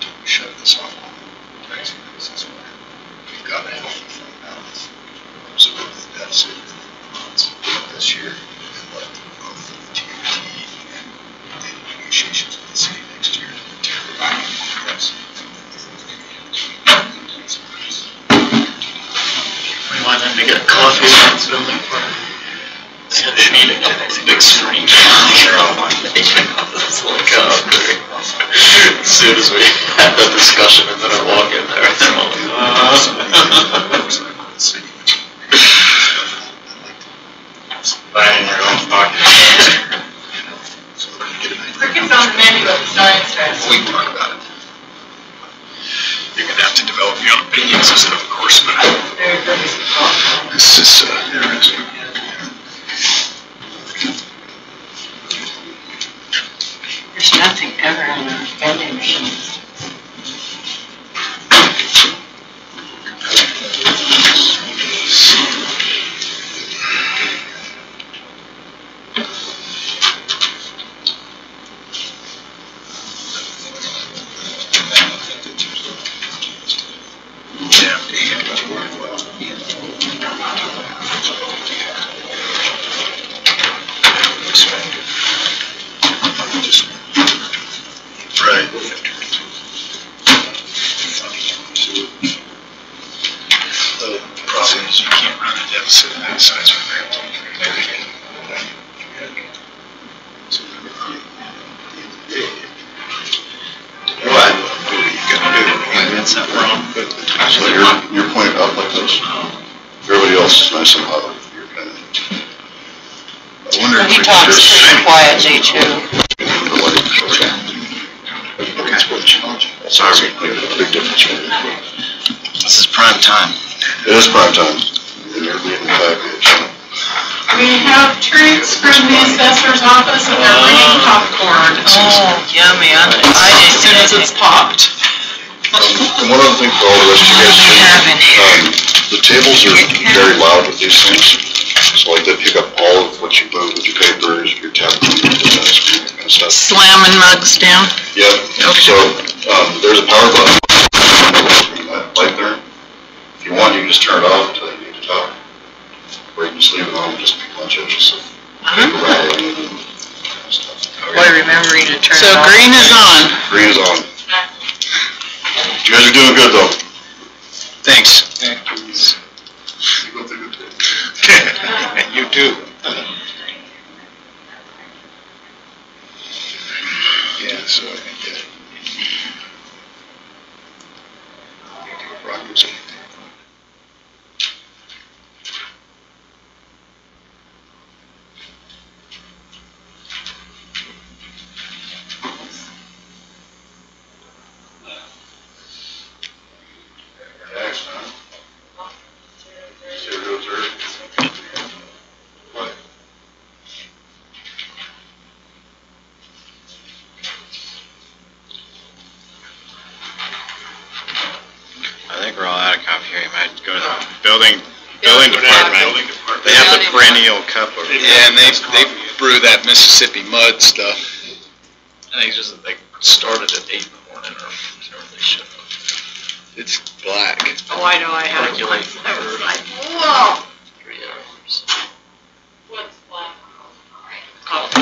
to shut this off on tax increases. We've got a healthy fund balance. So with the deficit this year, and let both the TOT and the negotiations with the city next year to provide us. We want them to get coffee and something for them. Yeah, they need a big screen. It's like, as soon as we had that discussion and then I walk in there, they're all buying in your own pocket. Cricket's on the menu at the science fest. We can talk about it. You're going to have to develop your own opinion system, of course, but this is interesting. There's nothing ever in a vending machine. Right. The problem is you can't run a deficit of that size with that. What? You gotta do it. That's not wrong. So you're pointed up like this. Everybody else is nice and huddled. You're kind of. I wonder if He we could talks just. pretty quietly too. That's what challenging. Sorry, big difference. This is prime time. It is prime time. And you're being packaged. We have treats from the assessor's office and they're bringing popcorn. Oh, yummy. As soon as it's popped. And one other thing for all the rest of you guys, the tables are very loud with these things. So like they pick up all of what you move with your papers, your tablet, that kind of stuff. Slamming mugs down. Yep. Okay. So there's a power button right there. If you want, you can just turn it off until you need to talk. Or you can just leave it on, just a bunch of inches of paper wrapping and stuff. Boy, remembering to turn So it off. green is on. Green is on. You guys are doing good though. Thanks. You too. Yeah, so I can get it. Rockets. I think we're all out of coffee here. You might go to the building department. They have the perennial cup over there. Yeah, and they brew that Mississippi mud stuff. I think it's just that they started at 8 in the morning or whatever they should have. It's black. Oh, I know, I had Percolate one. for I was like, whoa. 3 hours. What's black? Coffee.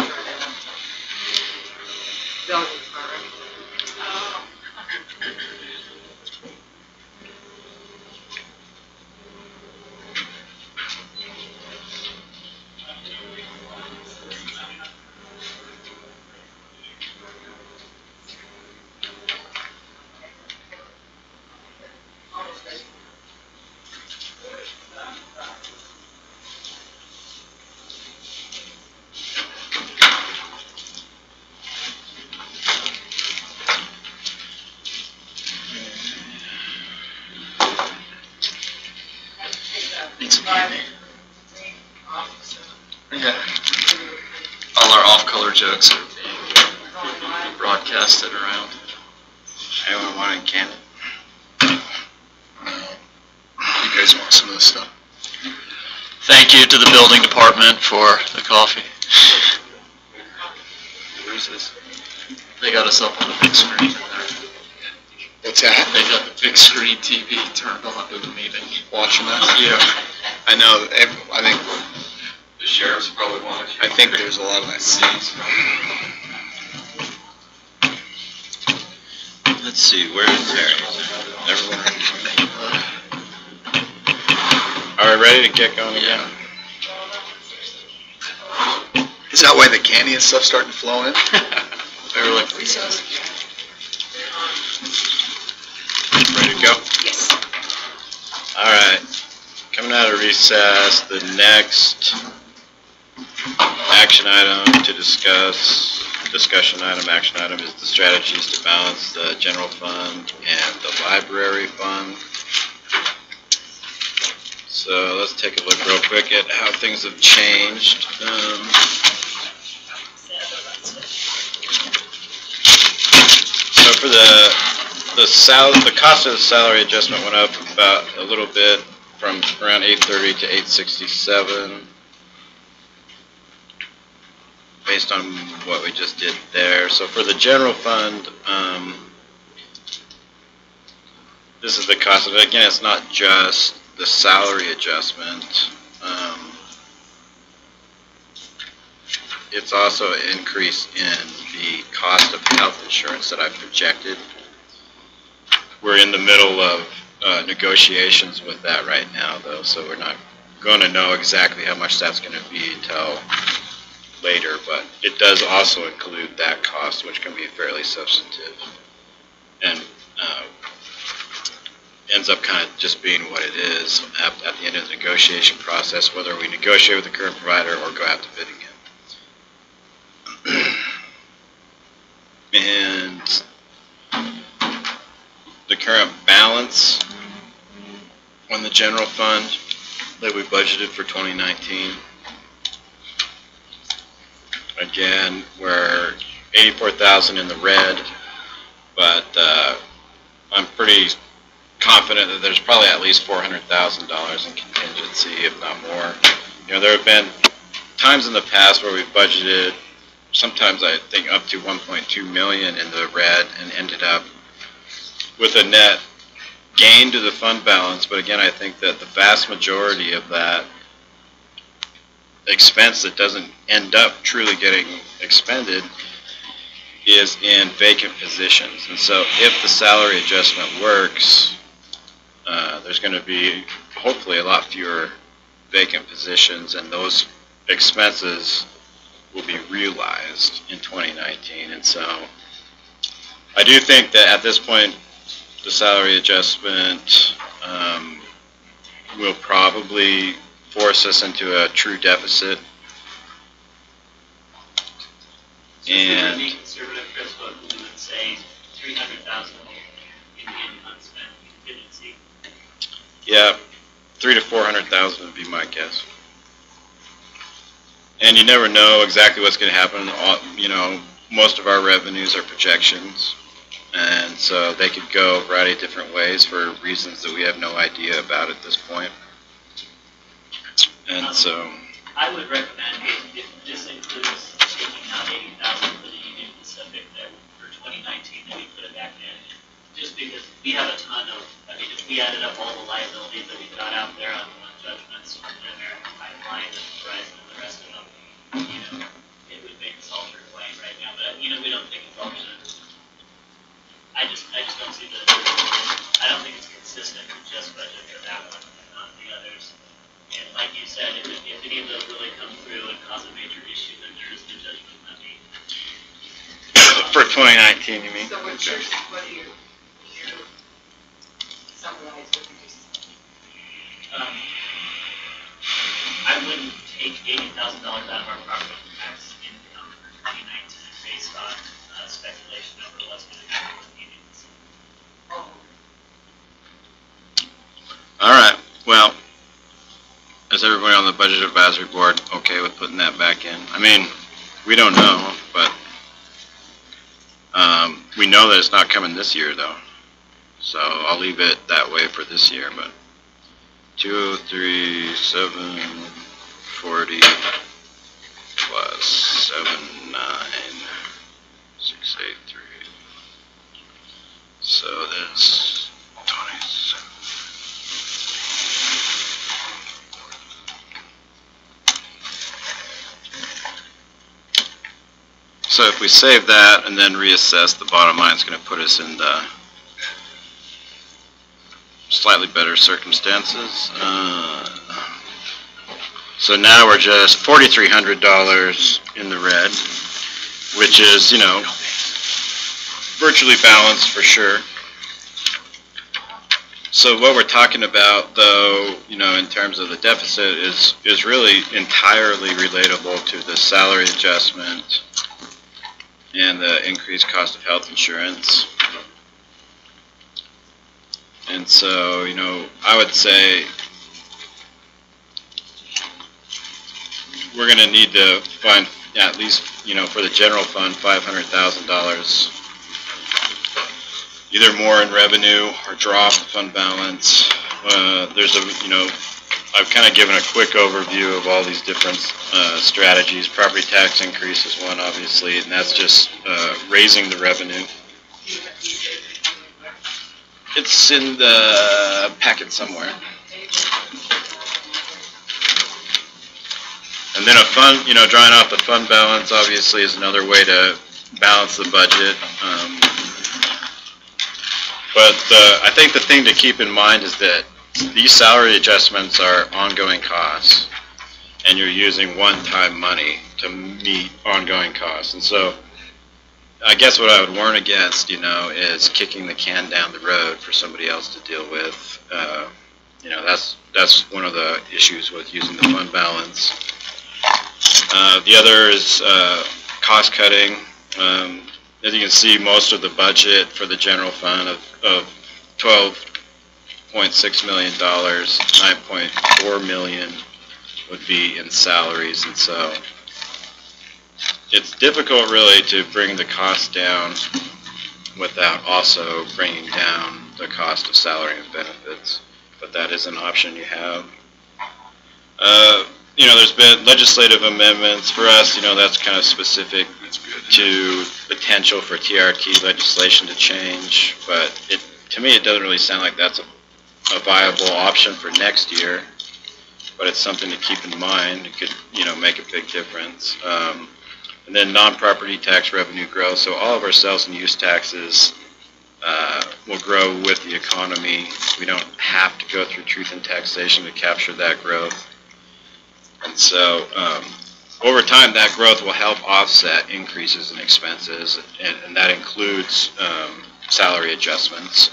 Building department. Oh. Yeah. All our off-color jokes are being broadcasted around. Anyone want any candy? You guys want some of this stuff? Thank you to the building department for the coffee. Where's this? They got us up on the big screen in there. What's that? They got the big screen TV turned on in the meeting. Watching that? Yeah. I know, I think, The sheriff's probably watching. I think there's a lot of that scenes. Let's see, where's Terry? Everyone. Are we ready to get going again? Is that why the candy and stuff starting to flow in? They were like recess. Ready to go? Yes. All right. Coming out of recess, the next action item to discussion item, action item is the strategies to balance the general fund and the library fund. So let's take a look real quick at how things have changed. So for the cost of the salary adjustment went up about a little bit from around 830 to 867 based on what we just did there. So for the general fund, this is the cost of it. Again, it's not just the salary adjustment. It's also an increase in the cost of health insurance that I've projected. We're in the middle of negotiations with that right now, though, so we're not going to know exactly how much that's going to be until later, but it does also include that cost, which can be fairly substantive, and ends up kind of just being what it is at the end of the negotiation process, whether we negotiate with the current provider or go out to bid again. And the current balance on the general fund that we budgeted for 2019. Again, we're 84,000 in the red, but I'm pretty confident that there's probably at least $400,000 in contingency, if not more. You know, there have been times in the past where we've budgeted, sometimes I think up to 1.2 million in the red, and ended up with a net gain to the fund balance. But again, I think that the vast majority of that expense that doesn't end up truly getting expended is in vacant positions. And so if the salary adjustment works, there's going to be hopefully a lot fewer vacant positions, and those expenses will be realized in 2019. And so I do think that at this point the salary adjustment will probably force us into a true deficit. And be conservative, Chris, what we would say 300,000 in unspent contingency. yeah, 300,000 to 400,000 would be my guess. And you never know exactly what's going to happen. You know, most of our revenues are projections, and so they could go a variety of different ways for reasons that we have no idea about at this point. And so I would recommend, if this includes taking out 80,000 for the Union Pacific there for 2019, that we put it back in. Just because we have a ton of, I mean, if we added up all the liabilities that we've got out there on judgments from the American Pipeline and Verizon and the rest of them, you know, it would make us alter claim right now. But, you know, we don't think it's all gonna, I just don't see I don't think it's consistent with just budget for that one and not the others. And like you said, if any of those really come through and cause a major issue, then there is the judgment money. for 2019, you mean? So what do you summarize what you just said? I wouldn't take $80,000 out of our property tax income for 2019 based on speculation over what's going to happen with meetings. All right. Well, as is everybody on the budget advisory board okay with putting that back in? I mean, we don't know, but we know that it's not coming this year though. So I'll leave it that way for this year, but 203, 740 plus 79683. So that's 27. So if we save that and then reassess, the bottom line is going to put us in the slightly better circumstances. So now we're just $4,300 in the red, which is, you know, virtually balanced for sure. So what we're talking about, though, you know, in terms of the deficit is really entirely relatable to the salary adjustment and the increased cost of health insurance. And so, you know, I would say we're going to need to find at least, you know, for the general fund, $500,000, either more in revenue or draw off the fund balance. There's a, you know, I've kind of given a quick overview of all these different strategies. Property tax increase is one, obviously, and that's just raising the revenue. It's in the packet somewhere. And then a fund, you know, drawing off the fund balance obviously is another way to balance the budget. But I think the thing to keep in mind is that these salary adjustments are ongoing costs, and you're using one-time money to meet ongoing costs. And so I guess what I would warn against, you know, is kicking the can down the road for somebody else to deal with. You know, that's one of the issues with using the fund balance. The other is cost cutting. As you can see, most of the budget for the general fund of $12.6 million, $9.4 million would be in salaries, and so it's difficult really to bring the cost down without also bringing down the cost of salary and benefits, but that is an option you have. You know, there's been legislative amendments for us, you know, that's kind of specific to potential for TRT legislation to change, but to me it doesn't really sound like that's a viable option for next year, but it's something to keep in mind. It could, you know, make a big difference. And then non-property tax revenue growth, so all of our sales and use taxes will grow with the economy. We don't have to go through truth in taxation to capture that growth. And so over time that growth will help offset increases in expenses, and that includes salary adjustments.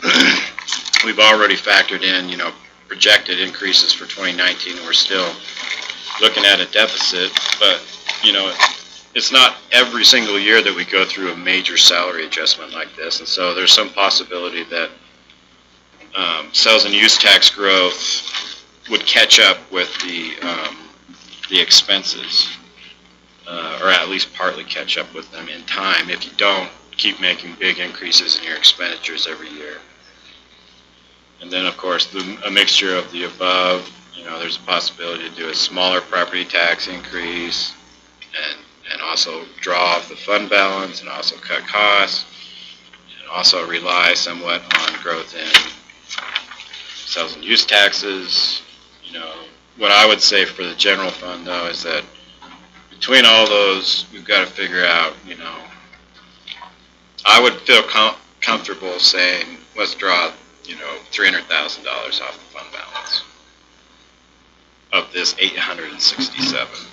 We've already factored in, you know, projected increases for 2019, and we're still looking at a deficit, but, you know, it's not every single year that we go through a major salary adjustment like this, and so there's some possibility that sales and use tax growth would catch up with the expenses, or at least partly catch up with them in time if you don't keep making big increases in your expenditures every year. And then, of course, a mixture of the above. You know, there's a possibility to do a smaller property tax increase, and also draw off the fund balance, and also cut costs, and also rely somewhat on growth in sales and use taxes. You know, what I would say for the general fund, though, is that between all those, we've got to figure out, you know, I would feel comfortable saying, let's draw, you know, $300,000 off the fund balance of this 867.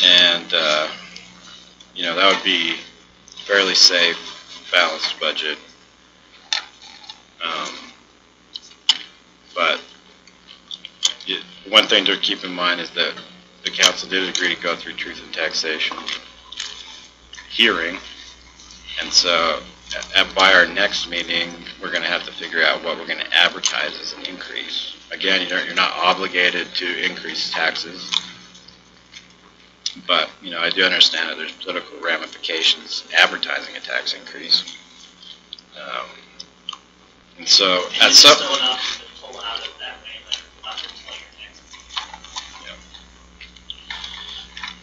And, you know, that would be fairly safe, balanced budget. But one thing to keep in mind is that the council did agree to go through truth in taxation hearing, and so by our next meeting, we're going to have to figure out what we're going to advertise as an increase. Again, you're not obligated to increase taxes, but I do understand that there's political ramifications advertising a tax increase. And so at some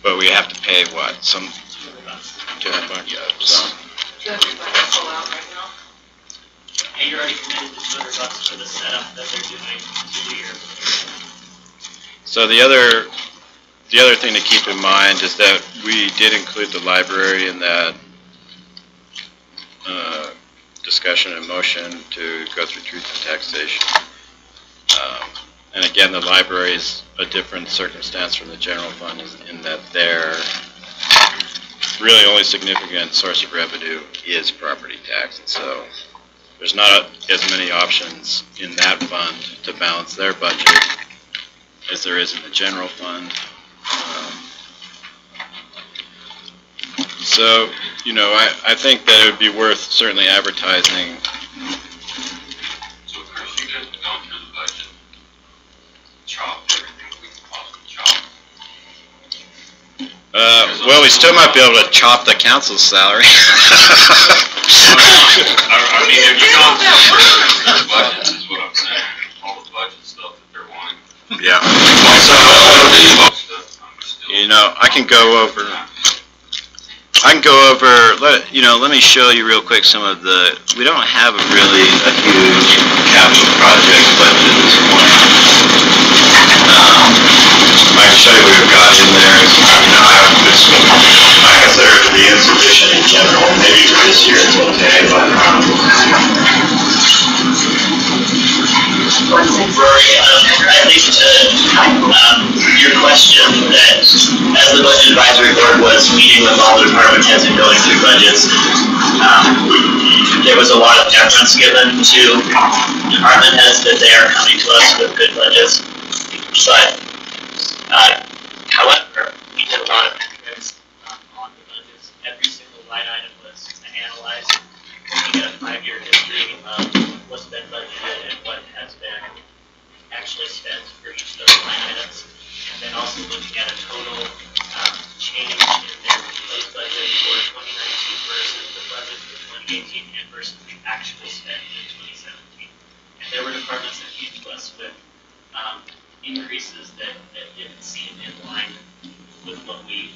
but we have to pay what? Some $200? Yeah, so. And you're already committed to $200 for the setup that they're doing to do your. So the other thing to keep in mind is that we did include the library in that discussion and motion to go through truth and taxation. And again, the library is a different circumstance from the general fund in that their really only significant source of revenue is property tax. And so there's not as many options in that fund to balance their budget as there is in the general fund. So, I think that it would be worth certainly advertising. So, Chris, you guys have gone through the budget, chopped everything we can possibly chop. Well, we still might be able to chop the council's salary. I mean, have you gone through the budgets, is what I'm saying, all the budget stuff that they're wanting. Yeah. I can go over. Let me show you real quick some of we don't have a huge capital project budget at this point. I can show you what we've got in there. I consider it to be insufficient in general. Maybe for this year it's okay, but Rory, at least to your question, that as the budget advisory board was meeting with all the department heads and going through budgets, there was a lot of deference given to department heads that they are coming to us with good budgets. But, however, we did a lot of metrics on the budgets. Every single line item was analyzed, looking at a 5-year history of what's been budgeted and what has been actually spent for each of those line items. And then also looking at a total change in their proposed budget for 2019 versus the budget for 2018 and versus the actual spend in 2017. And there were departments that came to us with increases that didn't seem in line with what we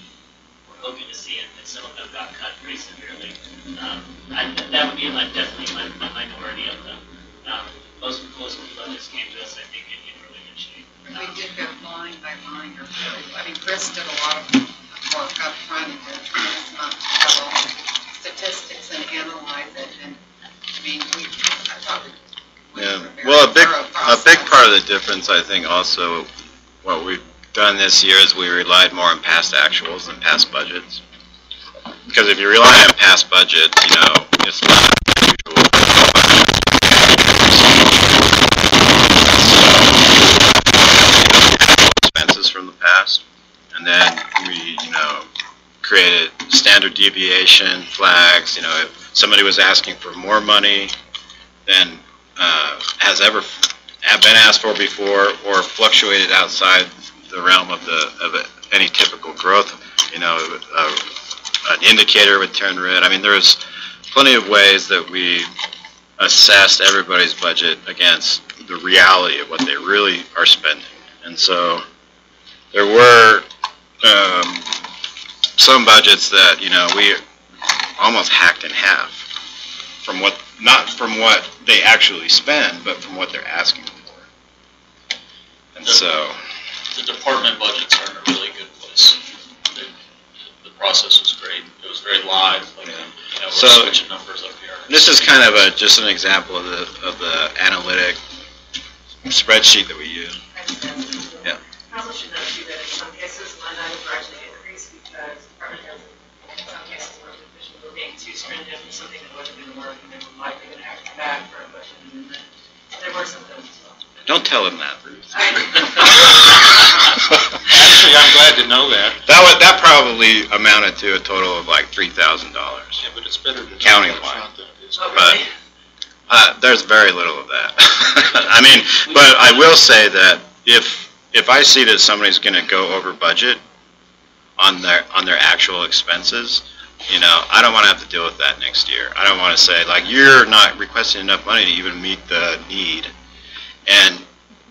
were hoping to see, and some of them got cut pretty severely. That would be definitely a minority of them. Most budgets came to us, I think, in really good shape. We did go line by line, Chris did a lot of work up front and did a tremendous amount of trouble, statistics and analyze it, and, I thought we Yeah. were very Well, a big thorough part of the difference, I think, also what we've done this year is we relied more on past actuals than past budgets. Because if you rely on past budgets, it's not usual. Expenses from the past, and then we, created standard deviation flags. If somebody was asking for more money than has ever been asked for before, or fluctuated outside the realm of any typical growth, an indicator would turn red. There's plenty of ways that we assessed everybody's budget against the reality of what they really are spending. And so there were some budgets that, we almost hacked in half from not from what they actually spend, but from what they're asking for. And so the department budgets are in a really good place. The process was great. It was very live. We're switching numbers up here. This is kind of just an example of the analytic spreadsheet that we use. Yeah. I also should note too that in some cases, line items are actually increased because department heads, in some cases, were being too stringent with something that wasn't going to work, and they were likely going to have to come back for a budget amendment. There were some of those as well. Don't tell him that, Bruce. Actually, I'm glad to know that. That probably amounted to a total of like $3,000. Yeah, but it's better to counting know line. upfront than it But there's very little of that. I mean, but I will say that if I see that somebody's going to go over budget on their actual expenses, you know, I don't want to have to deal with that next year. I don't want to say, like, you're not requesting enough money to even meet the need. And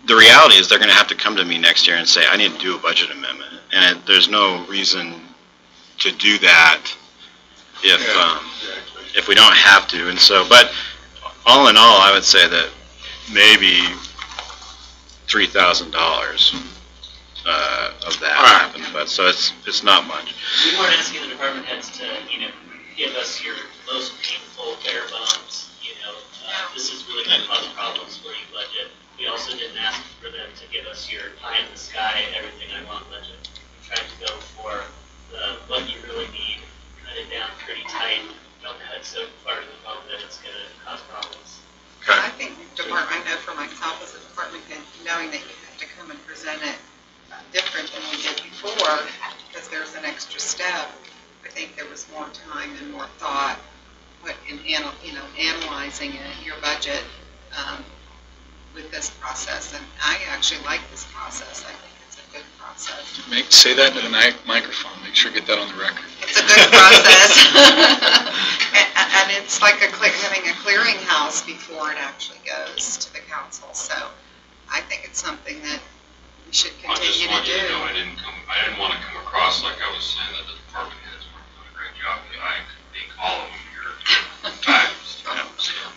the reality is they're going to have to come to me next year and say, I need to do a budget amendment. And there's no reason to do that if we don't have to. And so, but all in all, I would say that maybe $3,000 of that happened. But so it's not much. We weren't asking the department heads to, you know, give us your most painful bare bones, you know, this is really going to cause problems for you budget. We also didn't ask for them to give us your pie in the sky, everything I want budget. We tried to go for what you really need, cut it down pretty tight, don't cut so far to the bone that it's going to cause problems. I think I know for myself as a department head, knowing that you have to come and present it different than we did before, because there's an extra step. I think there was more time and more thought put in, analyzing it, your budget, with this process, and I actually like this process. I think it's a good process. Say that into the microphone. Make sure you get that on the record. It's a good process. and it's like having a clearinghouse before it actually goes to the council. So I think it's something that we should continue to do. I didn't want to come across like I was saying that the department heads weren't doing a great job. I think all of them here facts.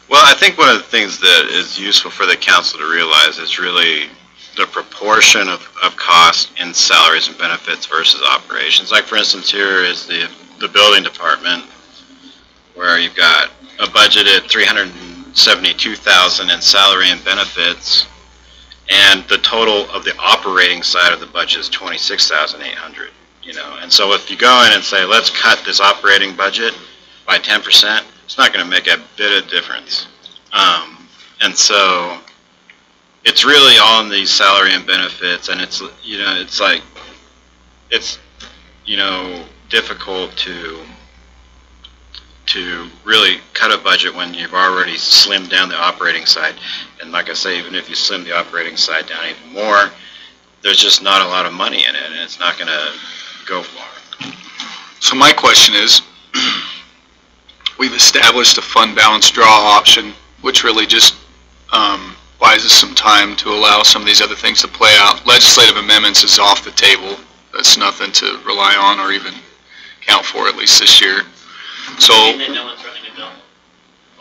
Well, I think one of the things that is useful for the council to realize is really the proportion of cost in salaries and benefits versus operations. Like, for instance, here is the building department, where you've got a budget at $372,000 in salary and benefits, and the total of the operating side of the budget is $26,800. You know, and so if you go in and say, let's cut this operating budget by 10%, it's not going to make a bit of difference. And so it's really all in these salary and benefits, and it's, you know, it's like, it's, you know, difficult to really cut a budget when you've already slimmed down the operating side. And like I say, even if you slim the operating side down even more, there's just not a lot of money in it, and it's not going to go far. So my question is, we've established a fund balance draw option, which really just buys us some time to allow some of these other things to play out. Legislative amendments is off the table. That's nothing to rely on or even count for, at least this year. So, You mean that no one's running a bill?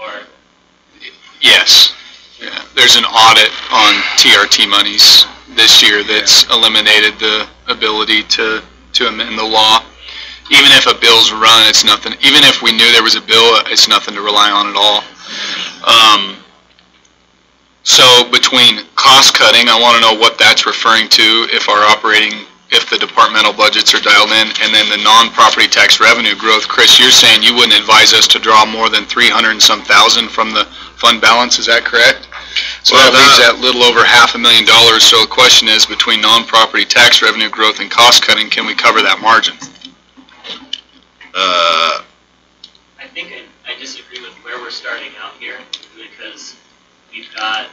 Or? Yes. Yeah. There's an audit on TRT monies this year that's eliminated the ability to amend the law. Even if a bill's run, it's nothing. Even if we knew there was a bill, it's nothing to rely on at all. So between cost cutting, I want to know what that's referring to if the departmental budgets are dialed in, and then the non-property tax revenue growth. Chris, you're saying you wouldn't advise us to draw more than 300 and some thousand from the fund balance, is that correct? So that leaves that little over $500,000. So the question is, between non-property tax revenue growth and cost cutting, can we cover that margin? I think I disagree with where we're starting out here, because we've got,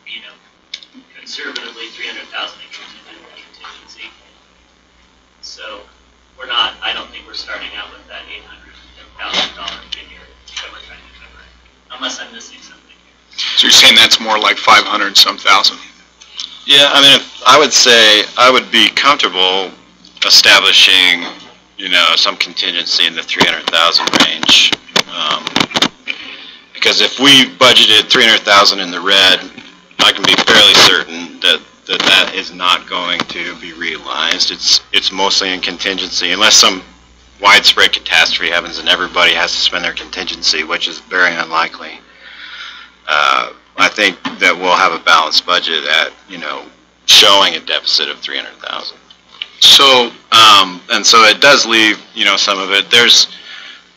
you know, conservatively 300,000 in contingency. So we're not, I don't think we're starting out with that $800,000 figure that we're trying to cover, unless I'm missing something here. So you're saying that's more like 500 and some thousand? Yeah, I mean, I would say I would be comfortable establishing, you know, some contingency in the 300,000 range. Because if we budgeted 300,000 in the red, I can be fairly certain that is not going to be realized. It's mostly in contingency, unless some widespread catastrophe happens and everybody has to spend their contingency, which is very unlikely. I think that we'll have a balanced budget at, you know, showing a deficit of 300,000. So, and so it does leave, you know, some of it. There's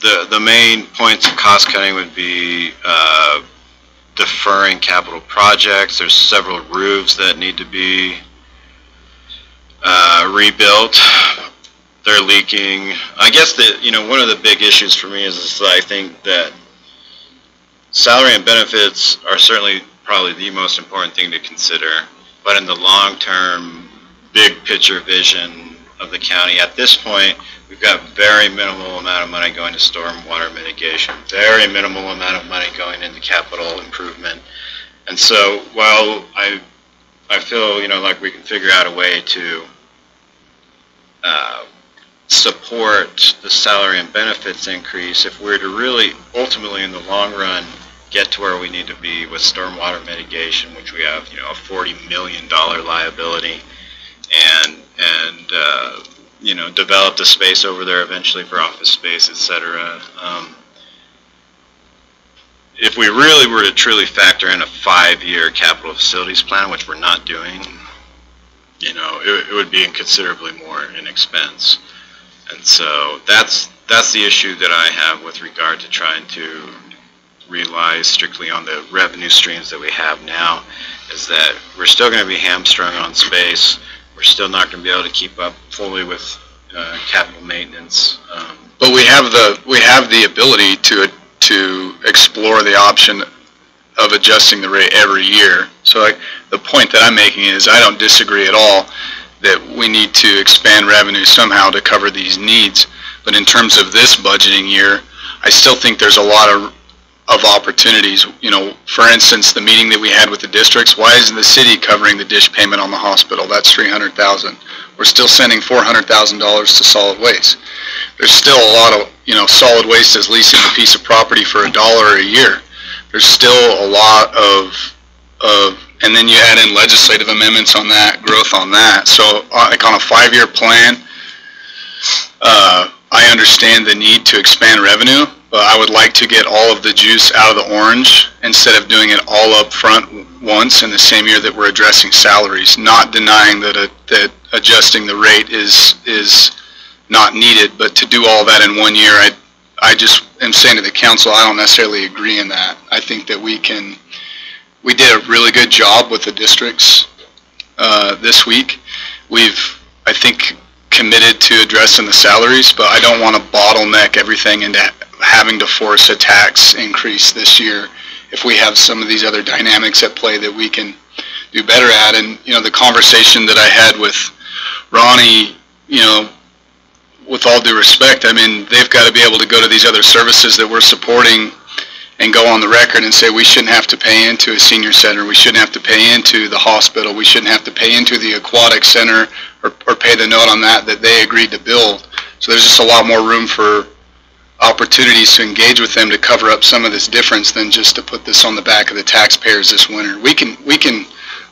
the main points of cost cutting would be deferring capital projects. There's several roofs that need to be rebuilt. They're leaking. I guess that, you know, one of the big issues for me is I think that salary and benefits are certainly probably the most important thing to consider, but in the long-term, big picture vision of the county, at this point, we've got very minimal amount of money going to stormwater mitigation, very minimal amount of money going into capital improvement. And so while I feel, like we can figure out a way to support the salary and benefits increase, if we're to really ultimately in the long run get to where we need to be with stormwater mitigation, which we have, a $40 million liability, and develop the space over there eventually for office space, etc. If we really were to truly factor in a 5-year capital facilities plan, which we're not doing, it would be considerably more in expense. And so that's the issue that I have with regard to trying to rely strictly on the revenue streams that we have now, is that we're still going to be hamstrung on space. We're still not going to be able to keep up fully with capital maintenance. But we have the ability to explore the option of adjusting the rate every year. So the point that I'm making is I don't disagree at all that we need to expand revenue somehow to cover these needs. But in terms of this budgeting year, I still think there's a lot of opportunities. For instance, the meeting that we had with the districts, why isn't the city covering the dish payment on the hospital? That's $300,000. We're still sending $400,000 to solid waste. There's still a lot of, solid waste is leasing a piece of property for $1 a year. There's still a lot of, and then you add in legislative amendments on that, growth on that. So like on a 5-year plan, I understand the need to expand revenue, but I would like to get all of the juice out of the orange instead of doing it all up front once in the same year that we're addressing salaries, not denying that adjusting the rate is not needed, but to do all that in 1 year, I just am saying to the council, I don't necessarily agree in that. I think that we did a really good job with the districts this week. We've, I think, committed to addressing the salaries, but I don't want to bottleneck everything into having to force a tax increase this year if we have some of these other dynamics at play that we can do better at. And, the conversation that I had with Ronnie, with all due respect, I mean, they've got to be able to go to these other services that we're supporting and go on the record and say we shouldn't have to pay into a senior center, we shouldn't have to pay into the hospital, we shouldn't have to pay into the aquatic center or pay the note on that they agreed to build. So there's just a lot more room for opportunities to engage with them to cover up some of this difference than just to put this on the back of the taxpayers this winter. We can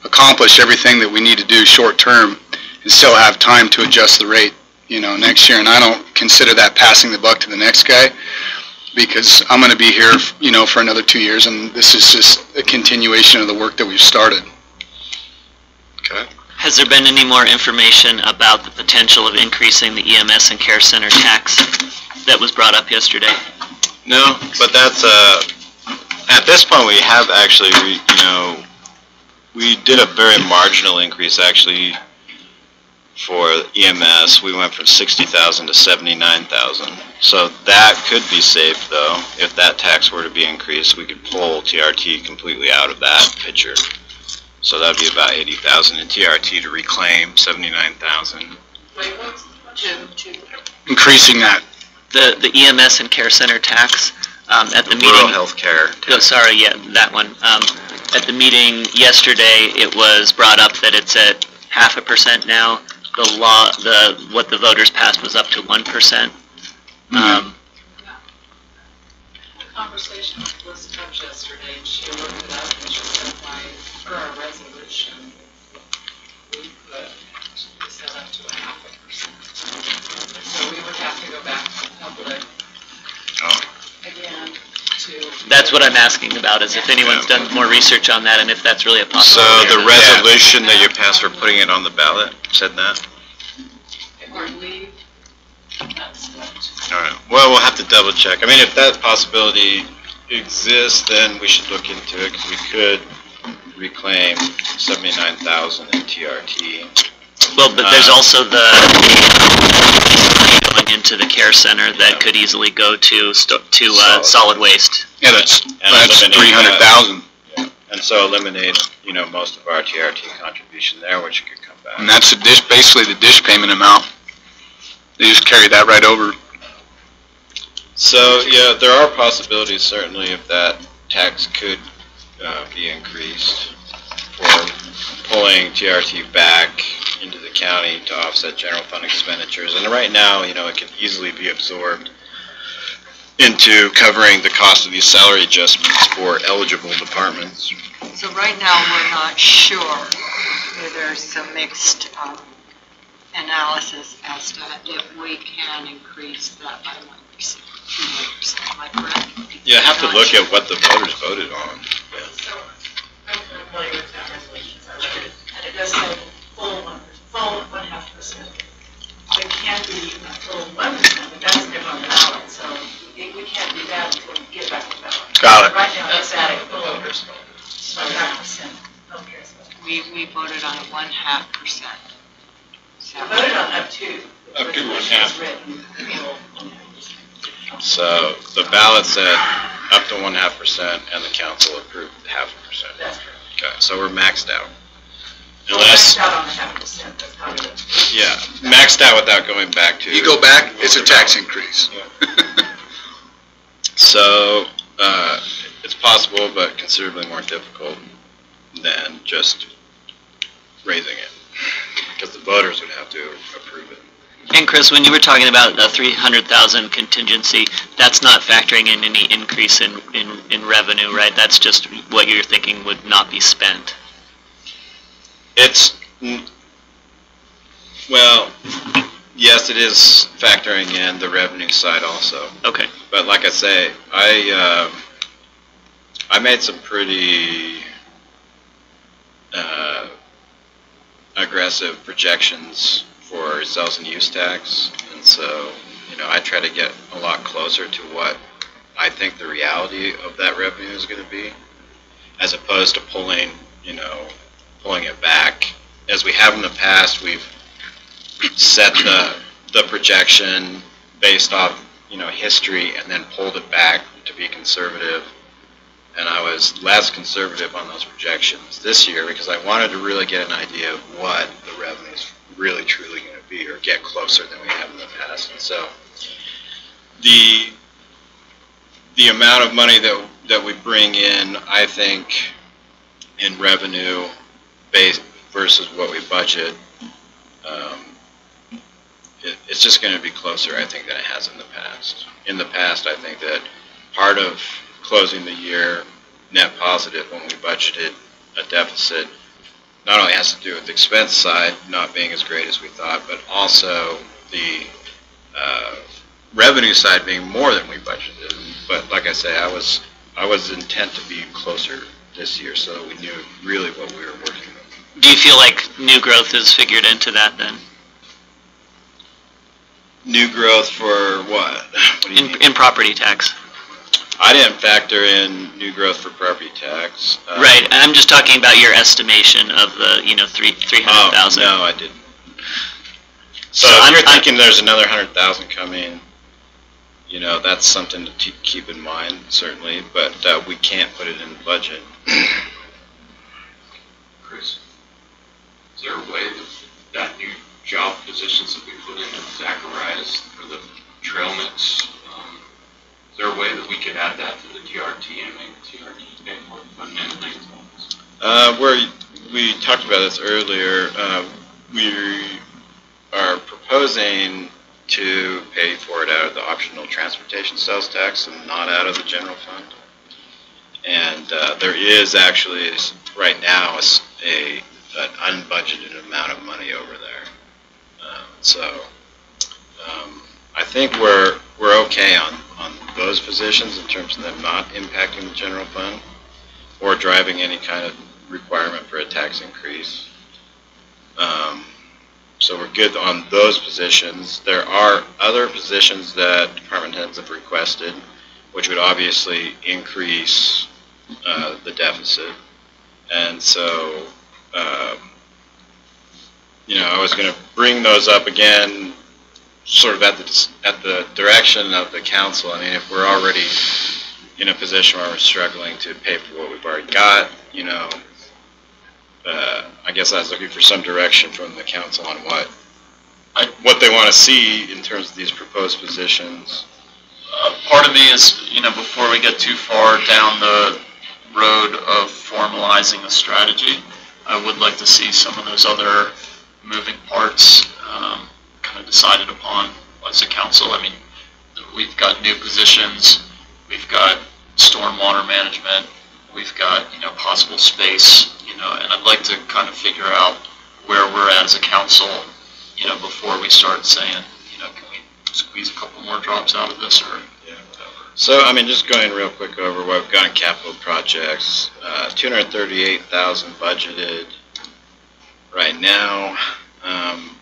accomplish everything that we need to do short term and still have time to adjust the rate, next year. And I don't consider that passing the buck to the next guy, because I'm going to be here, for another 2 years, and this is just a continuation of the work that we've started. Okay. Has there been any more information about the potential of increasing the EMS and care center tax that was brought up yesterday? No, but that's, at this point we have actually, we did a very marginal increase actually for EMS. We went from 60,000 to 79,000. So that could be saved though. If that tax were to be increased, we could pull TRT completely out of that picture. So that'd be about 80,000 in TRT to reclaim 79,000. Wait, what's to Increasing that. The EMS and care center tax at the Rural meeting. health care. That one. At the meeting yesterday, it was brought up that it's at 0.5% now. What the voters passed was up to 1%. the conversation with Liz Tubbs yesterday, and she looked it up and she said, for our resolution, we could set up to 0.5%. So we would have to go back to public again to. That's what I'm asking about, is if anyone's done more research on that and if that's really a So possibility. the resolution that you passed for putting it on the ballot said that? I believe that's what. All right. Well, we'll have to double check. I mean, if that possibility exists, then we should look into it, because we could reclaim 79,000 in TRT. Well, but there's also the money going into the care center that could easily go to solid waste. Yeah, that's eliminate 300,000. And so eliminate, most of our TRT contribution there, which could come back. And that's basically the dish payment amount. They just carry that right over. So, yeah, there are possibilities certainly if that tax could be increased for pulling TRT back into the county to offset general fund expenditures. And right now, it can easily be absorbed into covering the cost of these salary adjustments for eligible departments. So right now, we're not sure. There's some mixed analysis as to if we can increase that by 1%, 2%. Am I correct? You have to look at what the voters voted on. So, I'm familiar with that resolution, and it does say full 1.5%. It can't be a full 1%, but that's if on the ballot, so we can't do that until we get back to the ballot. Got it. Right now, it's at a full 1.5%. Okay. We voted on a 1.5%. We voted on up to. Up to 1.5. So the ballot said up to 1.5%, and the council approved 0.5%. That's correct. Okay, so we're maxed out. Unless. Maxed out on the 0.5%, that's probably it. Yeah, maxed out without going back to. You go back, it's a tax increase. So it's possible, but considerably more difficult than just raising it, because the voters would have to approve it. And Chris, when you were talking about the 300,000 contingency, that's not factoring in any increase in revenue, right? That's just what you're thinking would not be spent. It's, well, yes, it is factoring in the revenue side also. Okay. But like I say, I made some pretty aggressive projections for sales and use tax, and so I try to get a lot closer to what I think the reality of that revenue is going to be, as opposed to pulling it back. As we have in the past, we've set the projection based off history and then pulled it back to be conservative. And I was less conservative on those projections this year because I wanted to really get an idea of what the revenue is really truly going to be, or get closer than we have in the past. And so the amount of money that we bring in, I think, in revenue base versus what we budget, it's just going to be closer, I think, than it has in the past. In the past, I think that part of closing the year net positive when we budgeted a deficit not only has to do with the expense side not being as great as we thought, but also the revenue side being more than we budgeted. But like I say, I was intent to be closer this year, so we knew really what we were working with. Do you feel like new growth is figured into that then? New growth for what? What do you mean? In property tax. I didn't factor in new growth for property tax. Right, I'm just talking about your estimation of the 300,000. No, I didn't. So if you're thinking there's another 100,000 coming, that's something to keep in mind, certainly, but we can't put it in the budget. Chris, is there a way that new job positions that we put into Zacharias for the trail mix, is there a way that we could add that to the TRT and make the TRT pay more than We talked about this earlier. We are proposing to pay for it out of the optional transportation sales tax and not out of the general fund. And there is actually, right now, an unbudgeted amount of money over there. I think we're okay on those positions in terms of them not impacting the general fund or driving any kind of requirement for a tax increase. So we're good on those positions. There are other positions that department heads have requested, which would obviously increase the deficit. And so, I was going to bring those up again sort of at the direction of the council. I mean, if we're already in a position where we're struggling to pay for what we've already got, you know, I guess I was looking for some direction from the council on what they want to see in terms of these proposed positions. Part of me is, you know, before we get too far down the road of formalizing a strategy, I would like to see some of those other moving parts kind of decided upon as a council. I mean, we've got new positions, we've got stormwater management, we've got, you know, possible space, you know, and I'd like to kind of figure out where we're at as a council, you know, before we start saying, you know, can we squeeze a couple more drops out of this or whatever. So, I mean, just going real quick over what we've got in capital projects, 238,000 budgeted right now.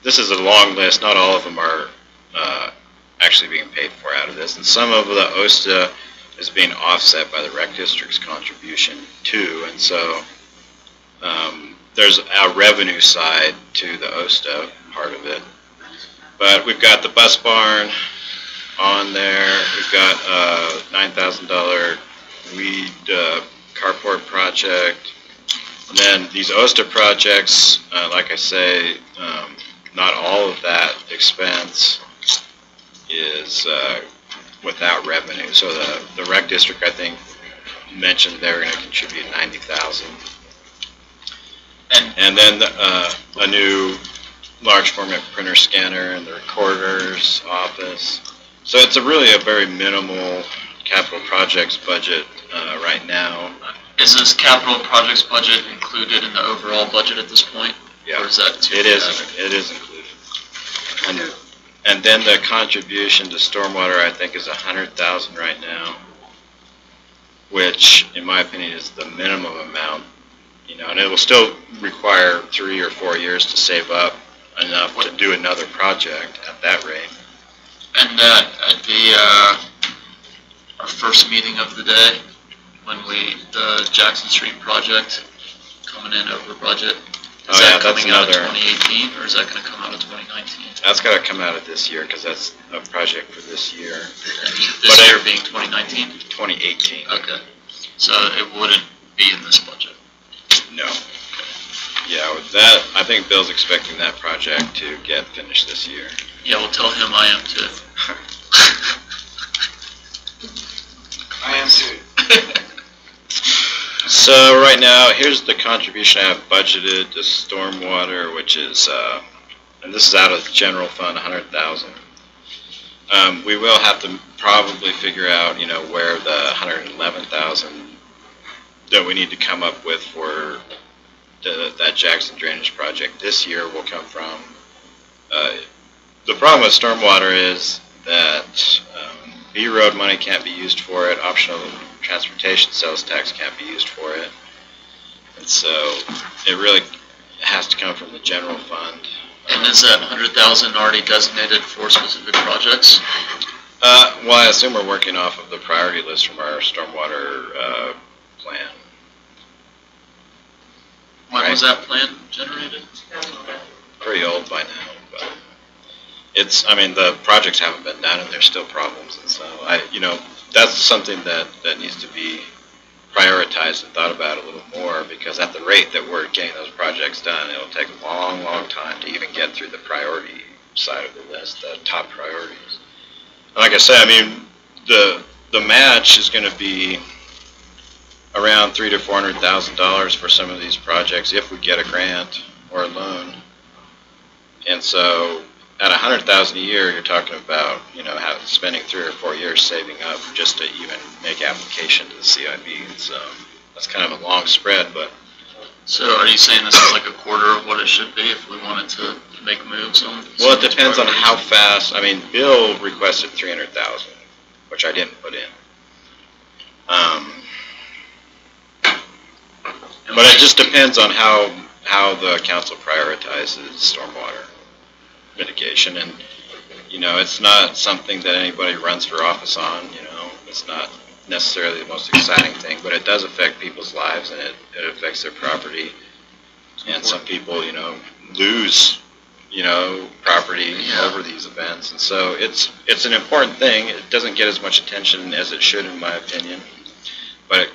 This is a long list. Not all of them are actually being paid for out of this, and some of the OSTA is being offset by the rec district's contribution too, and so there's a revenue side to the OSTA part of it. But we've got the bus barn on there. We've got a $9,000 weed carport project. And then these OSTA projects, like I say, not all of that expense is without revenue. So the rec district, I think, mentioned they were going to contribute $90,000. And then a new large format printer scanner in the recorder's office. So it's really a very minimal capital projects budget right now. Is this capital projects budget included in the overall budget at this point? Yeah. Or is that It is included. And then the contribution to stormwater, I think, is $100,000 right now, which, in my opinion, is the minimum amount. You know, and it will still require 3 or 4 years to save up enough to do another project at that rate. And at the our first meeting of the day, when the Jackson Street project coming in over budget, is that coming out of 2018 or is that going to come out of 2019? That's got to come out of this year because that's a project for this year. This year being 2019? 2018. Okay. So it wouldn't be in this budget? No. Yeah, with that, I think Bill's expecting that project to get finished this year. Yeah, well, tell him I am too. I am too. So right now, here's the contribution I have budgeted to stormwater, which is, and this is out of the general fund, $100,000. We will have to probably figure out, you know, where the $111,000 that we need to come up with for that Jackson drainage project this year will come from. The problem with stormwater is that B road money can't be used for it, optional transportation sales tax can't be used for it, and so it really has to come from the general fund. And is that $100,000 already designated for specific projects? Well, I assume we're working off of the priority list from our stormwater plan. When was that plan generated? Pretty old by now, but it's, I mean, the projects haven't been done and there's still problems, and so you know, that's something that needs to be prioritized and thought about a little more, because at the rate that we're getting those projects done, it'll take a long, long time to even get through the priority side of the list, the top priorities. And like I said, I mean, the match is going to be around $300,000 to $400,000 for some of these projects if we get a grant or a loan. And so at $100,000 a year, you're talking about, you know, spending 3 or 4 years saving up just to even make application to the CIB. And so that's kind of a long spread, but. So are you saying this is like a quarter of what it should be if we wanted to make moves on? Well, it depends on how fast. I mean, Bill requested 300,000, which I didn't put in. But it just depends on how the council prioritizes stormwater mitigation, and you know, it's not something that anybody runs for office on. You know, it's not necessarily the most exciting thing, but it does affect people's lives, and it affects their property. And some people, you know, lose property over these events. And so it's an important thing. It doesn't get as much attention as it should, in my opinion. But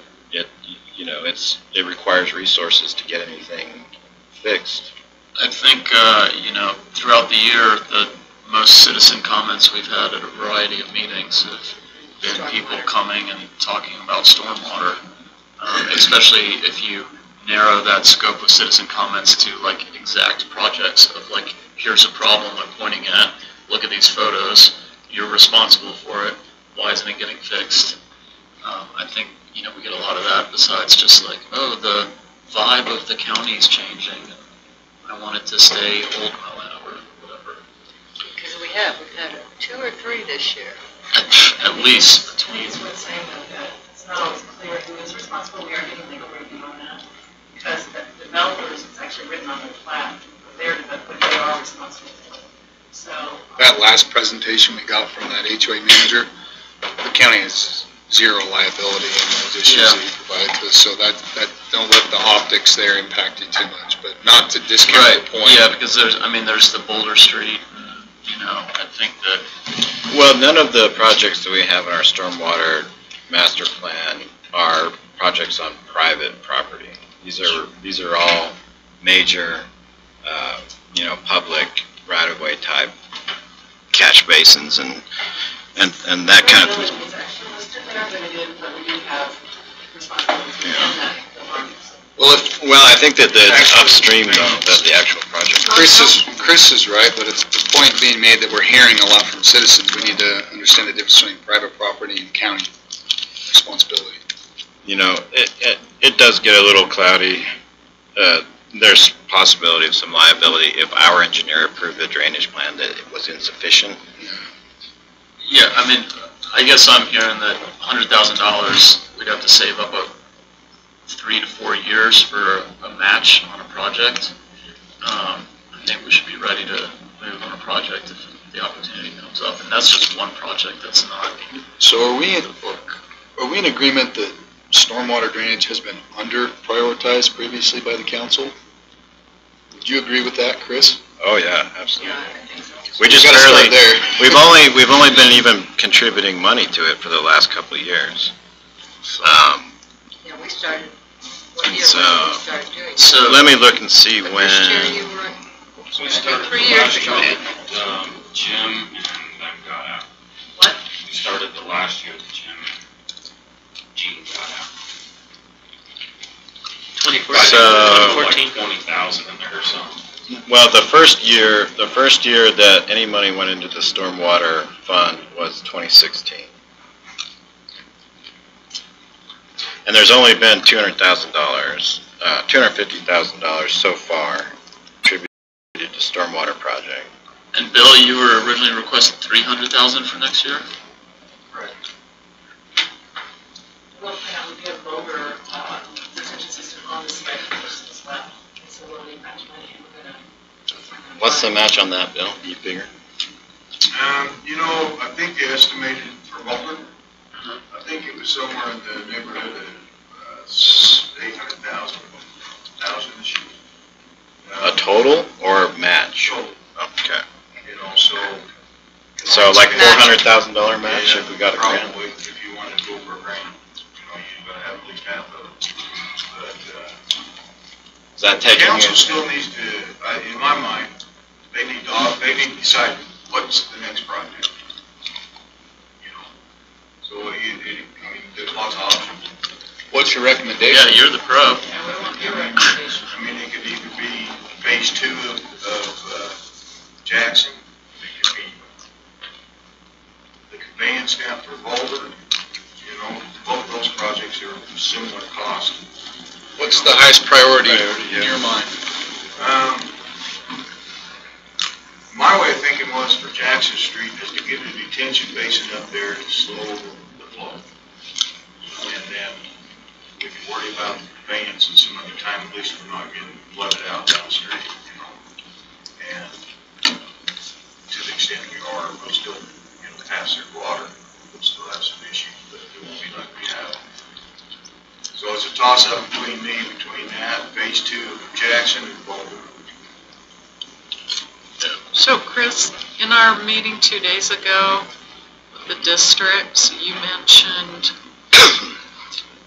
it requires resources to get anything fixed. I think, throughout the year, the most citizen comments we've had at a variety of meetings have been people coming and talking about stormwater, especially if you narrow that scope of citizen comments to like exact projects of like, here's a problem I'm pointing at, look at these photos, you're responsible for it, why isn't it getting fixed? I think, we get a lot of that besides just like, oh, the vibe of the county is changing. I want it to stay Old Moab or whatever. Because we've had 2 or 3 this year. At least I think it's worth saying though that it's not always clear who is responsible. We are getting legal review on that. Because the developers, it's actually written on their plat, but they are responsible for it. So. That last presentation we got from that HOA manager, the county has zero liability in those issues that you provided to us, so that don't let the optics there impact you too much, but not to discount the point. Yeah, because there's the Boulder Street, I think that. Well, none of the projects that we have in our stormwater master plan are projects on private property. These are all major, public right-of-way type catch basins and that kind of thing. Well, I think that it's upstream though, that's the actual project. Chris is right, but it's the point being made that we're hearing a lot from citizens. We need to understand the difference between private property and county responsibility. It does get a little cloudy. There's possibility of some liability if our engineer approved a drainage plan that it was insufficient. Yeah, I guess I'm hearing that $100,000, we'd have to save up 3 to 4 years for a match on a project. I think we should be ready to move on a project if the opportunity comes up, and that's just one project that's not. So are we in agreement that stormwater drainage has been under prioritized previously by the council? Would you agree with that, Chris? Oh yeah, absolutely. Yeah, I think so. We just barely, we've only been even contributing money to it for the last couple of years. Yeah, we started, what year So- when we started doing it? So let me look and see But when. this year you were, So we started 3 years last ago. year with Jim and then got out. What? We started the last year with Jim and Gene got out. 2014. 20,000 in there or something. Well, the first year that any money went into the stormwater fund was 2016. And there's only been $200,000, $250,000 so far attributed to stormwater project. And Bill, you were originally requesting $300,000 for next year? Well, we have Boulder detention system on the site first as well. So we'll need match money and we're gonna. What's the match on that, Bill? You figure? I think they estimated for Boulder, I think it was somewhere in the neighborhood of 800,000 this year. A total or match? Total. Okay. So like $400,000 match if we got a grant? Probably, if you wanted to go for a grant, you're gonna have at least half of it. But, Is that taking the council it? still needs to, in my mind, they need to decide what's the next project. So there's lots of options. What's your recommendation? Yeah, you're the pro. Yeah, we want your recommendation. It could either be phase 2 of Jackson, it could be the conveyance down for Boulder, both those projects are similar cost. What's the highest priority in your mind? My way of thinking was for Jackson Street is to get a detention basin up there to slow the flow. And then we can worry about the conveyance and some other time, at least we're not getting flooded out down the street, And to the extent we are, we'll still, pass their water. We'll still have some issues, but it won't be like we have. So it's a toss-up between that, phase 2 of Jackson and Boulder. So Chris, in our meeting 2 days ago with the districts, you mentioned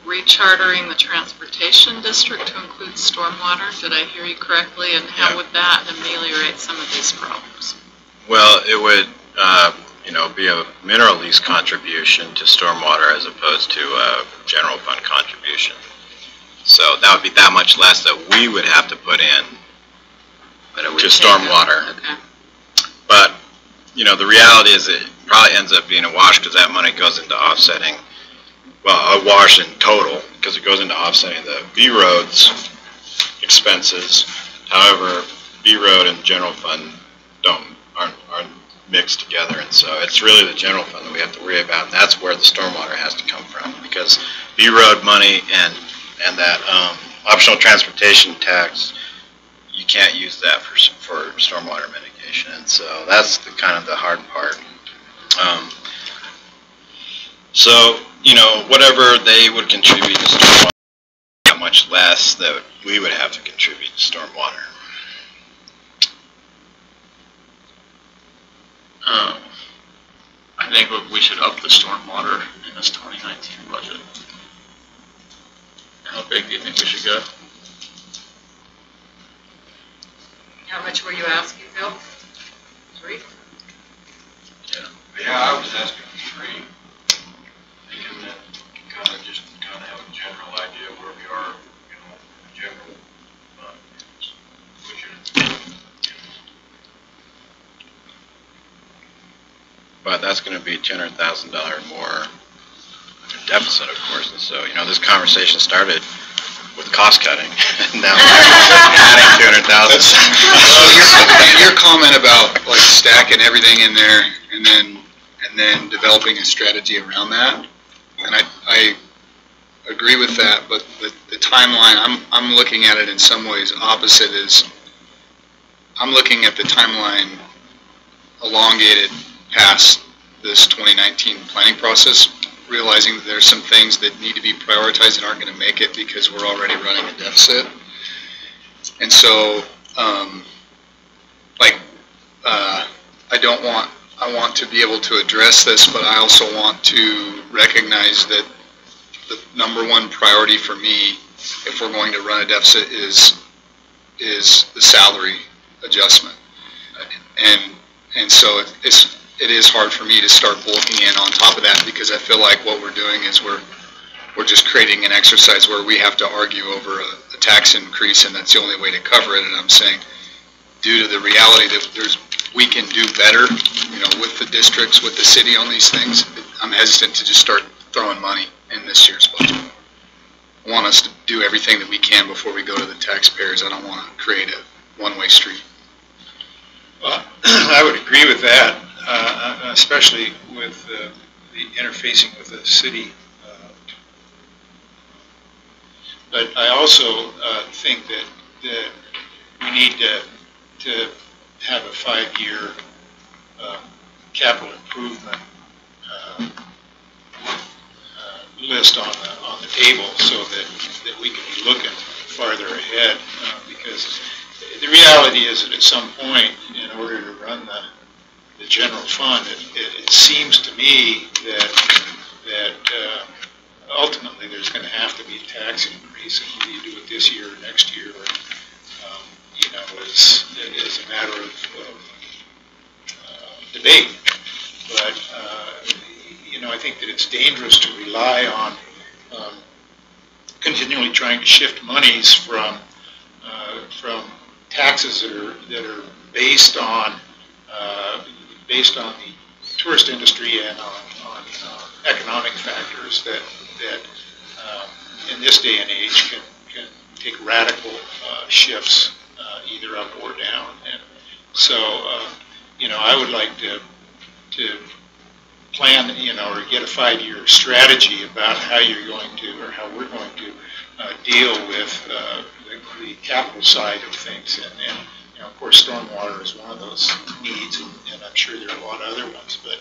rechartering the transportation district to include stormwater. Did I hear you correctly? And how would that ameliorate some of these problems? Well, it would, be a mineral lease contribution to stormwater as opposed to a general fund contribution. So that would be that much less that we would have to put in to stormwater. Okay. But, the reality is it probably ends up being a wash because that money goes into offsetting, a wash in total because it goes into offsetting the B-Roads expenses. However, B-Road and general fund aren't mixed together, and so it's really the general fund that we have to worry about, and that's where the stormwater has to come from, because B-Road money and that optional transportation tax, you can't use that for stormwater mitigation, and so that's the kind of the hard part. So, whatever they would contribute to stormwater, that much less that we would have to contribute to stormwater. I think we should up the stormwater in this 2019 budget. How big do you think we should go? How much were you asking, Bill? 3? Yeah, I was asking 3, thinking that kind of have a general idea where we are, general, But that's going to be $200,000 more deficit, of course. And so, this conversation started with cost cutting, and now we're adding $200,000. Your comment about like stacking everything in there and then developing a strategy around that, and I agree with that. But the timeline, I'm looking at it in some ways opposite. Is I'm looking at the timeline elongated past this 2019 planning process, realizing that there's some things that need to be prioritized that aren't going to make it because we're already running a deficit. And so, I want to be able to address this, but I also want to recognize that the number one priority for me, if we're going to run a deficit, is the salary adjustment. And so it is hard for me to start bulking in on top of that, because I feel like what we're doing is we're just creating an exercise where we have to argue over a tax increase, and that's the only way to cover it. And I'm saying, due to the reality that we can do better, with the districts, with the city on these things, I'm hesitant to just start throwing money in this year's budget. I want us to do everything that we can before we go to the taxpayers. I don't want to create a one-way street. Well, I would agree with that, especially with the interfacing with the city. But I also think that we need to have a 5-year capital improvement list on the table, so that we can be looking farther ahead, because the reality is that at some point, in order to run the general fund, it seems to me that ultimately there's going to have to be a tax increase, and whether you do it this year or next year, is a matter of debate. But I think that it's dangerous to rely on continually trying to shift monies from taxes that are based on the tourist industry and on economic factors that in this day and age can take radical shifts either up or down. And so I would like to plan, or get a 5-year strategy about how you're going to, or how we're going to deal with the capital side of things. And of course, stormwater is one of those needs, and I'm sure there are a lot of other ones. But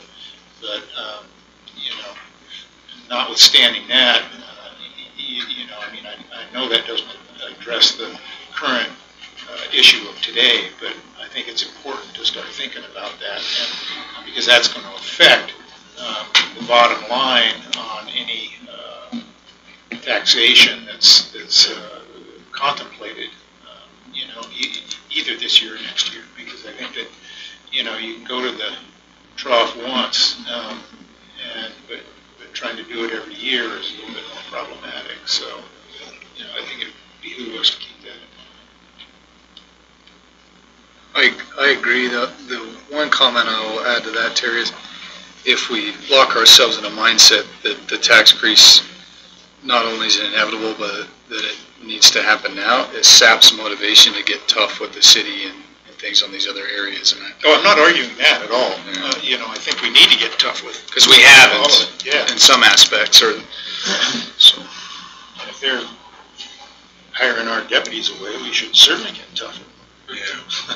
notwithstanding that, I know that doesn't address the current issue of today, but I think it's important to start thinking about that, and, because that's going to affect the bottom line on any taxation that's contemplated, either this year or next year, because I think that, you can go to the trough once, but trying to do it every year is a little bit more problematic. So, I think it behooves us to keep that in mind. I agree. The one comment I will add to that, Terry, is if we lock ourselves in a mindset that the tax increase not only is inevitable, but that it needs to happen now, it saps motivation to get tough with the city and things on these other areas. And I'm not arguing that at all. Yeah. I think we need to get tough with, because we haven't in some aspects. So if they're hiring our deputies away, we should certainly get tougher. Yeah.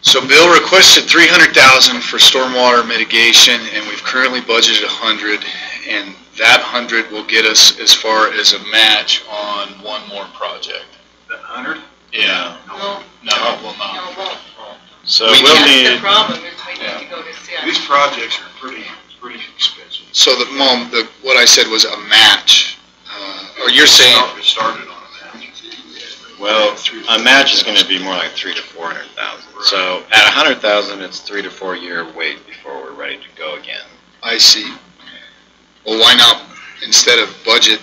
So Bill requested $300,000 for stormwater mitigation, and we've currently budgeted $100,000, and that $100,000 will get us as far as a match on one more project. That 100? Yeah. No, it will not. no, won't. So That's we'll need. the problem, is we need to go to CIP. These projects are pretty expensive. So what I said was a match. Or you're saying. It started on a match. Well, a match is going to be more like 300,000 to 400,000. So at 100,000, it's 3 to 4 year wait before we're ready to go again. I see. Well, why not, instead of budget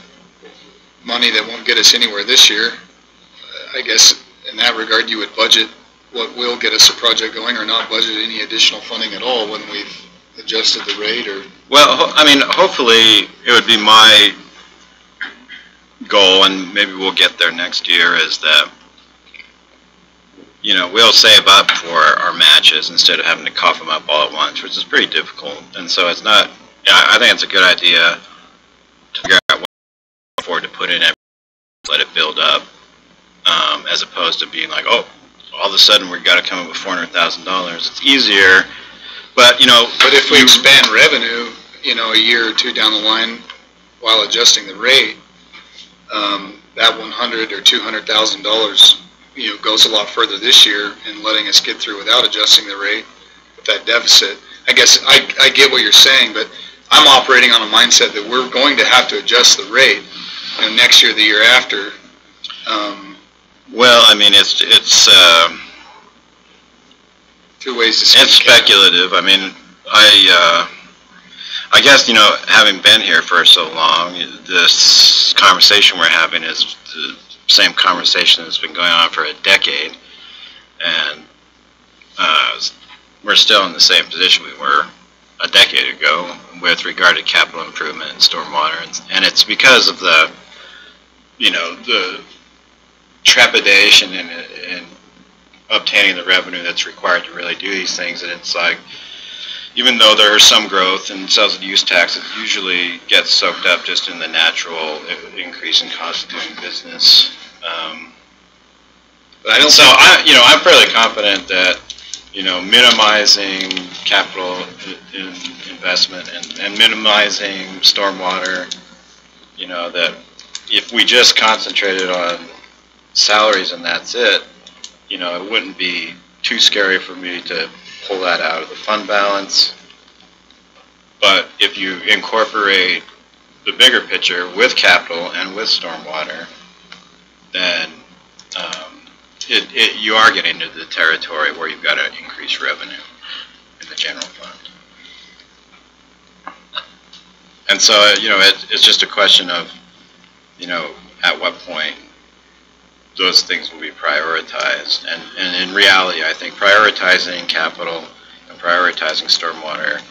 money that won't get us anywhere this year, I guess in that regard you would budget what will get us a project going, or not budget any additional funding at all when we've adjusted the rate, or? Well, hopefully it would be my goal, and maybe we'll get there next year, is that, we'll save up for our matches instead of having to cough them up all at once, which is pretty difficult. And so it's not, I think it's a good idea to figure out what we can afford to put in every, let it build up, as opposed to being like, oh, all of a sudden we've got to come up with $400,000. It's easier, but But if we expand revenue, a year or two down the line while adjusting the rate, that $100,000 or $200,000, goes a lot further this year in letting us get through without adjusting the rate with that deficit. I guess I get what you're saying, but I'm operating on a mindset that we're going to have to adjust the rate, next year, the year after. Well, it's two ways to skin it's a cat. speculative. I guess, having been here for so long, this conversation we're having is the same conversation that's been going on for a decade, and we're still in the same position we were a decade ago with regard to capital improvement and stormwater, and it's because of the trepidation in obtaining the revenue that's required to really do these things, and it's like, even though there is some growth in sales and use tax, it usually gets soaked up just in the natural increase in cost of doing business. But I don't. So I'm fairly confident that minimizing capital investment and minimizing stormwater, that if we just concentrated on salaries and that's it, it wouldn't be too scary for me to pull that out of the fund balance. But if you incorporate the bigger picture with capital and with stormwater, then you are getting into the territory where you've got to increase revenue in the general fund. And so, it's just a question of, at what point those things will be prioritized. And in reality, I think prioritizing capital and prioritizing stormwater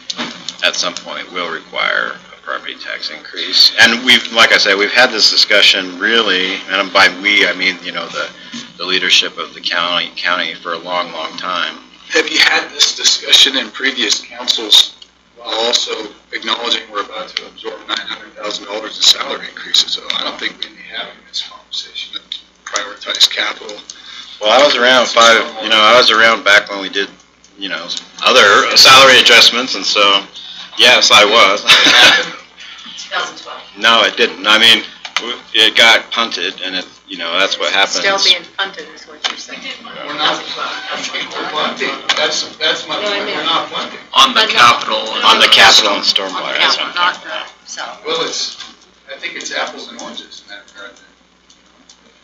at some point will require a property tax increase. And like I said, we've had this discussion really, and by we, I mean, the leadership of the county for a long, long time. Have you had this discussion in previous councils while also acknowledging we're about to absorb $900,000 in salary increases? So I don't think we'd be having this conversation to prioritize capital. Well, I was around back when we did, other salary adjustments, and so, yes, I was. 2012. No, it didn't. It got punted, and you know, that's what happens. Still being punted is what you're saying. We're not, we're punting, that's my point, we're not punting. On the capital. On the capital and stormwater, that's what I'm Not talking about. the salary. Well, I think it's apples and oranges in that regard.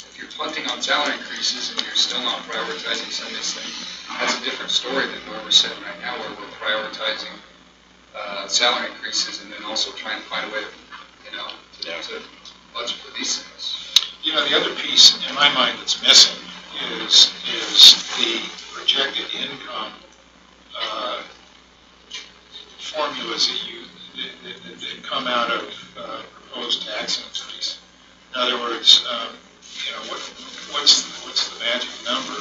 If you're punting on salary increases and you're still not prioritizing some of these things, that's a different story than where we're sitting right now, where we're prioritizing salary increases and then also trying to find a way to, to budget for these things. You know, the other piece in my mind that's missing is the projected income formulas that come out of proposed tax increase. In other words, what's the magic number?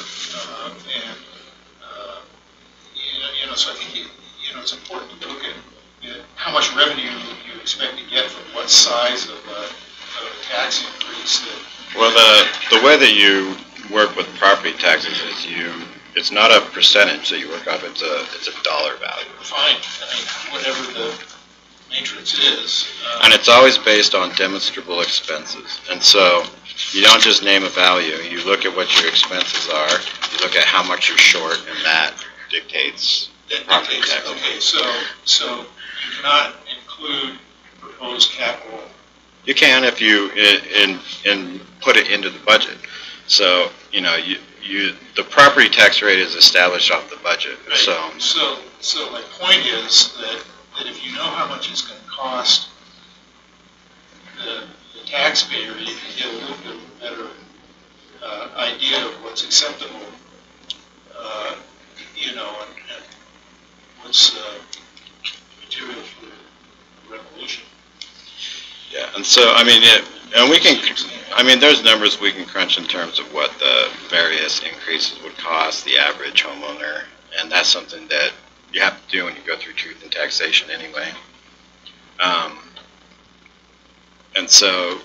So I think it's important to look at how much revenue you expect to get from what size of a tax increase that. Well, the way that you work with property taxes is it's not a percentage that you work off, it's a dollar value. Fine, whatever the matrix is. And it's always based on demonstrable expenses. And so you don't just name a value, you look at what your expenses are, you look at how much you're short, and that dictates property taxes. Okay, so you cannot include proposed capital. You can if you and put it into the budget. So the property tax rate is established off the budget. Right. So my point is that if you know how much it's going to cost the taxpayer, you can get a little bit of a better idea of what's acceptable, and what's material for the revolution. Yeah, and so, there's numbers we can crunch in terms of what the various increases would cost the average homeowner, and that's something that you have to do when you go through truth and taxation anyway. And so,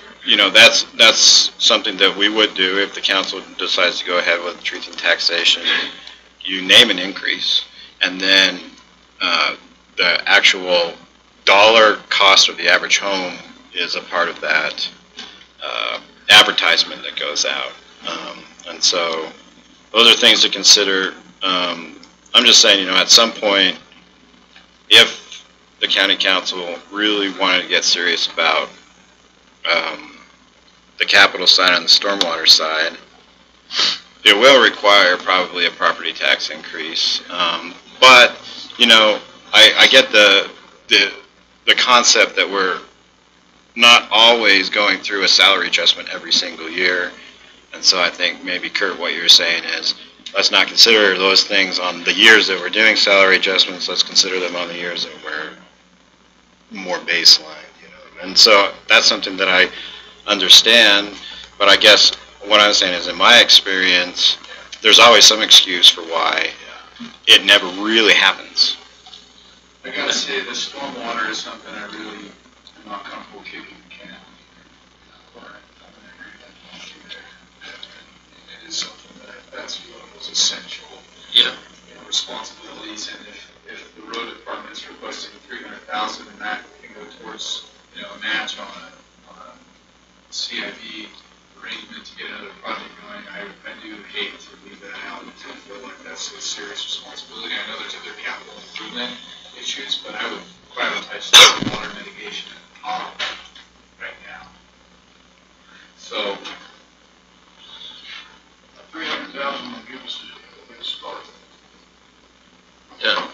that's something that we would do if the council decides to go ahead with truth and taxation. You name an increase, and then the actual dollar cost of the average home is a part of that advertisement that goes out. And so those are things to consider. I'm just saying, at some point, if the county council really wanted to get serious about the capital side and the stormwater side, it will require probably a property tax increase. But, I get the concept that we're not always going through a salary adjustment every single year. And so I think maybe, Kurt, what you're saying is, let's not consider those things on the years that we're doing salary adjustments. Let's consider them on the years that we're more baseline. And so that's something that I understand. But I guess what I'm saying is, in my experience, there's always some excuse for why it never really happens. I gotta say, the stormwater is something I really am not comfortable kicking the can. It is something that's what was essential. Yeah. Responsibilities, and if the road department is requesting $300,000, and that can go towards, a match on a CIP arrangement to get another project going, I do hate to leave that out until I feel like that's a serious responsibility. I know there's other capital improvement issues, but I would prioritize stormwater mitigation at the top right now. So, $300,000 will give us a good start. Yeah.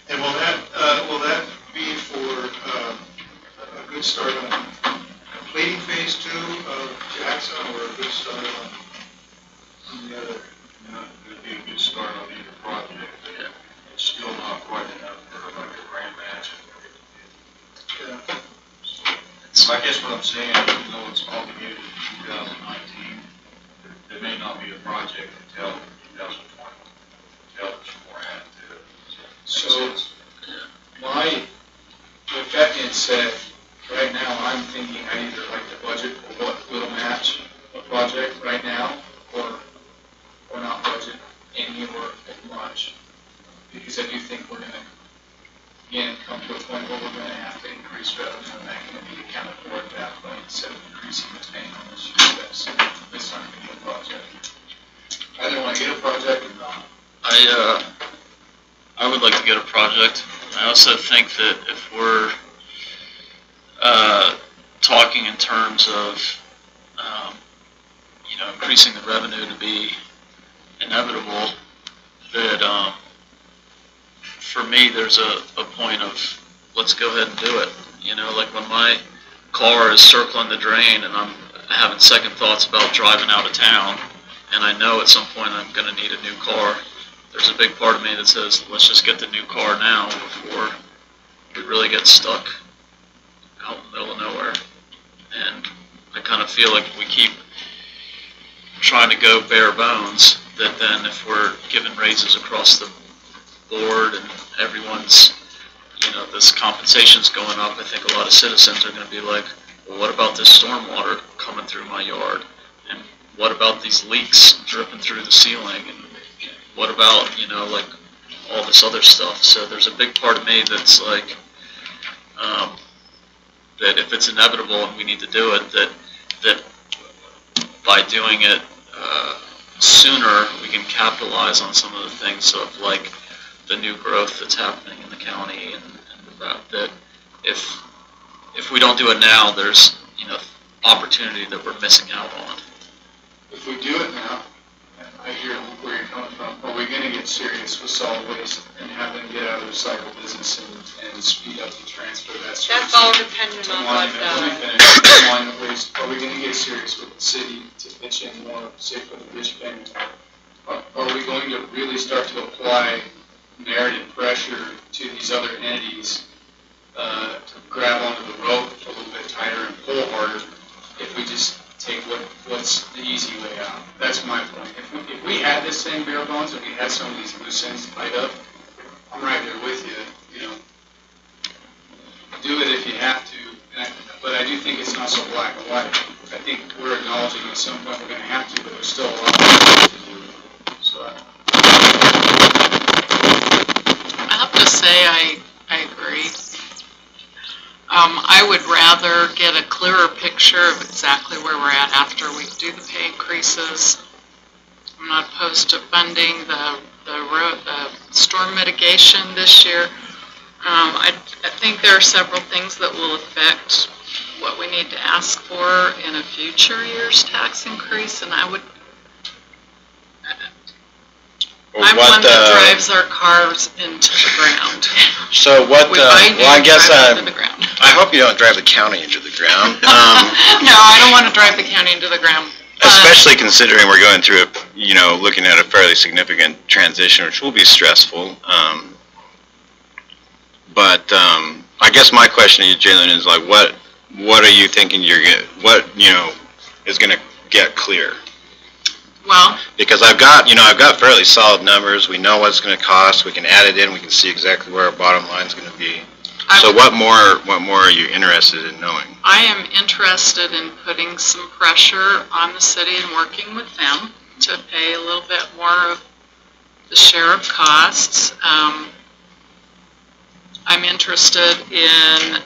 And will that be for a good start on completing phase 2 of Jackson, or a good start on the other? It'd be a good start on either project. Yeah. It's still not quite enough for like a grand match. Yeah. So I guess what I'm saying, even though it's obligated in 2019, there may not be a project until 2020. Until there's more added to it. So, with that being said, right now I'm thinking I either like to budget for what will match a project right now, or not budget any or much. Because I do think we're gonna again, come to a point where we're gonna have to increase revenue, and that can be accounted for at that point, instead of increasing the payment on this year. That's not gonna be a project. I either wanna get a project or not. I would like to get a project. I also think that if we're talking in terms of increasing the revenue to be inevitable, that for me there's a point of let's go ahead and do it. Like when my car is circling the drain and I'm having second thoughts about driving out of town, and I know at some point I'm going to need a new car, there's a big part of me that says, let's just get the new car now before we really get stuck out in the middle of nowhere. And I kind of feel like if we keep trying to go bare bones, that then if we're giving raises across the board and everyone's, this compensation's going up, I think a lot of citizens are going to be like, well, what about this stormwater coming through my yard? And what about these leaks dripping through the ceiling? And what about, like all this other stuff? So there's a big part of me that's like, that if it's inevitable and we need to do it, that by doing it sooner, we can capitalize on some of the things of like the new growth that's happening in the county, and the fact that if we don't do it now, there's opportunity that we're missing out on. If we do it now, and I hear where you're coming from, are we gonna get serious with solid waste and have them get out of the recycle business and speed up the transfer of that service? That's all dependent on what, Monument waste, are we gonna get serious with the city to pitch in more, say for the ditch payment? Are we going to really start to apply merited pressure to these other entities to grab onto the rope a little bit tighter and pull harder if we just take what's the easy way out? That's my point. If we had this thing bare bones and we had some of these loose ends tied up, I'm right there with you. Do it if you have to, but I do think it's not so black and white. I think we're acknowledging at some point we're going to have to, but there's still a lot of work to do. So I have to say I agree. I would rather get a clearer picture of exactly where we're at after we do the pay increases. I'm not opposed to funding the storm mitigation this year. I think there are several things that will affect what we need to ask for in a future year's tax increase, and I'm one that drives our cars into the ground. So what, I guess, into the ground. I hope you don't drive the county into the ground. No, I don't want to drive the county into the ground. Especially considering we're going through looking at a fairly significant transition, which will be stressful. But I guess my question to you, Jalen, is like, what are you thinking is going to get clear? Well, because I've got fairly solid numbers. We know what it's going to cost. We can add it in. We can see exactly where our bottom line is going to be. So what more are you interested in knowing? I am interested in putting some pressure on the city and working with them to pay a little bit more of the share of costs. I'm interested in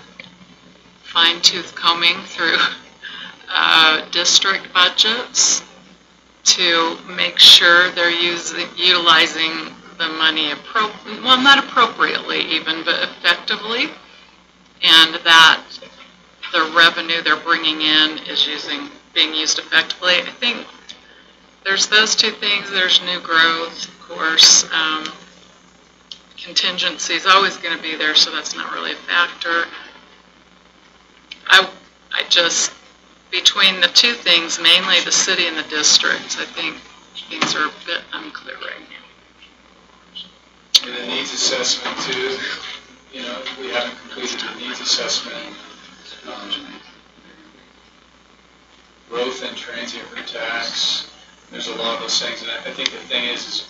fine-tooth combing through district budgets to make sure they're utilizing the money not appropriately even, but effectively, and that the revenue they're bringing in is being used effectively. I think there's those two things. There's new growth, of course. Contingency is always going to be there, so that's not really a factor. I just, between the two things, mainly the city and the districts, I think things are a bit unclear right now. And the needs assessment too, we haven't completed the needs assessment. Growth and transient tax, there's a lot of those things, and I think the thing is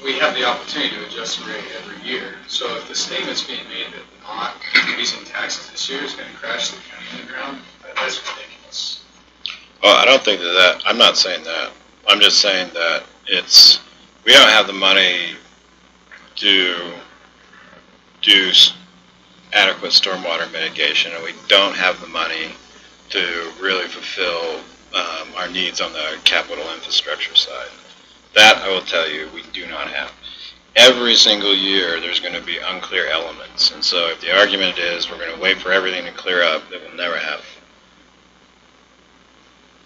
we have the opportunity to adjust the rate every year. So if the statement's being made that not increasing taxes this year is going to crash the county in the ground, that's ridiculous. Well, I don't think that, I'm not saying that. I'm just saying that we don't have the money to do adequate stormwater mitigation, and we don't have the money to really fulfill our needs on the capital infrastructure side. That, I will tell you, we do not have. Every single year, there's going to be unclear elements, and so if the argument is we're going to wait for everything to clear up, it will never happen.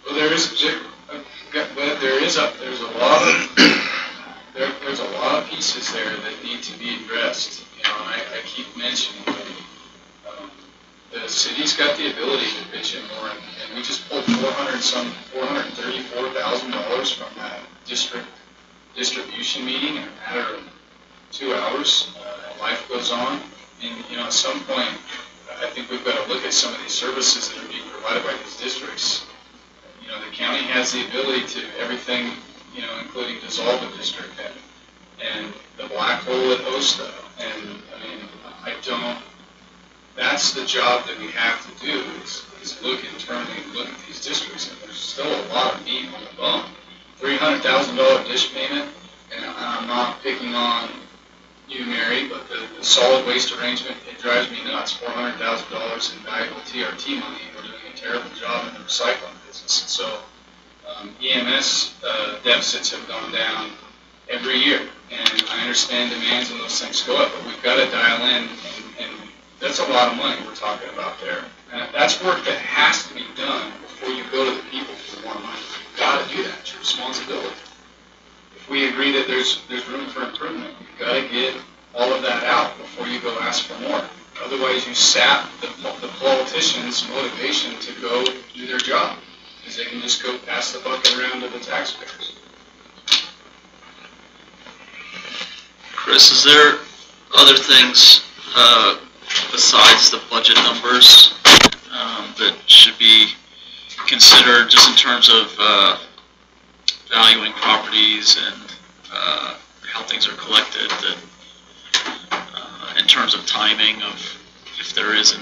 Well, there's a lot of pieces there that need to be addressed. You know, and I keep mentioning the city's got the ability to pitch in more, and we just pulled $434,000 from that district distribution meeting in a matter of 2 hours. Life goes on, and you know, at some point, I think we've got to look at some of these services that are being provided by these districts. You know, the county has the ability to everything, you know, including dissolve a district and the black hole at OSTA. And I mean, that's the job that we have to do is look internally and look at these districts. And there's still a lot of meat on the bone. $300,000 dish payment, and I'm not picking on you, Mary, but the solid waste arrangement, it drives me nuts. $400,000 in valuable TRT money, and we're doing a terrible job in the recycling business. And so EMS deficits have gone down every year, and I understand demands and those things go up, but we've got to dial in, and that's a lot of money we're talking about there. And that's work that has to be done before you go to the people for more money. You've got to do that. It's your responsibility. If we agree that there's room for improvement, you've got to get all of that out before you go ask for more. Otherwise, you sap the politicians' motivation to go do their job, because they can just go pass the bucket around to the taxpayers. Chris, is there other things besides the budget numbers that should be considered just in terms of valuing properties and how things are collected, that in terms of timing of if there is an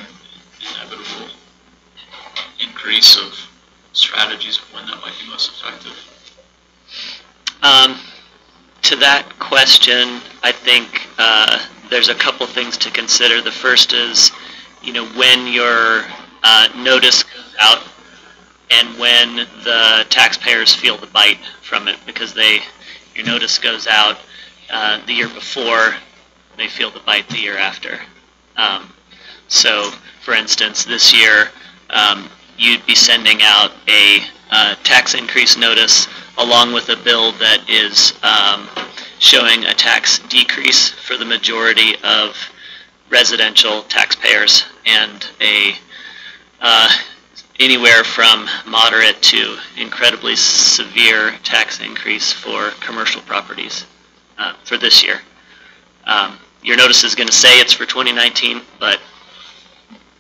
inevitable increase of strategies of when that might be most effective? To that question, I think there's a couple things to consider. The first is, you know, when your notice goes out and when the taxpayers feel the bite from it, because your notice goes out the year before, they feel the bite the year after. So, for instance, this year, you'd be sending out a tax increase notice along with a bill that is showing a tax decrease for the majority of residential taxpayers and anywhere from moderate to incredibly severe tax increase for commercial properties for this year. Your notice is going to say it's for 2019, but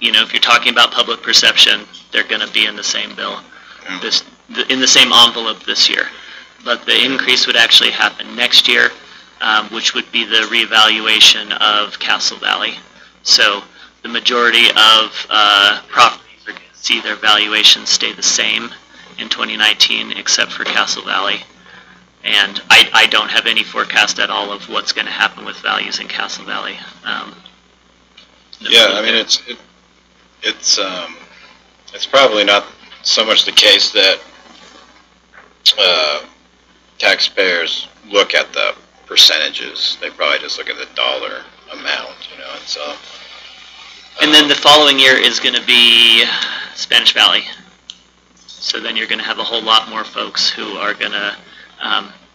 you know, if you're talking about public perception, they're going to be in the same bill, in the same envelope this year. But the increase would actually happen next year, which would be the reevaluation of Castle Valley. So the majority of properties are going to see their valuations stay the same in 2019, except for Castle Valley. And I don't have any forecast at all of what's going to happen with values in Castle Valley. Yeah, I mean, it's probably not so much the case that taxpayers look at the percentages. They probably just look at the dollar amount, you know, and so. And then the following year is going to be Spanish Valley. So then you're going to have a whole lot more folks who are going to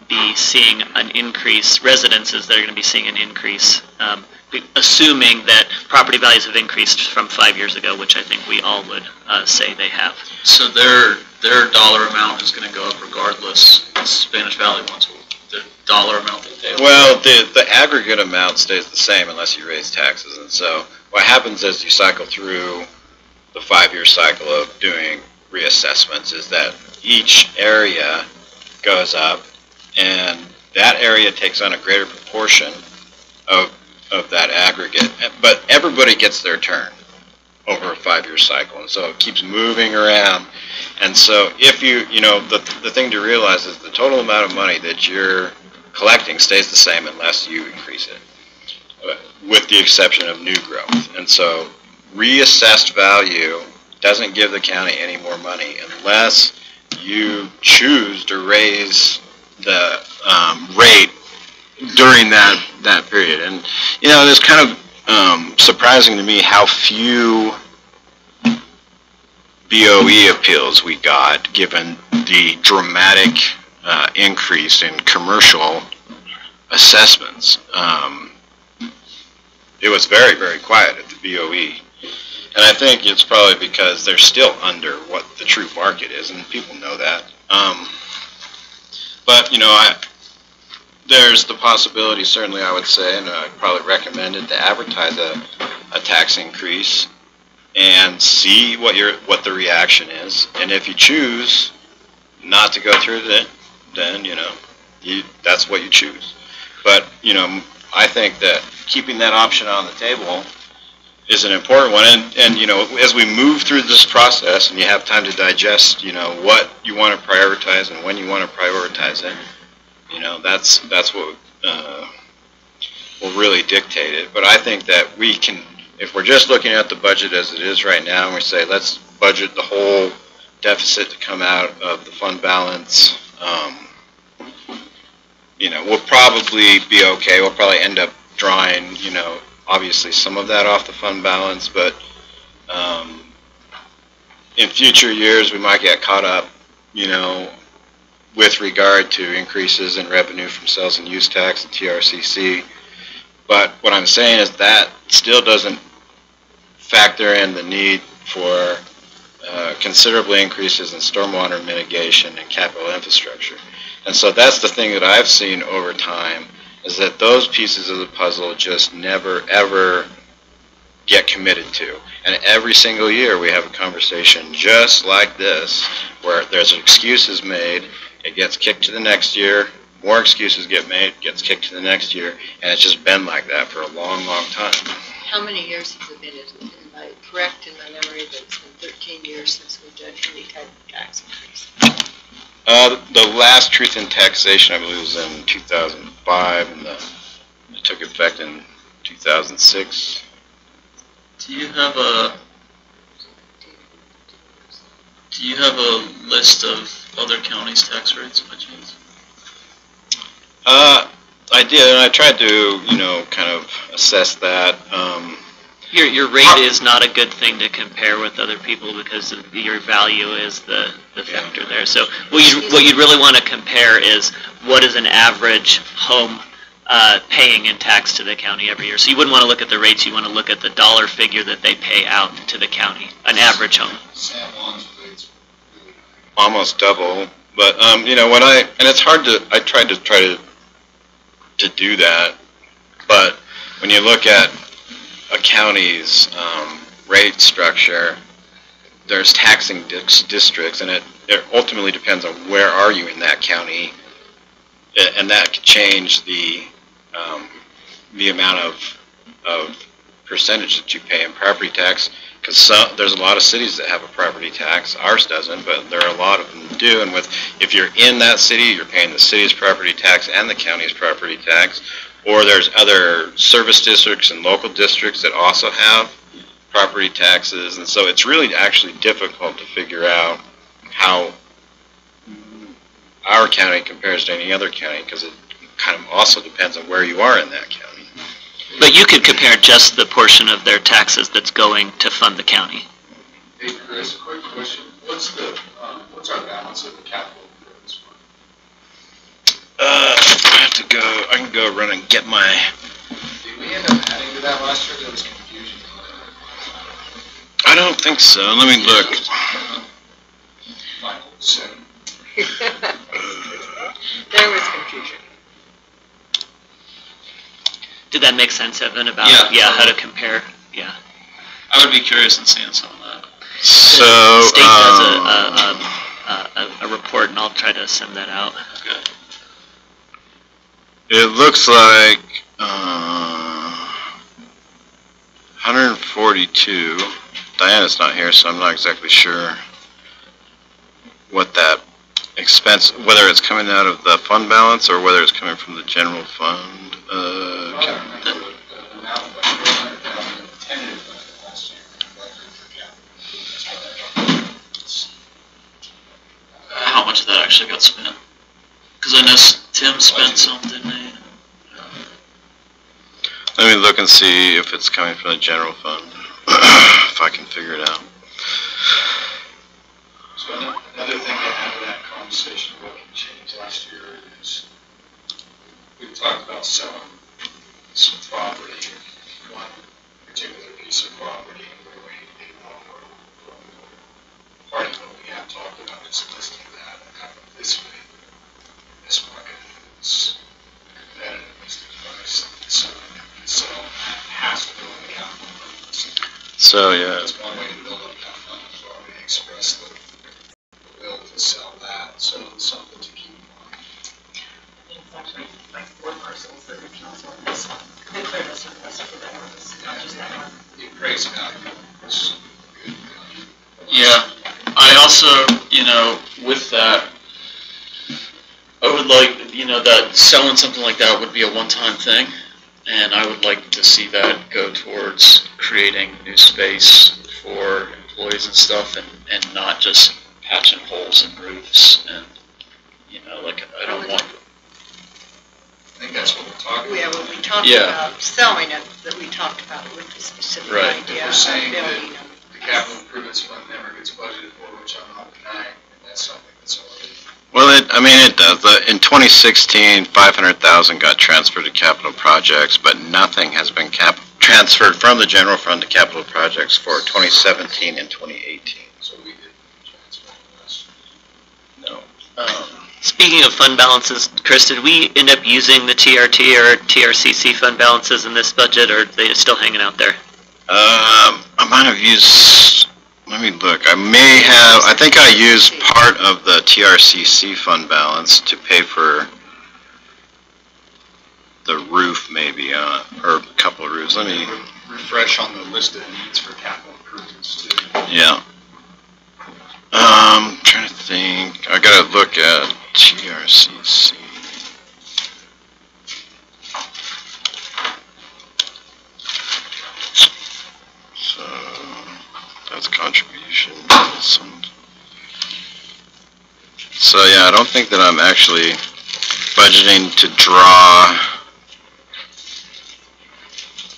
be seeing an increase, residences that are going to be seeing an increase, assuming that property values have increased from 5 years ago, which I think we all would say they have. So their dollar amount is going to go up regardless. The Spanish Valley ones, the dollar amount that they have. Well, the aggregate amount stays the same unless you raise taxes, and so what happens as you cycle through the 5-year cycle of doing reassessments is that each area goes up, and that area takes on a greater proportion of that aggregate, but everybody gets their turn over a 5-year cycle, and so it keeps moving around. And so if you know, the thing to realize is the total amount of money that you're collecting stays the same unless you increase it. with the exception of new growth. And so reassessed value doesn't give the county any more money unless you choose to raise the rate during that period. And, you know, it's kind of surprising to me how few BOE appeals we got, given the dramatic increase in commercial assessments. It was very, very quiet at the BOE. And I think it's probably because they're still under what the true market is, and people know that. But, you know, there's the possibility, certainly I would say, and I'd probably recommend it, to advertise a tax increase and see what the reaction is. And if you choose not to go through it, then, you know, that's what you choose. But, you know, I think that keeping that option on the table is an important one. And, you know, as we move through this process and you have time to digest, you know, what you want to prioritize and when you want to prioritize it, you know, that's what will really dictate it. But I think that we can, if we're just looking at the budget as it is right now, and we say, let's budget the whole deficit to come out of the fund balance, you know, we'll probably be okay. We'll probably end up drawing, you know, obviously some of that off the fund balance, but in future years we might get caught up, you know, with regard to increases in revenue from sales and use tax and TRCC. But what I'm saying is that still doesn't factor in the need for considerable increases in stormwater mitigation and capital infrastructure. And so that's the thing that I've seen over time, is that those pieces of the puzzle just never, ever get committed to. And every single year we have a conversation just like this, where there's excuses made, it gets kicked to the next year, more excuses get made, gets kicked to the next year, and it's just been like that for a long, long time. How many years has it been? Am I correct in my memory that it's been 13 years since we've done any type of tax increase? The last truth in taxation, I believe, was in 2005, and it took effect in 2006. Do you have a list of other counties' tax rates by chance? I did, and I tried to, you know, kind of assess that. Your rate is not a good thing to compare with other people because your value is the factor there. So what you'd really want to compare is what is an average home paying in tax to the county every year. So you wouldn't want to look at the rates, you want to look at the dollar figure that they pay out to the county, an average home. Almost double, but you know, and it's hard to, I tried to do that, but when you look at a county's rate structure, there's taxing districts, and it ultimately depends on where are you in that county, and that could change the amount of percentage that you pay in property tax, because there's a lot of cities that have a property tax. Ours doesn't, but there are a lot of them that do, and if you're in that city, you're paying the city's property tax and the county's property tax. Or there's other service districts and local districts that also have property taxes. And so it's really actually difficult to figure out how our county compares to any other county, because it kind of also depends on where you are in that county. But you could compare just the portion of their taxes that's going to fund the county. Hey Chris, quick question. What's our balance of the capital? I can go run and get my... Did we end up adding to that last year? There was confusion. I don't think so. Let me look. Michael said. There was confusion. Did that make sense, Evan, about how to compare? Yeah. I would be curious in seeing some of that. So, the state does a report, and I'll try to send that out. Okay. It looks like 142. Diana's not here, so I'm not exactly sure what that expense, whether it's coming out of the fund balance or whether it's coming from the general fund. actually got spent? Because I know Tim spent some, didn't he? Let me look and see if it's coming from the general fund, if I can figure it out. So another thing to add to that conversation of what can change last year is we talked about selling some property, one particular piece of property where we need more. Part of what we have talked about is listing that and having this way, this market is competitive listing price, so that has to go in the capital fund. So, yeah. That's one way to build up that fund, is already expressed the will to sell that, so it's something to keep in mind. It's actually like 4 parcels that the council has declared as surplus for that purpose, not just that one. The appraised value is good. Yeah, I also, with that, I would like, that selling something like that would be a one-time thing, and I would like to see that go towards creating new space for employees and stuff, and not just patching holes in roofs, and, I don't want. I think that's what we're talking about. Yeah, when we talked Yeah. about selling it, that we talked about with the specific Right. idea We're of saying that building them. the capital improvements fund never gets budgeted for, which I'm not denying, and that's something that's already. Well, it does. In 2016, 500,000 got transferred to capital projects, but nothing has been transferred from the general fund to capital projects for 2017 and 2018. So we did transfer last No. Speaking of fund balances, Chris, did we end up using the TRT or TRCC fund balances in this budget, or are they still hanging out there? I might have used, let me look, I think I used part of the TRCC fund balance to pay for the roof maybe, or a couple of roofs, let me, refresh on the list of needs for capital improvements too. yeah. Trying to think, I gotta look at TRCC. So, that's contribution. So yeah, I don't think that I'm actually budgeting to draw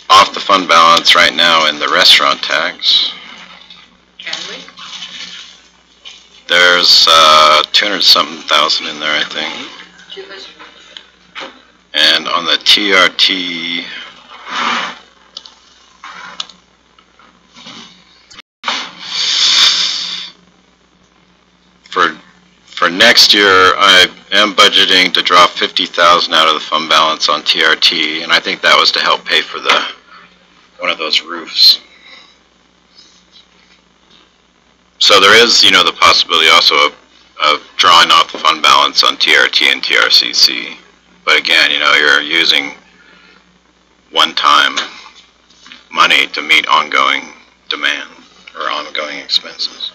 off the fund balance right now in the restaurant tax. Can we? There's 200-something thousand in there, I think. And on the TRT, for next year, I am budgeting to draw 50,000 out of the fund balance on TRT, and I think that was to help pay for one of those roofs. So there is, the possibility also of drawing off the fund balance on TRT and TRCC. But again, you're using one-time money to meet ongoing demand or ongoing expenses.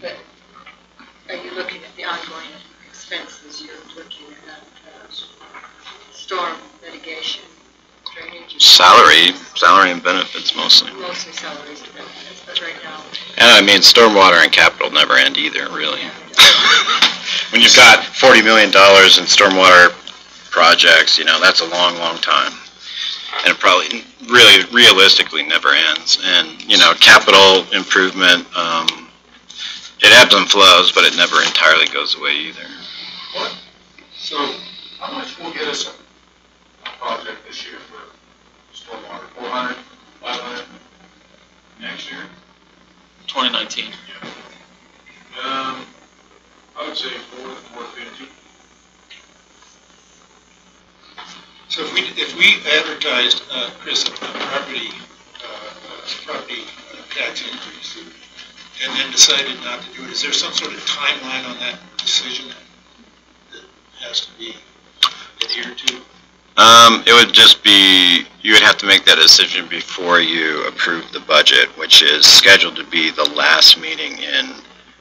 But are you looking at the ongoing expenses? You're looking at storm mitigation, drainage? Salary and benefits mostly. Mostly salaries and benefits, but right now. And stormwater and capital never end either, really. When you've got $40 million in stormwater projects, that's a long, long time. And it probably really realistically never ends. And, capital improvement, it ebbs and flows, but it never entirely goes away either. What? So how much will get us a project this year for stormwater? 400, 500 next year? 2019. I would say 450. So if we advertised, Chris, a property tax increase, and then decided not to do it, is there some sort of timeline on that decision that has to be adhered to? It would just be, you would have to make that decision before you approve the budget, which is scheduled to be the last meeting in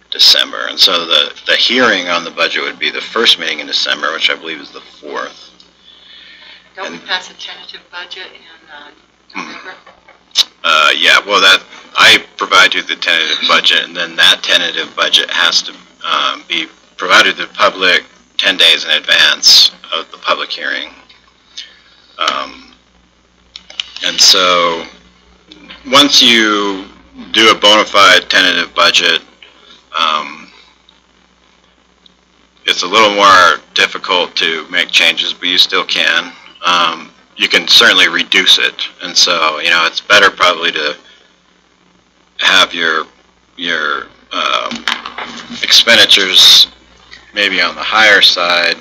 December. And so the hearing on the budget would be the first meeting in December, which I believe is the 4th. Don't we pass a tentative budget in November? Yeah, well, I provide you the tentative budget, and then that tentative budget has to be provided to the public 10 days in advance of the public hearing. And so once you do a bona fide tentative budget, it's a little more difficult to make changes, but you still can. You can certainly reduce it, and so it's better probably to have your expenditures maybe on the higher side,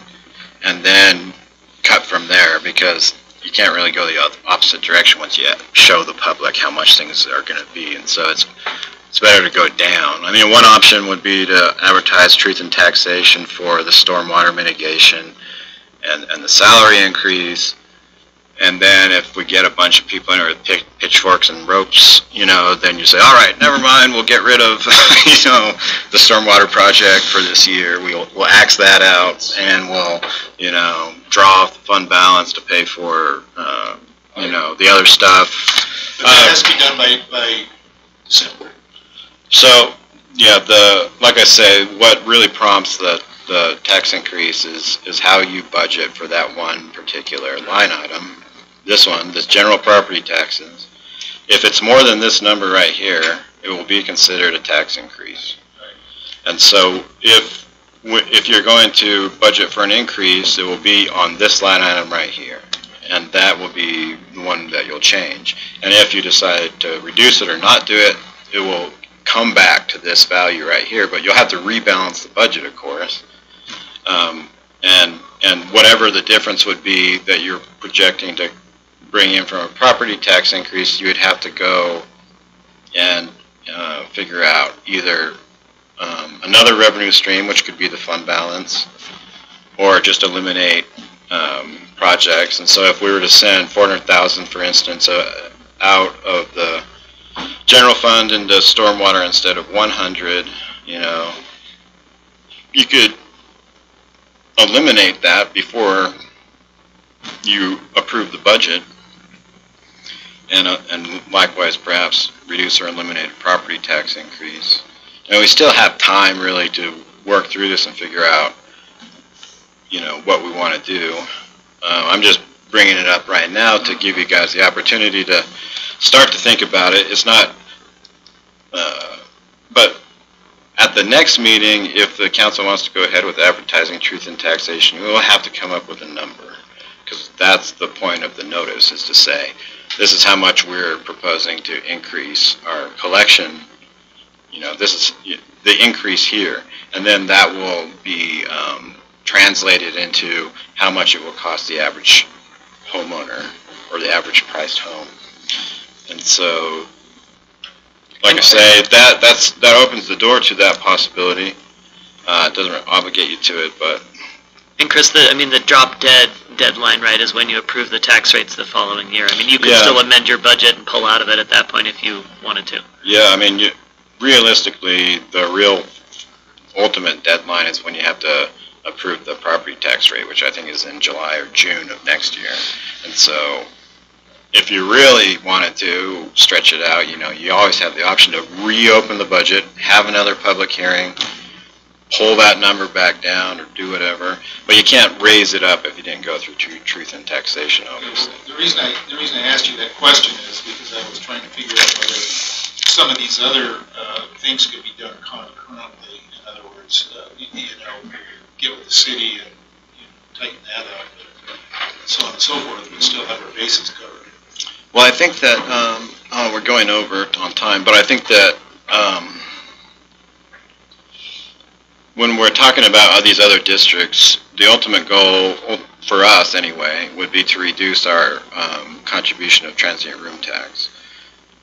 and then cut from there, because you can't really go the opposite direction once you show the public how much things are going to be, and so it's better to go down. I mean, one option would be to advertise truth in taxation for the stormwater mitigation and the salary increase. And then if we get a bunch of people in with pitchforks and ropes, then you say, all right, never mind, we'll get rid of, the stormwater project for this year. We'll axe that out, and we'll, draw off the fund balance to pay for, the other stuff. But that has to be done by December. So, yeah, like I say, what really prompts the tax increase is how you budget for that one particular line item. This one, this general property taxes. If it's more than this number right here, it will be considered a tax increase. And so if you're going to budget for an increase, it will be on this line item right here. And that will be the one that you'll change. And if you decide to reduce it or not do it, it will come back to this value right here, but you'll have to rebalance the budget, of course. And whatever the difference would be that you're projecting to bring in from a property tax increase, you would have to go and figure out either another revenue stream, which could be the fund balance, or just eliminate projects. And so if we were to send $400,000, for instance, out of the general fund into stormwater instead of 100, you could eliminate that before you approve the budget, and likewise perhaps reduce or eliminate a property tax increase. And we still have time really to work through this and figure out, what we want to do. I'm just bringing it up right now to give you guys the opportunity to start to think about it. It's not, but at the next meeting, if the council wants to go ahead with advertising truth in taxation, we will have to come up with a number, because that's the point of the notice, is to say, this is how much we're proposing to increase our collection. This is the increase here, and then that will be translated into how much it will cost the average homeowner or the average priced home. And so, like I say, that opens the door to that possibility. It doesn't obligate you to it, but. And Chris, the drop dead deadline, right, is when you approve the tax rates the following year. You could still amend your budget and pull out of it at that point if you wanted to. Yeah, realistically, the real ultimate deadline is when you have to approve the property tax rate, which I think is in July or June of next year. And so, if you really wanted to stretch it out, you always have the option to reopen the budget, have another public hearing, pull that number back down, or do whatever. But you can't raise it up if you didn't go through truth in taxation, obviously. The reason I asked you that question is because I was trying to figure out whether some of these other things could be done concurrently. In other words, get with the city and tighten that up, and so on and so forth, but still have our bases covered. Well, I think that we're going over on time, but I think that when we're talking about these other districts, the ultimate goal, for us anyway, would be to reduce our contribution of transient room tax.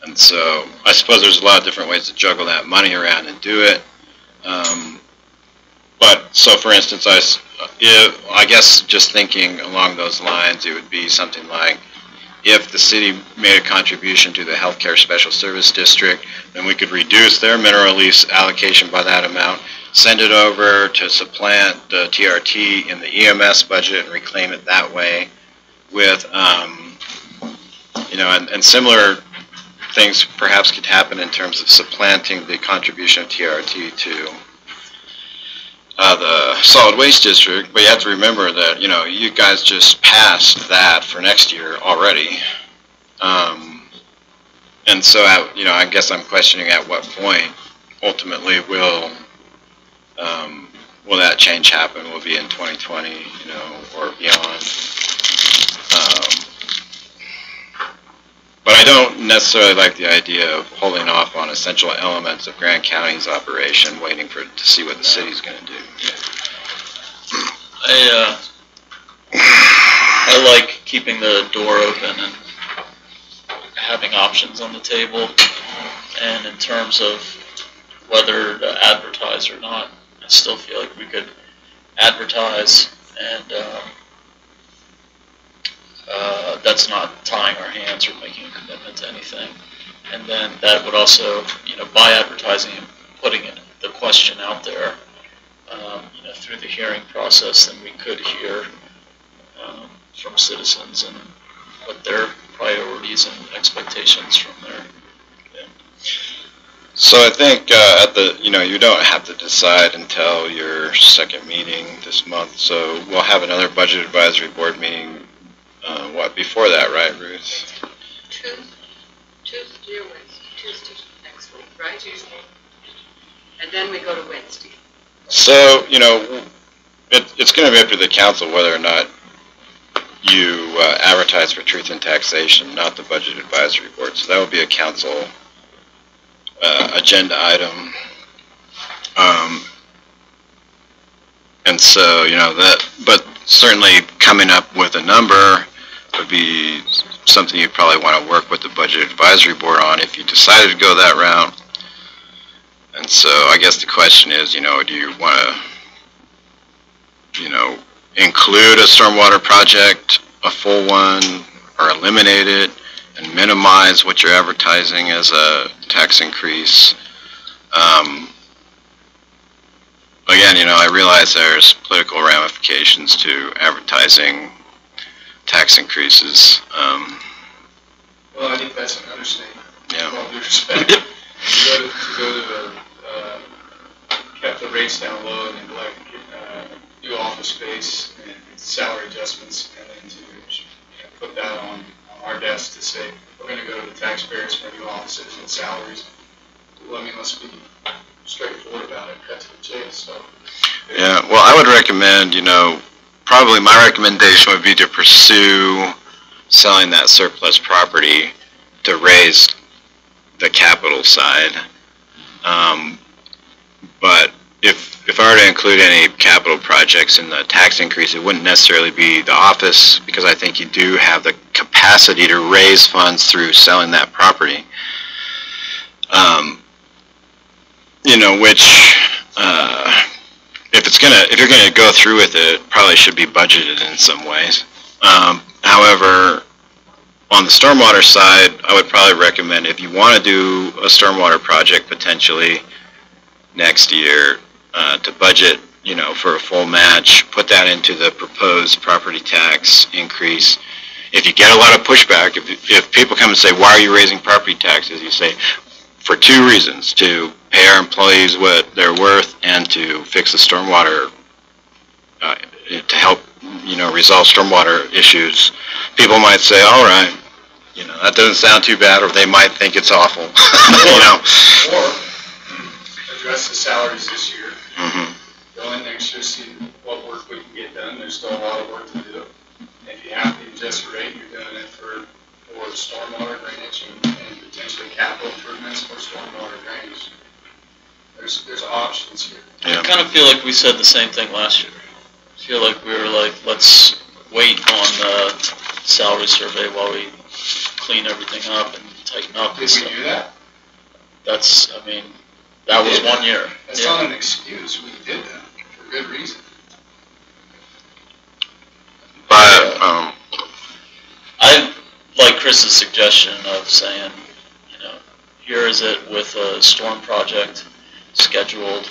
And so I suppose there's a lot of different ways to juggle that money around and do it. But so, for instance, I guess just thinking along those lines, it would be something like, if the city made a contribution to the healthcare special service district, then we could reduce their mineral lease allocation by that amount, send it over to supplant the TRT in the EMS budget and reclaim it that way with, and similar things perhaps could happen in terms of supplanting the contribution of TRT to the solid waste district, but you have to remember that, you know, you guys just passed that for next year already. And so, you know, I guess I'm questioning at what point ultimately will that change happen? Will it be in 2020, you know, or beyond? But I don't necessarily like the idea of holding off on essential elements of Grand County's operation, waiting to see what the city's going to do. I like keeping the door open and having options on the table. And in terms of whether to advertise or not, I still feel like we could advertise, and that's not tying our hands or making a commitment to anything. And then that would also, you know, by advertising and putting the question out there, you know, through the hearing process, then we could hear from citizens and what their priorities and expectations from their. So I think you know, you don't have to decide until your second meeting this month. So we'll have another budget advisory board meeting. Before that, right, Ruth? Tuesday or Wednesday? Tuesday next week, right? Tuesday. And then we go to Wednesday. So, you know, it's going to be up to the council whether or not you advertise for truth and taxation, not the budget advisory board. So that would be a council agenda item. And so, you know, but certainly coming up with a number would be something you'd probably want to work with the budget advisory board on if you decided to go that route. And so I guess the question is, you know, do you want to, you know, include a stormwater project, a full one, or eliminate it and minimize what you're advertising as a tax increase? Again, you know, I realize there's political ramifications to advertising tax increases. Well, I think that's an understatement. Yeah. With all due respect. to kept the rates down low and neglect new office space and salary adjustments, and then to put that on our desk to say we're going to go to the taxpayers for new offices and salaries. Well, I mean, let's be straightforward about it, cut to the chase. So. Yeah, well, I would recommend, you know, probably my recommendation would be to pursue selling that surplus property to raise the capital side. But if I were to include any capital projects in the tax increase, it wouldn't necessarily be the office, because I think you do have the capacity to raise funds through selling that property. You know, which if you're gonna go through with it, probably should be budgeted in some ways. However, on the stormwater side, I would probably recommend, if you want to do a stormwater project potentially next year, to budget, you know, for a full match, put that into the proposed property tax increase. If you get a lot of pushback, if people come and say, why are you raising property taxes? You say, for two reasons: to pay our employees what they're worth, and to fix the stormwater, to help, you know, resolve stormwater issues. People might say, all right, you know, that doesn't sound too bad, or they might think it's awful. You know. Or address the salaries this year. Go in next year, see what work we can get done. There's still a lot of work to do. If you have to adjust the rate, you're doing it for stormwater drainage and potentially capital improvements for stormwater drainage. There's options here. I kind of feel like we said the same thing last year. I feel like we were like, let's wait on the salary survey while we clean everything up and tighten up. Did we do that? That's, I mean, that was 1 year. That's not an excuse. We did that for good reason. But I like Chris's suggestion of saying, you know, here is it with a storm project scheduled,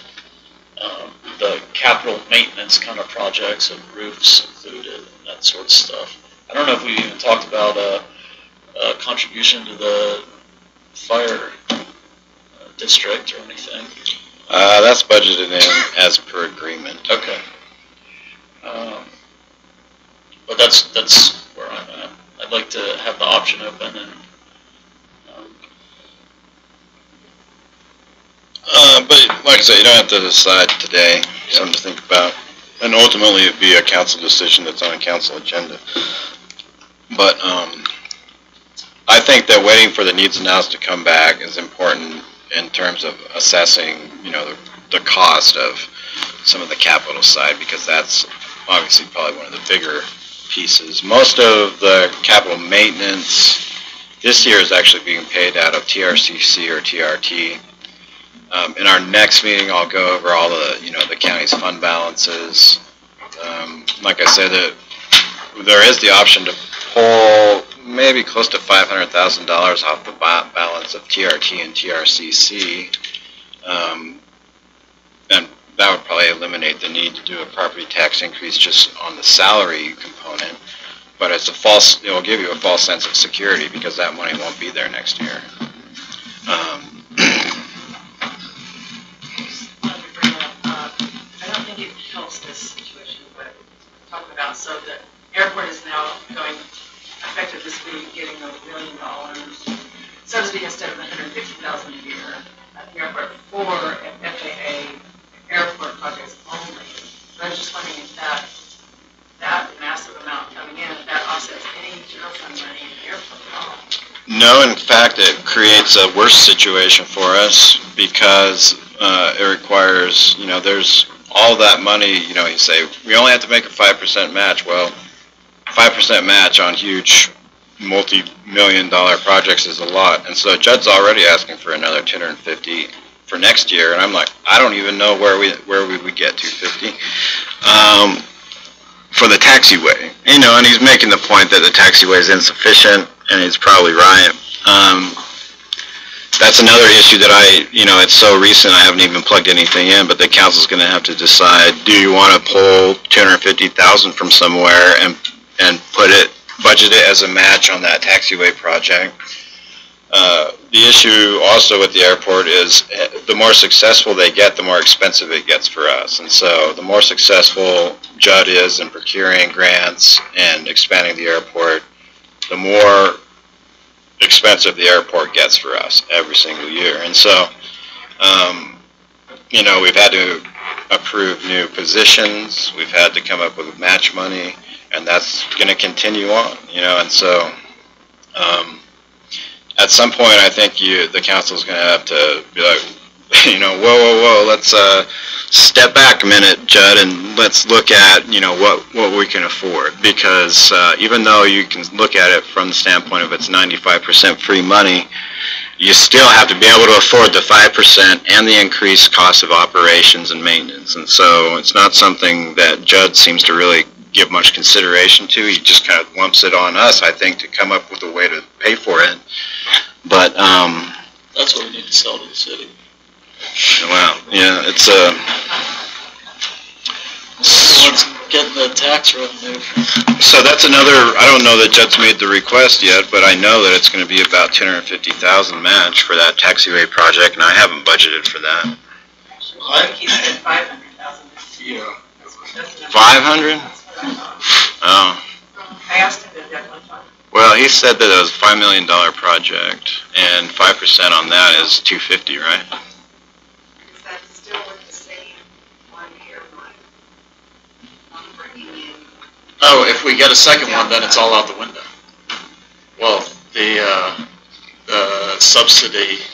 the capital maintenance kind of projects of roofs included and that sort of stuff. I don't know if we even talked about a contribution to the fire district or anything? That's budgeted in as per agreement. Okay. But that's where I'm at. I'd like to have the option open and, but like I said, you don't have to decide today, something to think about. And ultimately it'd be a council decision that's on a council agenda. But I think that waiting for the needs analysis to come back is important in terms of assessing, the cost of some of the capital side, because that's obviously probably one of the bigger pieces. Most of the capital maintenance this year is actually being paid out of TRCC or TRT. In our next meeting, I'll go over all the, the county's fund balances. Like I said, there is the option to pull maybe close to $500,000 off the balance of TRT and TRCC. And that would probably eliminate the need to do a property tax increase just on the salary component. But it will give you a false sense of security because that money won't be there next year. I don't think it helps this situation, but talking about, so the airport is now going, effective this week, getting $1 million, so to speak, instead of $150,000 a year at the airport for FAA airport projects only. So I was just wondering if that massive amount coming in, if that offsets any general fund money in the airport at all. No, in fact, it creates a worse situation for us because it requires, there's all that money, you say, we only have to make a 5% match. Well, 5% match on huge multi-million-dollar projects is a lot. And so Judd's already asking for another $250 for next year, and I'm like, I don't even know where we would get $250 for the taxiway. And he's making the point that the taxiway is insufficient, and he's probably right. That's another issue that it's so recent I haven't even plugged anything in, but the council's going to have to decide, do you want to pull $250,000 from somewhere and budget it as a match on that taxiway project? The issue also with the airport is the more successful they get, the more expensive it gets for us. And so the more successful Judd is in procuring grants and expanding the airport, the more expensive the airport gets for us every single year. And so, we've had to approve new positions, we've had to come up with match money, and that's going to continue on, and so at some point I think the council's going to have to be like, whoa, let's step back a minute, Judd, and let's look at, what we can afford. Because even though you can look at it from the standpoint of it's 95% free money, you still have to be able to afford the 5% and the increased cost of operations and maintenance. And so it's not something that Judd seems to really give much consideration to. He just kind of lumps it on us, I think, to come up with a way to pay for it. But that's what we need to sell to the city. Well, yeah, it's Everyone's getting the tax revenue. So that's another, I don't know that Judd's made the request yet, but I know that it's going to be about $250,000 match for that taxiway project, and I haven't budgeted for that. I think he said 500,000. Yeah. 500? Oh. I asked him to definitely talk. Well, he said that it was a $5 million project, and 5% on that is $250, right? Is that still with the same one-year one? I'm bringing in. Oh, if we get a second one, then it's all out the window. Well, the subsidy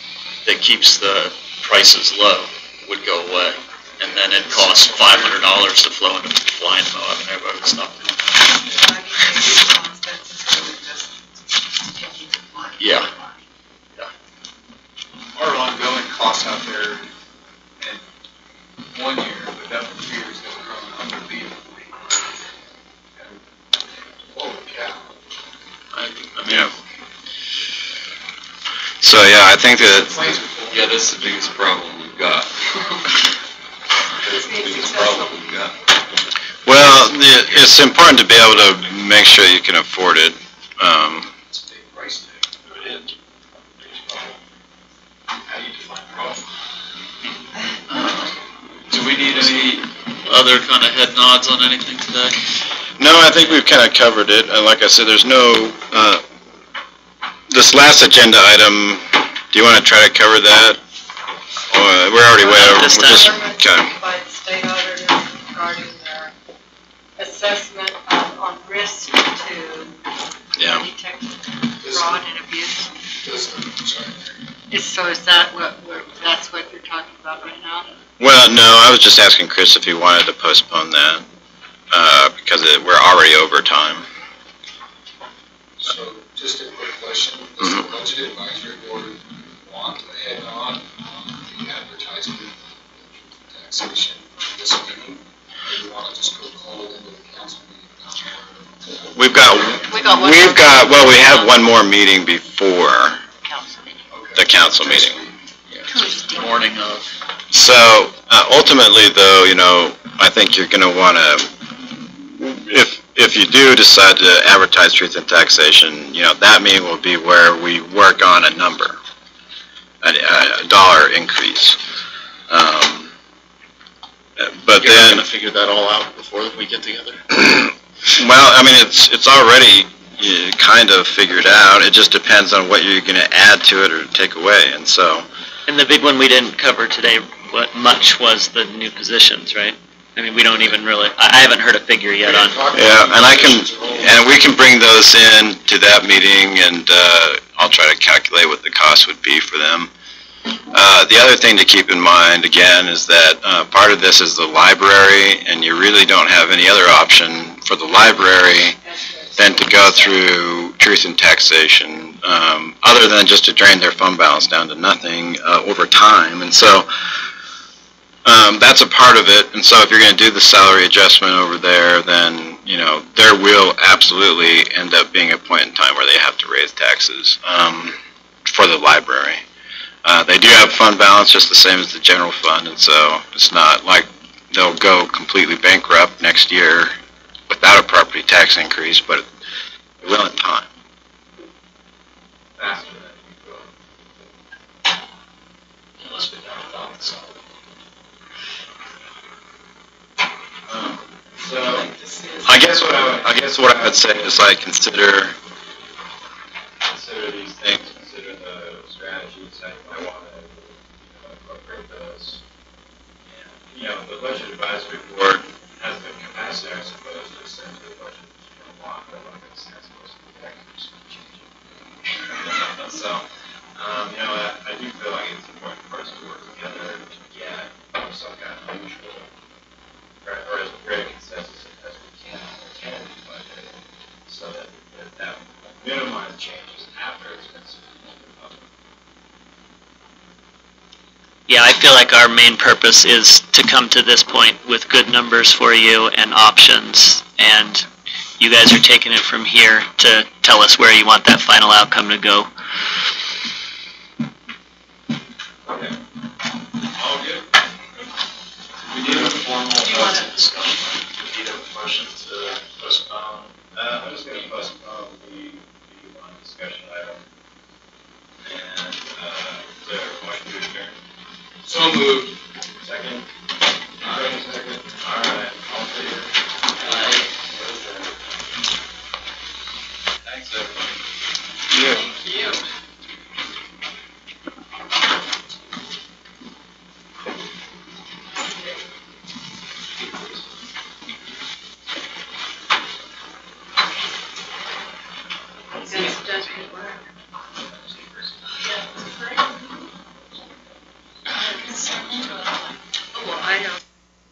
that keeps the prices low would go away, and then it costs $500 to fly into Moab, and everybody would stop doing that. Yeah. Our ongoing costs out there in 1 year, but that 2 years has grown unbelievably. Holy cow. Yeah. So yeah, I think that. Yeah, that's the biggest problem we've got. That's the biggest problem we've got. Well, it's important to be able to make sure you can afford it. other kind of head nods on anything today? No, I think we've kind of covered it. And like I said, there's no, this last agenda item, do you want to try to cover that? Or we're already way over. This We're just, time. okay. By the state auditor regarding their assessment on risk to Yeah. detect fraud and abuse. Sorry. So is that that's what you're talking about right now? Well, no, I was just asking Chris if he wanted to postpone that, because we're already over time. So, just a quick question. Does the Budget Advisory Board want a head nod on the advertisement taxation for this meeting? Or do you want to just go cold into the council meeting? We have one more meeting before the council meeting. Morning of. So ultimately, though, I think you're going to want to, if you do decide to advertise truth in taxation, that meeting will be where we work on a number, a dollar increase. But You're then, going to figure that all out before we get together? well, I mean, it's already kind of figured out. It just depends on what you're going to add to it or take away, and so. And the big one we didn't cover today, what much was the new positions, right? I mean, we don't even really, I haven't heard a figure yet on. Yeah, and we can bring those in to that meeting, and I'll try to calculate what the cost would be for them. The other thing to keep in mind, again, is that part of this is the library, and you really don't have any other option for the library than to go through truth and taxation, other than just to drain their fund balance down to nothing over time. And so that's a part of it. And so if you're going to do the salary adjustment over there, then there will absolutely end up being a point in time where they have to raise taxes for the library. They do have fund balance just the same as the general fund, and so it's not like they'll go completely bankrupt next year without a property tax increase, but it will in time. Faster than you go. Unless we never found the solid. So I guess what I would say is consider these things, consider the strategies that you might want to incorporate those. And the Budget Advisory Board has the capacity, I suppose, to send to the budget block, but like I said, it's supposed to be factors changing. So, I do feel like it's important for us to work together to get some kind of mutual, or as great a consensus as we can on the budget, so that minimize changes after it's been submitted to the public. Yeah, I feel like our main purpose is to come to this point with good numbers for you and options, and you guys are taking it from here to tell us where you want that final outcome to go. Okay. All good? We need a formal discussion. We need a motion to postpone. I'm just going to postpone the one discussion item. And is there a motion to adjourn? So moved. Second? Second. All right. All in favor? Aye. Thanks, everybody. Thank you. Since it does good work.